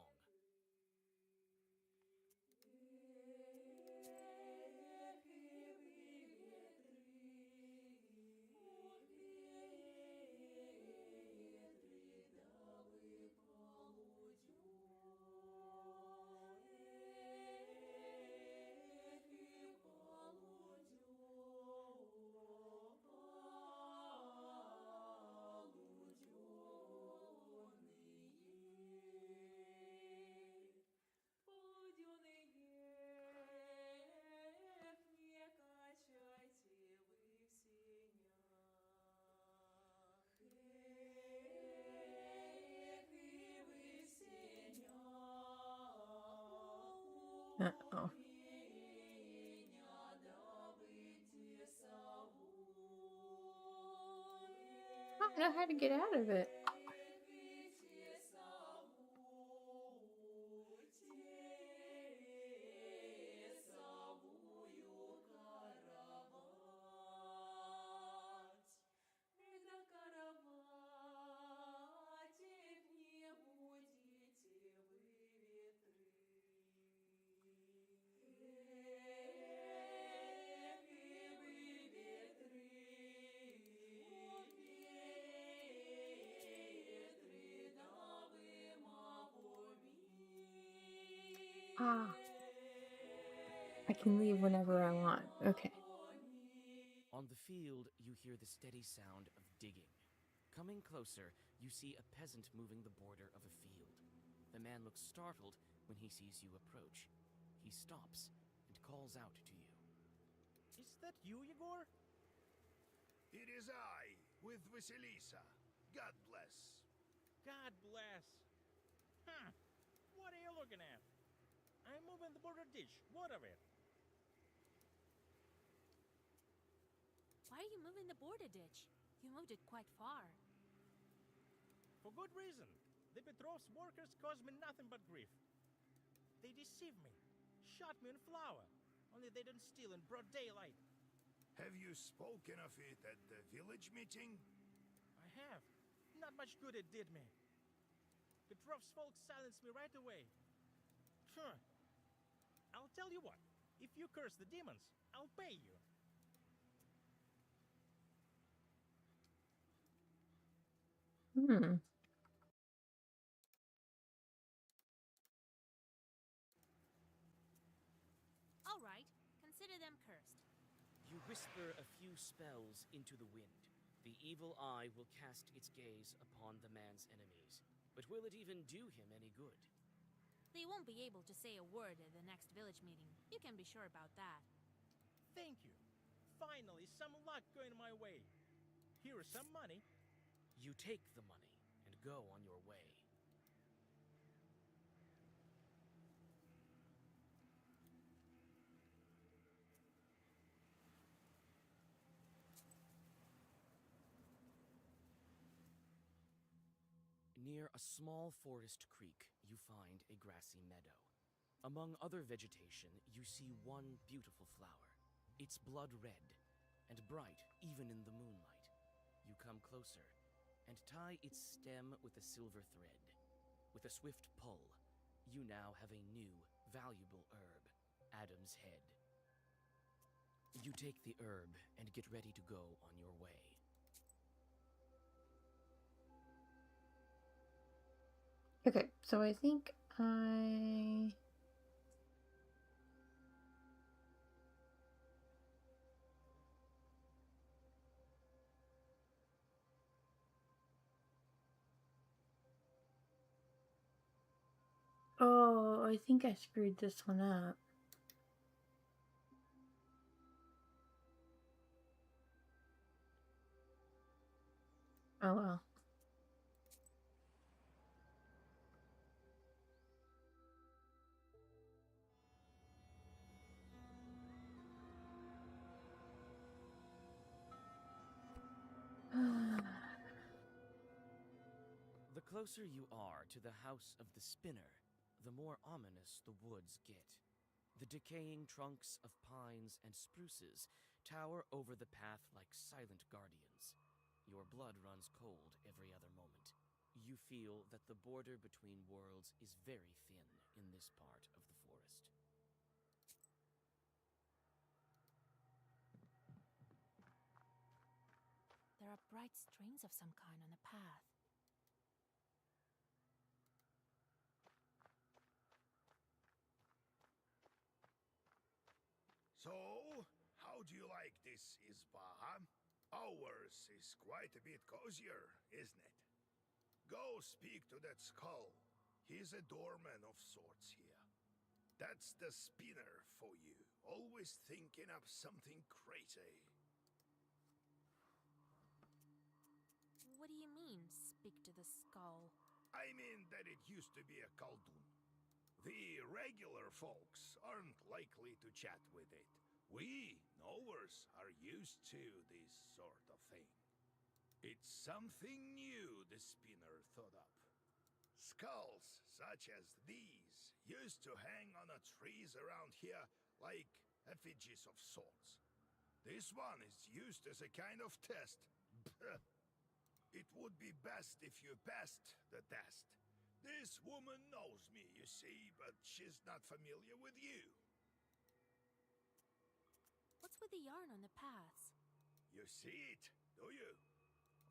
Uh-oh. I don't know how to get out of it. Ah. I can leave whenever I want. Okay. On the field, you hear the steady sound of digging. Coming closer, you see a peasant moving the border of a field. The man looks startled when he sees you approach. He stops and calls out to you. Is that you, Yegor? It is I, with Vasilisa. God bless. God bless. What are you looking at? I'm moving the border ditch. What of it? Why are you moving the border ditch? You moved it quite far. For good reason. The Petrov's workers caused me nothing but grief. They deceived me, shot me in flour, only they didn't steal in broad daylight. Have you spoken of it at the village meeting? I have. Not much good it did me. Petrov's folks silenced me right away. Sure. I'll tell you what. If you curse the demons, I'll pay you. Hmm. All right, consider them cursed. You whisper a few spells into the wind. The evil eye will cast its gaze upon the man's enemies. But will it even do him any good? They won't be able to say a word at the next village meeting. You can be sure about that. Thank you. Finally, some luck going my way. Here is some money. You take the money and go on your way. Near a small forest creek, you find a grassy meadow. Among other vegetation, you see one beautiful flower. It's blood red, and bright even in the moonlight. You come closer, and tie its stem with a silver thread. With a swift pull, you now have a new, valuable herb, Adam's Head. You take the herb and get ready to go on your way. Okay, so I think I... Oh, I think I screwed this one up. Oh well. The closer you are to the House of the Spinner, the more ominous the woods get. The decaying trunks of pines and spruces tower over the path like silent guardians. Your blood runs cold every other moment. You feel that the border between worlds is very thin in this part of the forest. There are bright strings of some kind on the path. So, how do you like this Isba? Ours is quite a bit cozier, isn't it? Go speak to that skull. He's a doorman of sorts here. That's the Spinner for you, always thinking up something crazy. What do you mean, speak to the skull? I mean that it used to be a Khaldun. The regular folks aren't likely to chat with it. We, knowers, are used to this sort of thing. It's something new the Spinner thought up. Skulls such as these used to hang on the trees around here like effigies of sorts. This one is used as a kind of test. It would be best if you passed the test. This woman knows me, you see, but she's not familiar with you. What's with the yarn on the paths? You see it, do you?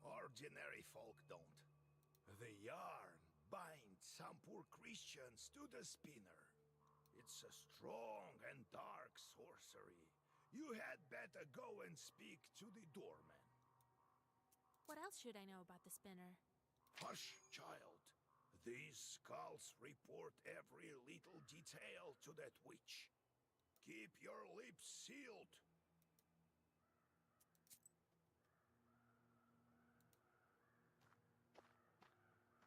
Ordinary folk don't. The yarn binds some poor Christians to the Spinner. It's a strong and dark sorcery. You had better go and speak to the doorman. What else should I know about the Spinner? Hush, child. These skulls report every little detail to that witch. Keep your lips sealed.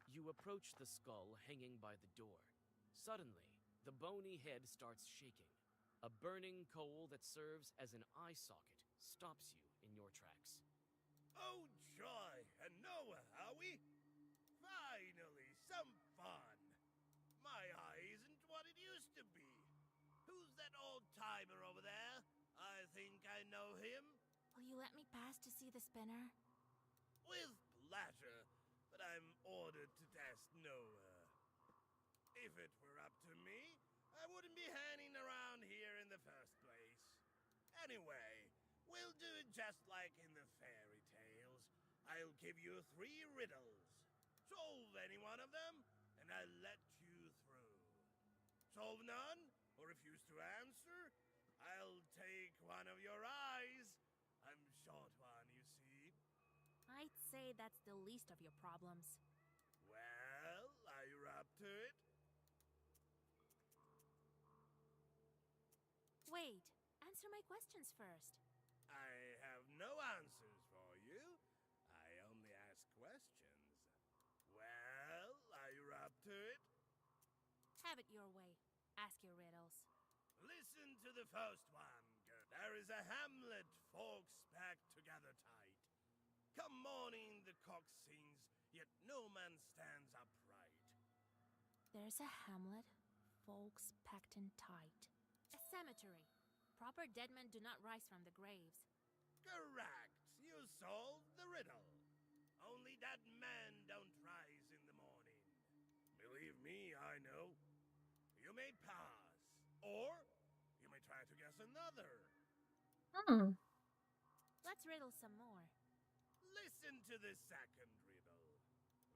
You approach the skull hanging by the door. Suddenly, the bony head starts shaking. A burning coal that serves as an eye socket stops you in your tracks. Oh, joy! And Noah, are we? Finally, some fun! My eye isn't what it used to be. Who's that old-timer over there? I think I know him. Will you let me pass to see the Spinner? With pleasure, but I'm ordered to test Noah. If it were up to me, I wouldn't be hanging around here in the first place. Anyway, we'll do it just like in the fairy tales. I'll give you 3 riddles. Solve any one of them, and I'll let you through. Solve none, or refuse to answer, I'll take one of your eyes. I'm short one, you see. I'd say that's the least of your problems. Well, are you up to it? Wait, answer my questions first. I have no answers for you. I only ask questions. Well, are you up to it? Have it your way. Ask your riddles. Listen to the first one, girl. There is a hamlet, folks packed together tight. Come morning the cock sings, yet no man stands upright. There's a hamlet, folks packed in tight. A cemetery. Proper dead men do not rise from the graves. Correct. You solved the riddle. Only that man don't rise in the morning. Believe me, I know. You may pass, or you may try to guess another. Let's riddle some more. Listen to the second riddle.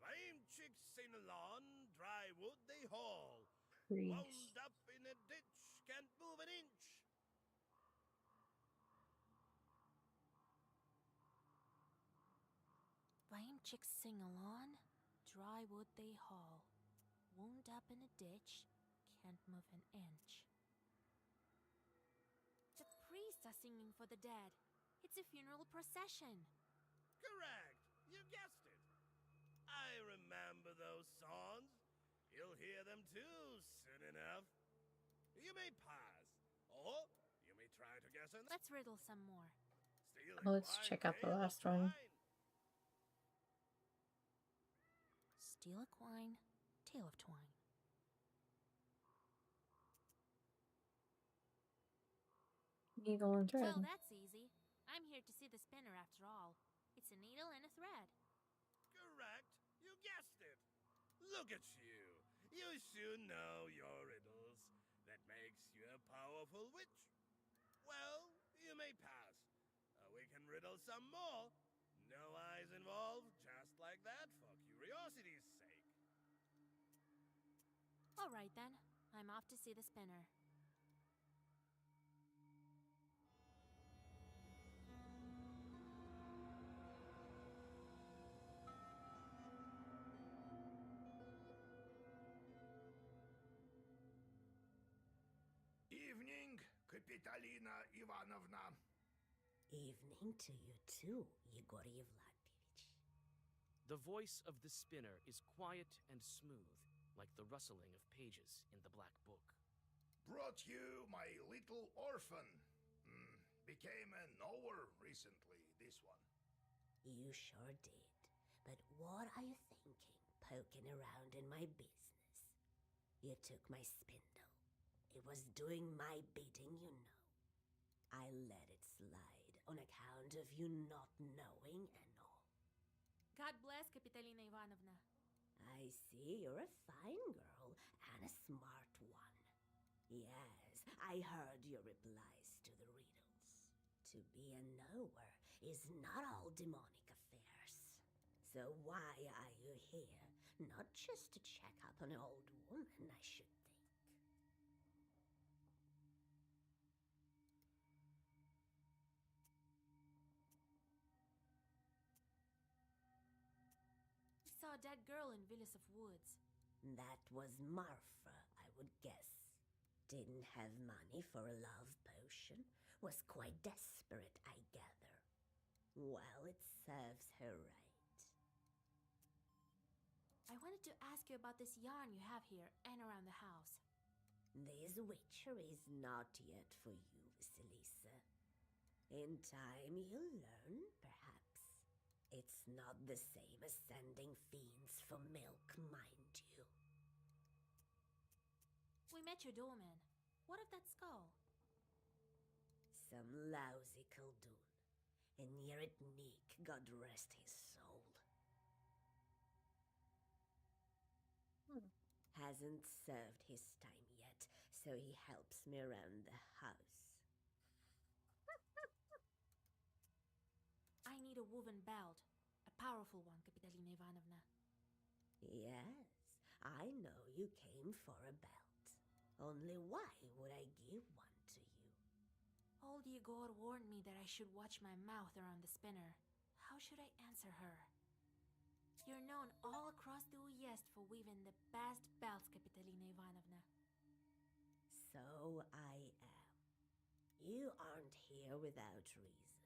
Lame chicks in a lawn, dry wood they haul. Wound up in a ditch, can't move an inch. Lame chicks sing along, dry wood they haul. Wound up in a ditch, can't move an inch. The priests are singing for the dead. It's a funeral procession. Correct. You guessed it. I remember those songs. You'll hear them too soon enough. You may pass, or you may try to guess another. Let's riddle some more. Let's check out the last one. Deal of quine, tail of twine. Needle and thread. Well, that's easy. I'm here to see the spinner after all. It's a needle and a thread. Correct. You guessed it. Look at you. You soon know your riddles. That makes you a powerful witch. Well, you may pass. We can riddle some more. No eyes involved, just like that, for curiosity's sake. All right then. I'm off to see the spinner. Evening, Kapitalina Ivanovna. Evening to you too, Yegor Yevlakovich. The voice of the spinner is quiet and smooth, like the rustling of pages in the Black Book. Brought you my little orphan. Became a knower recently, this one. You sure did. But what are you thinking, poking around in my business? You took my spindle. It was doing my bidding, you know. I let it slide on account of you not knowing and all. God bless, Kapitalina Ivanovna. I see you're a fine girl and a smart one. Yes, I heard your replies to the riddles. To be a knower is not all demonic affairs. So why are you here? Not just to check up on an old woman, I should think. Saw a dead girl in Villas of Woods. That was Marfa, I would guess. Didn't have money for a love potion. Was quite desperate, I gather. Well, it serves her right. I wanted to ask you about this yarn you have here and around the house. This witchery is not yet for you, Vasilisa. In time, you'll learn, perhaps. It's not the same as sending fiends for milk, mind you. We met your doorman. What of that skull? Some lousy Khaldun. And Yerit Neek, God rest his soul. Hasn't served his time yet, so he helps me around the house. I need a woven belt. A powerful one, Kapitalina Ivanovna. Yes, I know you came for a belt. Only why would I give one to you? Old Yegor warned me that I should watch my mouth around the spinner. How should I answer her? You're known all across the Uyezd for weaving the best belts, Kapitalina Ivanovna. So I am. You aren't here without reason.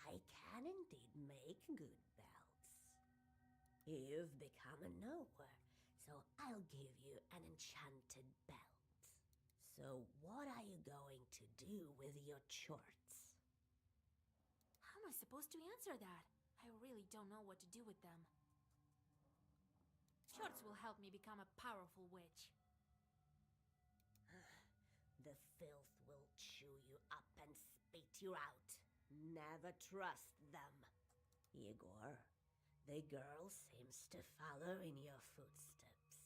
I can indeed make good belts. You've become a knower, so I'll give you an enchanted belt. So what are you going to do with your chorts? How am I supposed to answer that? I really don't know what to do with them. Shorts will help me become a powerful witch. The filth will chew you up and spit you out. Never trust them. Yegor, the girl seems to follow in your footsteps.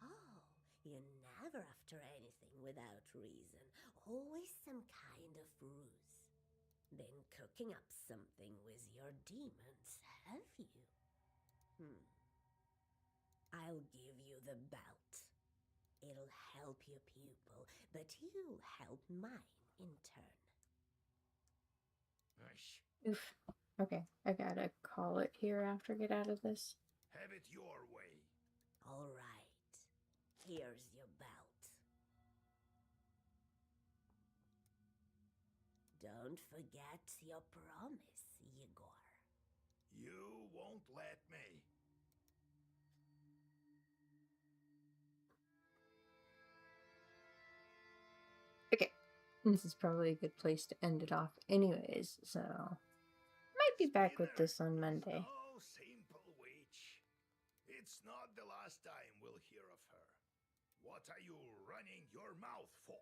Oh, you're never after anything without reason. Always some kind of ruse. Been cooking up something with your demons, have you? I'll give you the belt. It'll help your pupil, but you'll help mine in turn. Oof. Okay, I gotta call it here after I get out of this. Have it your way. All right. Here's your belt. Don't forget your promise, Yegor. You won't let me. Okay, this is probably a good place to end it off anyways, so might be back with this on Monday. No simple witch. It's not the last time we'll hear of her. What are you running your mouth for?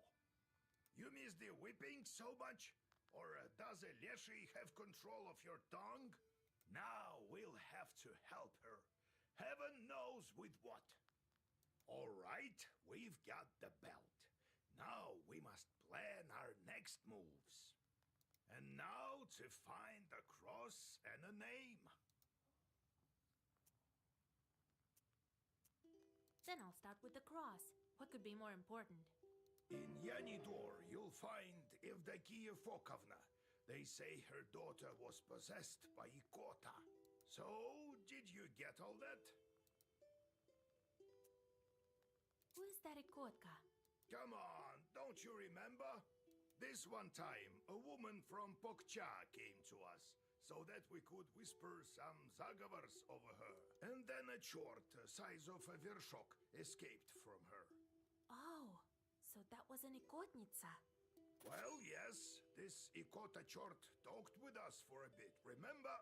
You miss the whipping so much? Or does a Leshy have control of your tongue? Now we'll have to help her. Heaven knows with what. All right, we've got the belt. Now we must plan our next moves. And now to find the cross and a name. Then I'll start with the cross. What could be more important? In Yanidor, you'll find Evdokia Fokovna. They say her daughter was possessed by Ikota. So, did you get all that? Who is that Ikotka? Come on, don't you remember? This one time, a woman from Pokcha came to us, so that we could whisper some zagavars over her. And then a chort, size of a vershok, escaped from her. Oh, so that was an Ikotnitsa. Well, yes, this Ikota chort talked with us for a bit, remember?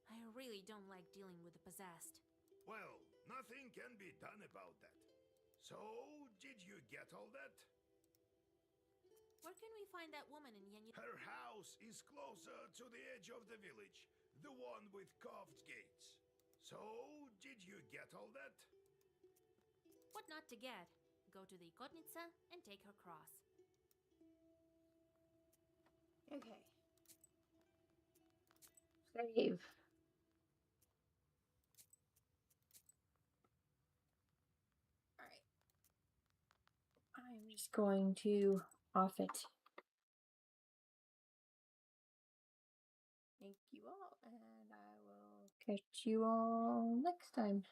I really don't like dealing with the possessed. Well, nothing can be done about that. So, did you get all that? Where can we find that woman in Yanyi? Her house is closer to the edge of the village, the one with carved gates. So, did you get all that? What not to get? Go to the Ikotnitsa and take her cross. Okay. Save. Alright. I'm just going to off it. Thank you all, and I will catch you all next time.